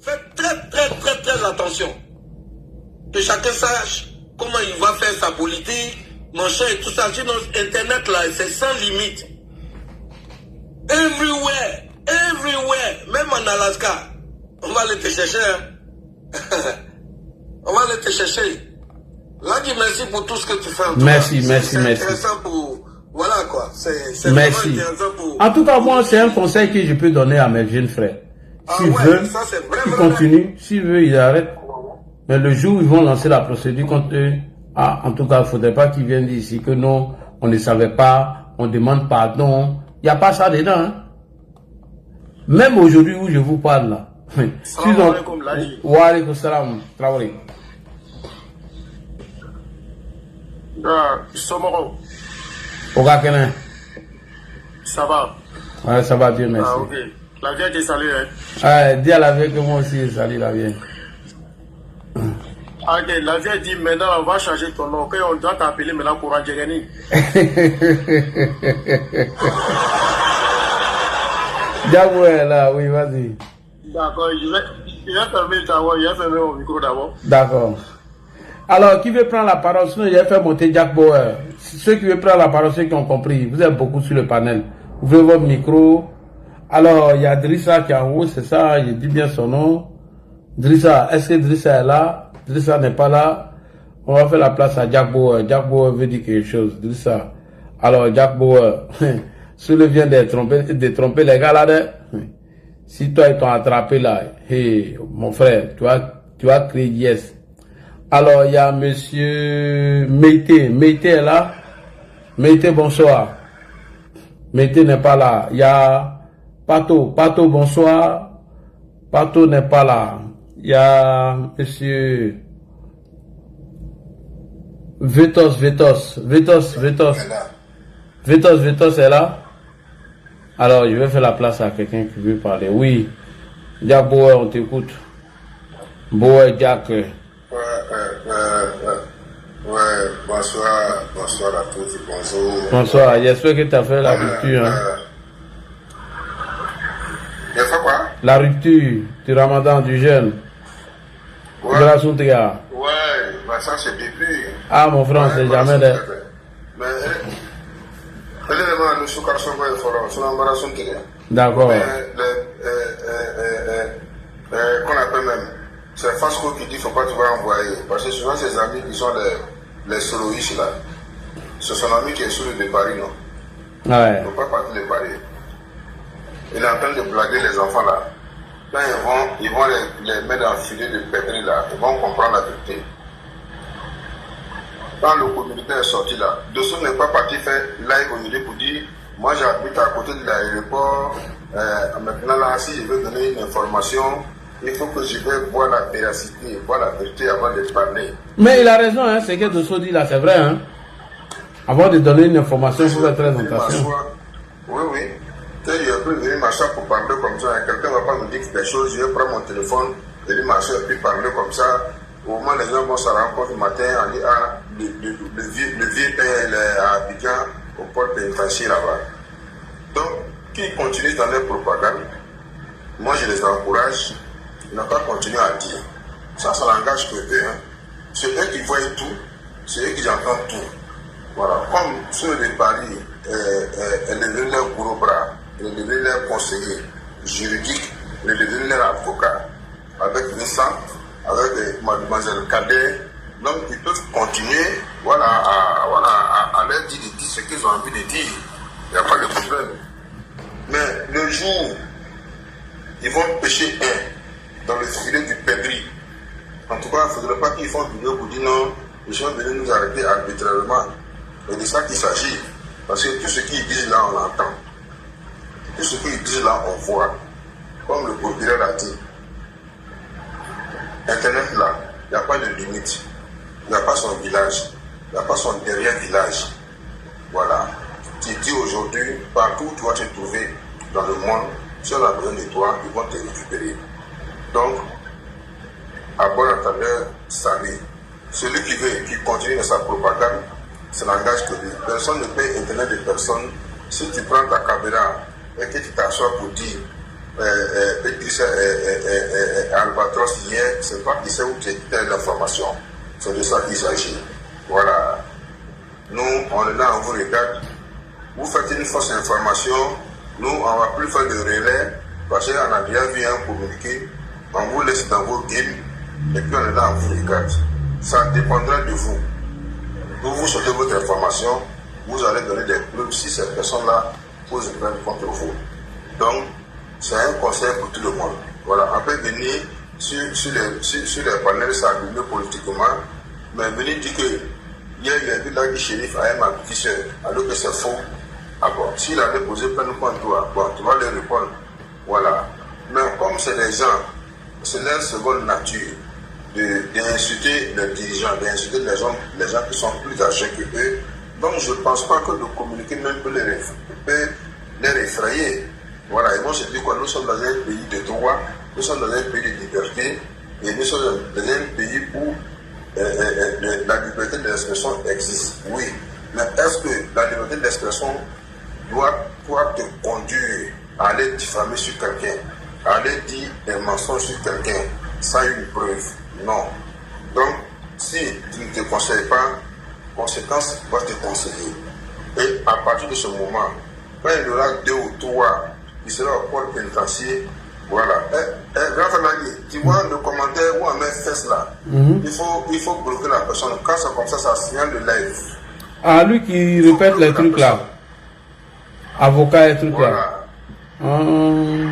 Faites très attention. Que chacun sache comment il va faire sa politique, machin et tout ça. Sinon, Internet là, c'est sans limite. Everywhere, même en Alaska. On va aller te chercher. Hein. On va aller te chercher. Là, dis merci pour tout ce que tu fais. Merci. C'est intéressant pour... Voilà quoi. C'est merci. Vraiment intéressant pour... En tout cas, moi, c'est un conseil que je peux donner à mes jeunes frères. S'ils veulent, ils continuent. S'ils veulent, ils arrêtent. Mais le jour où ils vont lancer la procédure contre eux, en tout cas, il ne faudrait pas qu'ils viennent dire ici que non, on ne savait pas, on demande pardon. Il n'y a pas ça dedans. Hein. Même aujourd'hui où je vous parle là. Salam alaikum, Ladi. Wa alaikum salam, Traoré. Somoro. Ogakene. Ça va? Ouais, ça va bien, merci. Ah, ok. La vieille te salue, hein? Ah, dis à la vieille que moi aussi, salut la vieille. Ok, la vieille dit maintenant on va changer ton nom, ok? On doit t'appeler maintenant pour Andjegani. Diabo est là, oui, vas-y. D'accord, il va fermer mon micro d'abord. D'accord. Alors, qui veut prendre la parole? Sinon, il a fait monter Jack Bauer. Ceux qui veulent prendre la parole, ceux qui ont compris, vous êtes beaucoup sur le panel. Ouvrez votre micro. Alors, il y a Drissa qui est en haut, c'est ça, je dis bien son nom. Drissa, est-ce que Drissa est là? Drissa n'est pas là. On va faire la place à Jack Bauer. Jack Bauer veut dire quelque chose. Drissa. Alors, Jack Bauer, celui vient de tromper les gars là. Si toi ils t'ont attrapé là, hey, mon frère, tu vas crier yes. Alors, il y a monsieur Meïté. Meïté est là. Meïté, bonsoir. Meïté n'est pas là. Il y a Pato. Pato, bonsoir. Pato n'est pas là. Il y a monsieur Vetos est là. Alors, je vais faire la place à quelqu'un qui veut parler. Oui, Jack Boer, on t'écoute. Boer, Jack. Ouais, bonsoir à tous, bonjour. Bonsoir, j'espère que tu as fait la rupture. J'ai fait quoi? La rupture du ramadan du jeûne. Ouais. De la Sountiga. Ouais, mais ça c'est depuis. Ah, mon frère, c'est jamais là. Mais, élément, nous sommes carrément sur l'embarrassement de D'accord. Qu'on appelle même, c'est Fasco qui dit qu'il ne faut pas te voir envoyer. Parce que souvent, ses amis qui sont les soloistes là, c'est son ami qui est sur le de Paris, non? Ouais. Il ne faut pas partir de Paris. Il est en train de blaguer les enfants là. Là, ils vont les mettre dans le filet de pétri là. Ils vont comprendre la vérité. Quand le communiqué est sorti là, Dosso n'est pas parti faire live aujourd'hui pour dire moi j'habite à côté de l'aéroport. Maintenant là, si je veux donner une information, il faut que je vais voir la véracité, voir la vérité avant de parler. Mais il a raison, hein, ce que Dosso dit là, c'est vrai. Hein. Avant de donner une information, il faut faire très attention. Oui, oui. Je peux venir m'asseoir pour parler comme ça. Quelqu'un ne va pas me dire des choses, je vais prendre mon téléphone, et lui m'asseoir et puis parler comme ça. Au moment où les gens vont se rencontrer le matin, on dit ah, le vieux père est à Abidjan, au port pénitentiaire là-bas. Donc, qui continue dans leur propagande, moi je les encourage, ils n'ont pas continué à dire. Ça n'engage que eux. Hein. C'est eux qui voient tout, c'est eux qui entendent tout. Voilà. Comme ceux de Paris, elle est devenue leur gros bras, elle est devenue leur conseiller juridique, elle est devenue leur avocat. Avec Vincent, avec mademoiselle Cadet, donc ils peuvent continuer voilà, à leur dire ce qu'ils ont envie de dire. Il n'y a pas de problème. Mais le jour, ils vont pêcher un dans le filet du perdrix. En tout cas, il ne faudrait pas qu'ils font une vidéo pour dire non, ils sont venus nous arrêter arbitrairement. C'est de ça qu'il s'agit. Parce que tout ce qu'ils disent là, on l'entend. Tout ce qu'ils disent là, on voit. Comme le procureur a dit. Internet là, il n'y a pas de limite. Il n'y a pas son village. Il n'y a pas son derrière village. Voilà. Tu dis aujourd'hui, partout où tu vas te trouver dans le monde, si on a besoin de toi, ils vont te récupérer. Donc, à bon entendeur, salut. Celui qui continue dans sa propagande, ça n'engage que lui. Personne ne peut Internet de personne. Si tu prends ta caméra et que tu t'assois pour dire Albatros hier, c'est pas qui sait où tu as l'information. C'est de ça qu'il s'agit. Voilà. Nous, on est là, on vous regarde. Vous faites une fausse information. Nous, on ne va plus faire de relais parce qu'on a déjà vu un communiqué. On vous laisse dans vos games et puis on est là, on vous regarde. Ça dépendra de vous. Vous sortez votre information, vous allez donner des preuves si ces personnes-là posent plainte contre vous. Donc, c'est un conseil pour tout le monde. Voilà, on peut venir sur les panels s'allumer politiquement, mais venir dire que hier, il y a vu là que shérif a ma petite soeur, alors que c'est faux. Ah bon, s'il avait posé plainte contre toi, bon, tu vas leur répondre. Voilà. Mais comme c'est des gens, c'est leur seconde nature d'insulter les dirigeants, d'insulter les gens qui sont plus âgés que eux. Donc je ne pense pas que le communiqué même peut les effrayer. Voilà, ils vont se dire quoi, nous sommes dans un pays de droit, nous sommes dans un pays de liberté, et nous sommes dans un pays où la liberté d'expression existe. Oui, mais est-ce que la liberté d'expression doit te conduire à aller diffamer sur quelqu'un, à aller dire des mensonges sur quelqu'un sans une preuve? Non. Donc, si tu ne te conseilles pas, conséquence va te conseiller. Et à partir de ce moment, quand il y aura 2 ou 3 qui seront au port pénitentiaire, voilà. Grand Fanagui, tu vois le commentaire où on met fesse là, il faut bloquer la personne. Quand c'est comme ça signale le live. Ah, lui qui répète les trucs là. Avocat et trucs là. Ouais.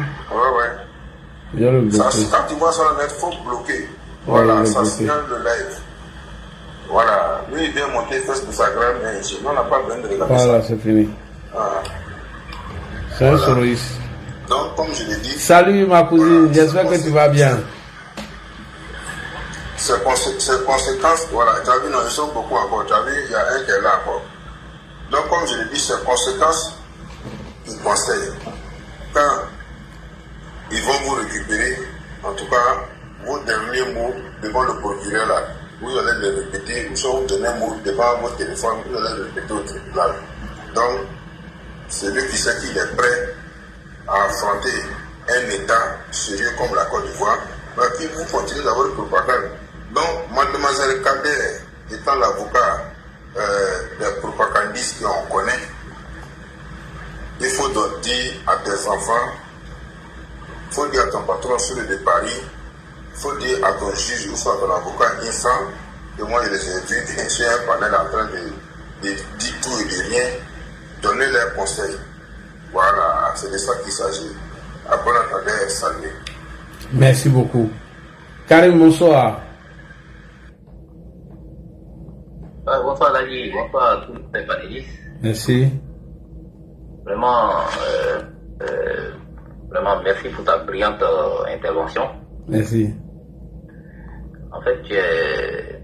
Ça, quand tu vois ça, il faut bloquer. Voilà, ça signale le live. Voilà, lui il vient monter face de sa grande main ici. Nous on n'a pas besoin de regarder ça. Voilà, c'est fini. C'est un soloiste. Donc, comme je l'ai dit. Salut ma cousine, j'espère que tu vas bien. Ces conséquences, voilà, tu as vu, non, ils sont beaucoup encore. Tu as vu, il y a un qui est là encore. Donc, comme je l'ai dit, ces conséquences, ils conseillent. quand ils vont vous récupérer, en tout cas, vos derniers mots devant le procureur là, vous allez les répéter, ou soit vous donnez un mot devant votre téléphone, vous allez le répéter au tribunal. Donc, celui qui sait qu'il est prêt à affronter un État sérieux comme la Côte d'Ivoire, puis vous continuez d'avoir le propagande. Donc, mademoiselle Kader, étant l'avocat des propagandistes qu'on connaît, il faut donc dire à tes enfants, il faut dire à ton patron sur le de Paris, il faut dire à ton juge ou soit à ton avocat instant, que moi je les ai vus sur un panel en train de dire tout et de rien, donner leurs conseils. Voilà, c'est de ça qu'il s'agit. À bon entendeur, salut. Merci beaucoup. Karim, bonsoir. Bonsoir Lali, bonsoir à tous les panélistes. Merci. Vraiment, vraiment merci pour ta brillante intervention. Merci. En fait, tu es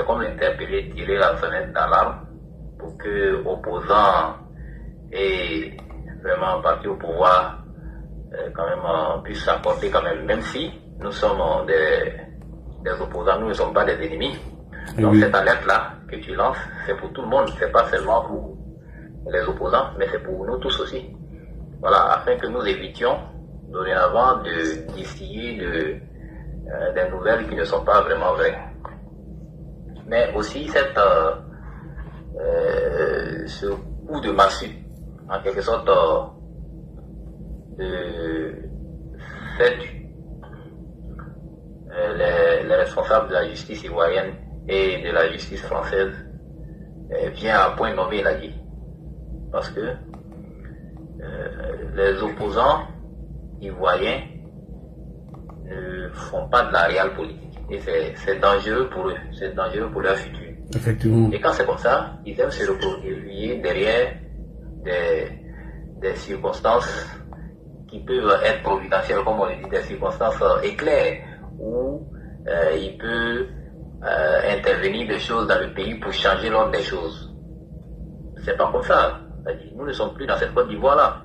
comme interpellé, tirer la fenêtre d'alarme pour que opposants et vraiment partis au pouvoir quand même puissent s'accorder quand même si nous sommes des opposants, nous ne sommes pas des ennemis. Donc cette alerte-là que tu lances, c'est pour tout le monde, c'est pas seulement pour les opposants, mais c'est pour nous tous aussi. Voilà, afin que nous évitions dorénavant de distiller des nouvelles qui ne sont pas vraiment vraies. Mais aussi ce coup de massue, en quelque sorte, les responsables de la justice ivoirienne et de la justice française vient à point nommé la vie. Parce que les opposants ivoiriens ne font pas de la réelle politique. Et c'est dangereux pour eux, c'est dangereux pour leur futur. Effectivement. Et quand c'est comme ça, ils aiment se reproduire derrière des circonstances qui peuvent être providentielles, comme on le dit, des circonstances éclairs, où il peut intervenir des choses dans le pays pour changer l'ordre des choses. C'est pas comme ça. Nous ne sommes plus dans cette Côte d'Ivoire-là.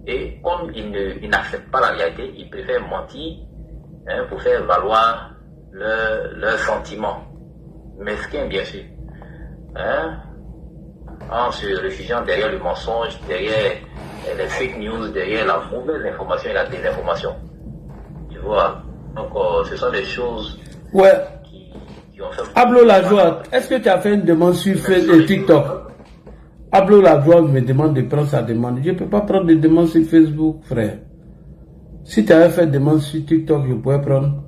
Et comme ils n'acceptent pas la réalité, ils préfèrent mentir pour faire valoir leurs sentiments. Mesquins, bien sûr. En se réfugiant derrière le mensonge, derrière les fake news, derrière la mauvaise information et la désinformation. Tu vois? Donc, ce sont des choses qui ont fait... Ablo la joie, est-ce que tu as fait une demande sur TikTok? Ablo la joie me demande de prendre sa demande. Je ne peux pas prendre de demande sur Facebook, frère. Si tu avais fait une demande sur TikTok, je pourrais prendre.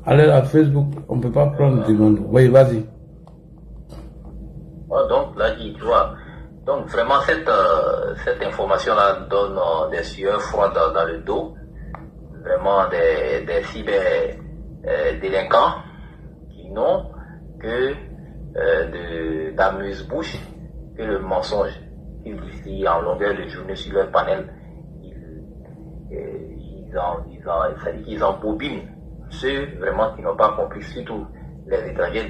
Aller à Facebook, on ne peut pas prendre de demande. Oui, vas-y. Donc, là, tu vois, donc vraiment cette information-là donne des sueurs froides dans le dos. Vraiment des cyber délinquants qui n'ont que d'amuse-bouche, que le mensonge. Ils disent en longueur de journée sur leur panel, ils embobinent ceux vraiment qui n'ont pas compris, surtout les étrangers,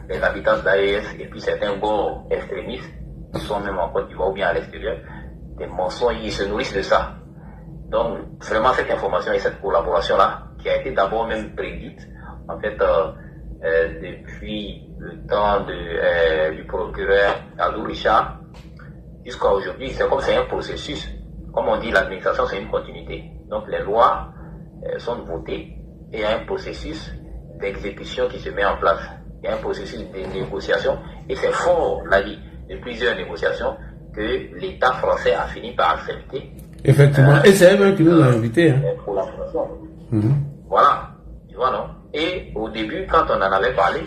les habitants de l'AES et puis certains bons extrémistes qui sont même en Côte d'Ivoire ou bien à l'extérieur, des mensonges, ils se nourrissent de ça. Donc vraiment cette information et cette collaboration-là, qui a été d'abord même prédite, en fait, depuis le temps du procureur Alou Richard, jusqu'à aujourd'hui, c'est comme c'est un processus. Comme on dit, l'administration, c'est une continuité. Donc les lois sont votées et il y a un processus d'exécution qui se met en place. Il y a un processus de négociation et c'est fort la vie de plusieurs négociations que l'État français a fini par accepter. Effectivement, et c'est eux qui nous ont invités. Pour la France. Voilà, tu vois, non? Et au début, quand on en avait parlé,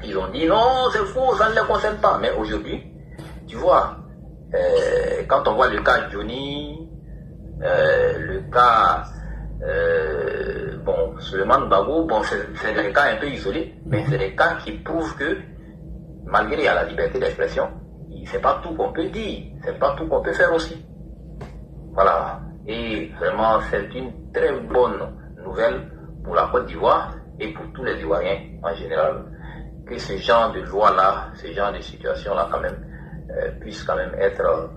ils ont dit non, c'est faux, ça ne les concerne pas. Mais aujourd'hui, tu vois, quand on voit le cas Johnny, le cas Suleiman Bagou, c'est des cas un peu isolés, mais c'est des cas qui prouvent que malgré la liberté d'expression, c'est pas tout qu'on peut dire, c'est pas tout qu'on peut faire aussi. Voilà. Et vraiment, c'est une très bonne nouvelle pour la Côte d'Ivoire et pour tous les Ivoiriens en général. que ce genre de loi-là, ce genre de situation-là, quand même, puisse quand même être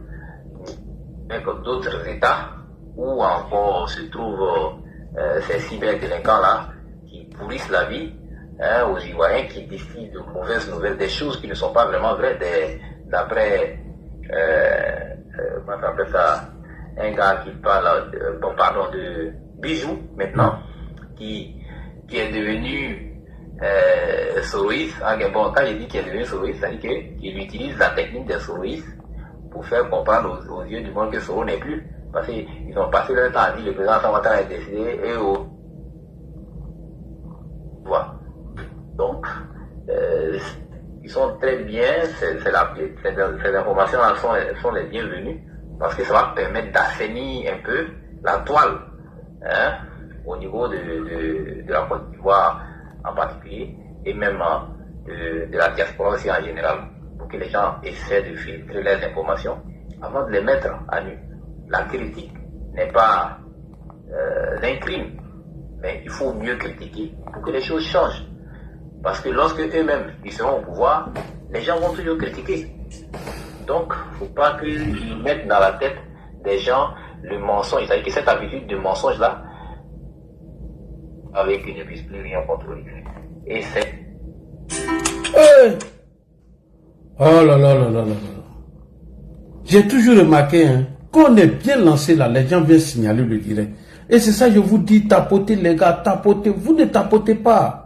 avec d'autres États où encore se trouvent ces cyberdélinquants-là qui pourrissent la vie aux Ivoiriens, qui distillent de mauvaises nouvelles, des choses qui ne sont pas vraiment vraies, d'après, comment on appelle ça, un gars qui parle, de Bijou, maintenant, qui est devenu soroïste. Bon, quand je dis qu'il est devenu soroïste, ça veut dire qu'il utilise la technique des soroïstes pour faire comprendre aux yeux du monde que Soro n'est plus. Parce qu'ils ont passé leur temps à dire le président Ouattara est décédé et voilà. Donc, ils sont très bien, ces informations-là sont les bienvenues, parce que ça va permettre d'assainir un peu la toile au niveau de la Côte d'Ivoire en particulier, et même de la diaspora aussi en général, pour que les gens essaient de filtrer les informations avant de les mettre à nu. La critique n'est pas un crime, mais il faut mieux critiquer pour que les choses changent. Parce que lorsque eux-mêmes ils seront au pouvoir, les gens vont toujours critiquer. Donc, il ne faut pas qu'ils mettent dans la tête des gens le mensonge. C'est-à-dire que cette habitude de mensonge-là, avec qu'ils ne puissent plus rien contrôler. Et c'est... Oh là là là là là. J'ai toujours remarqué, quand on est bien lancé là, les gens viennent signaler le direct. Et c'est ça, je vous dis, tapotez les gars, tapotez. Vous ne tapotez pas.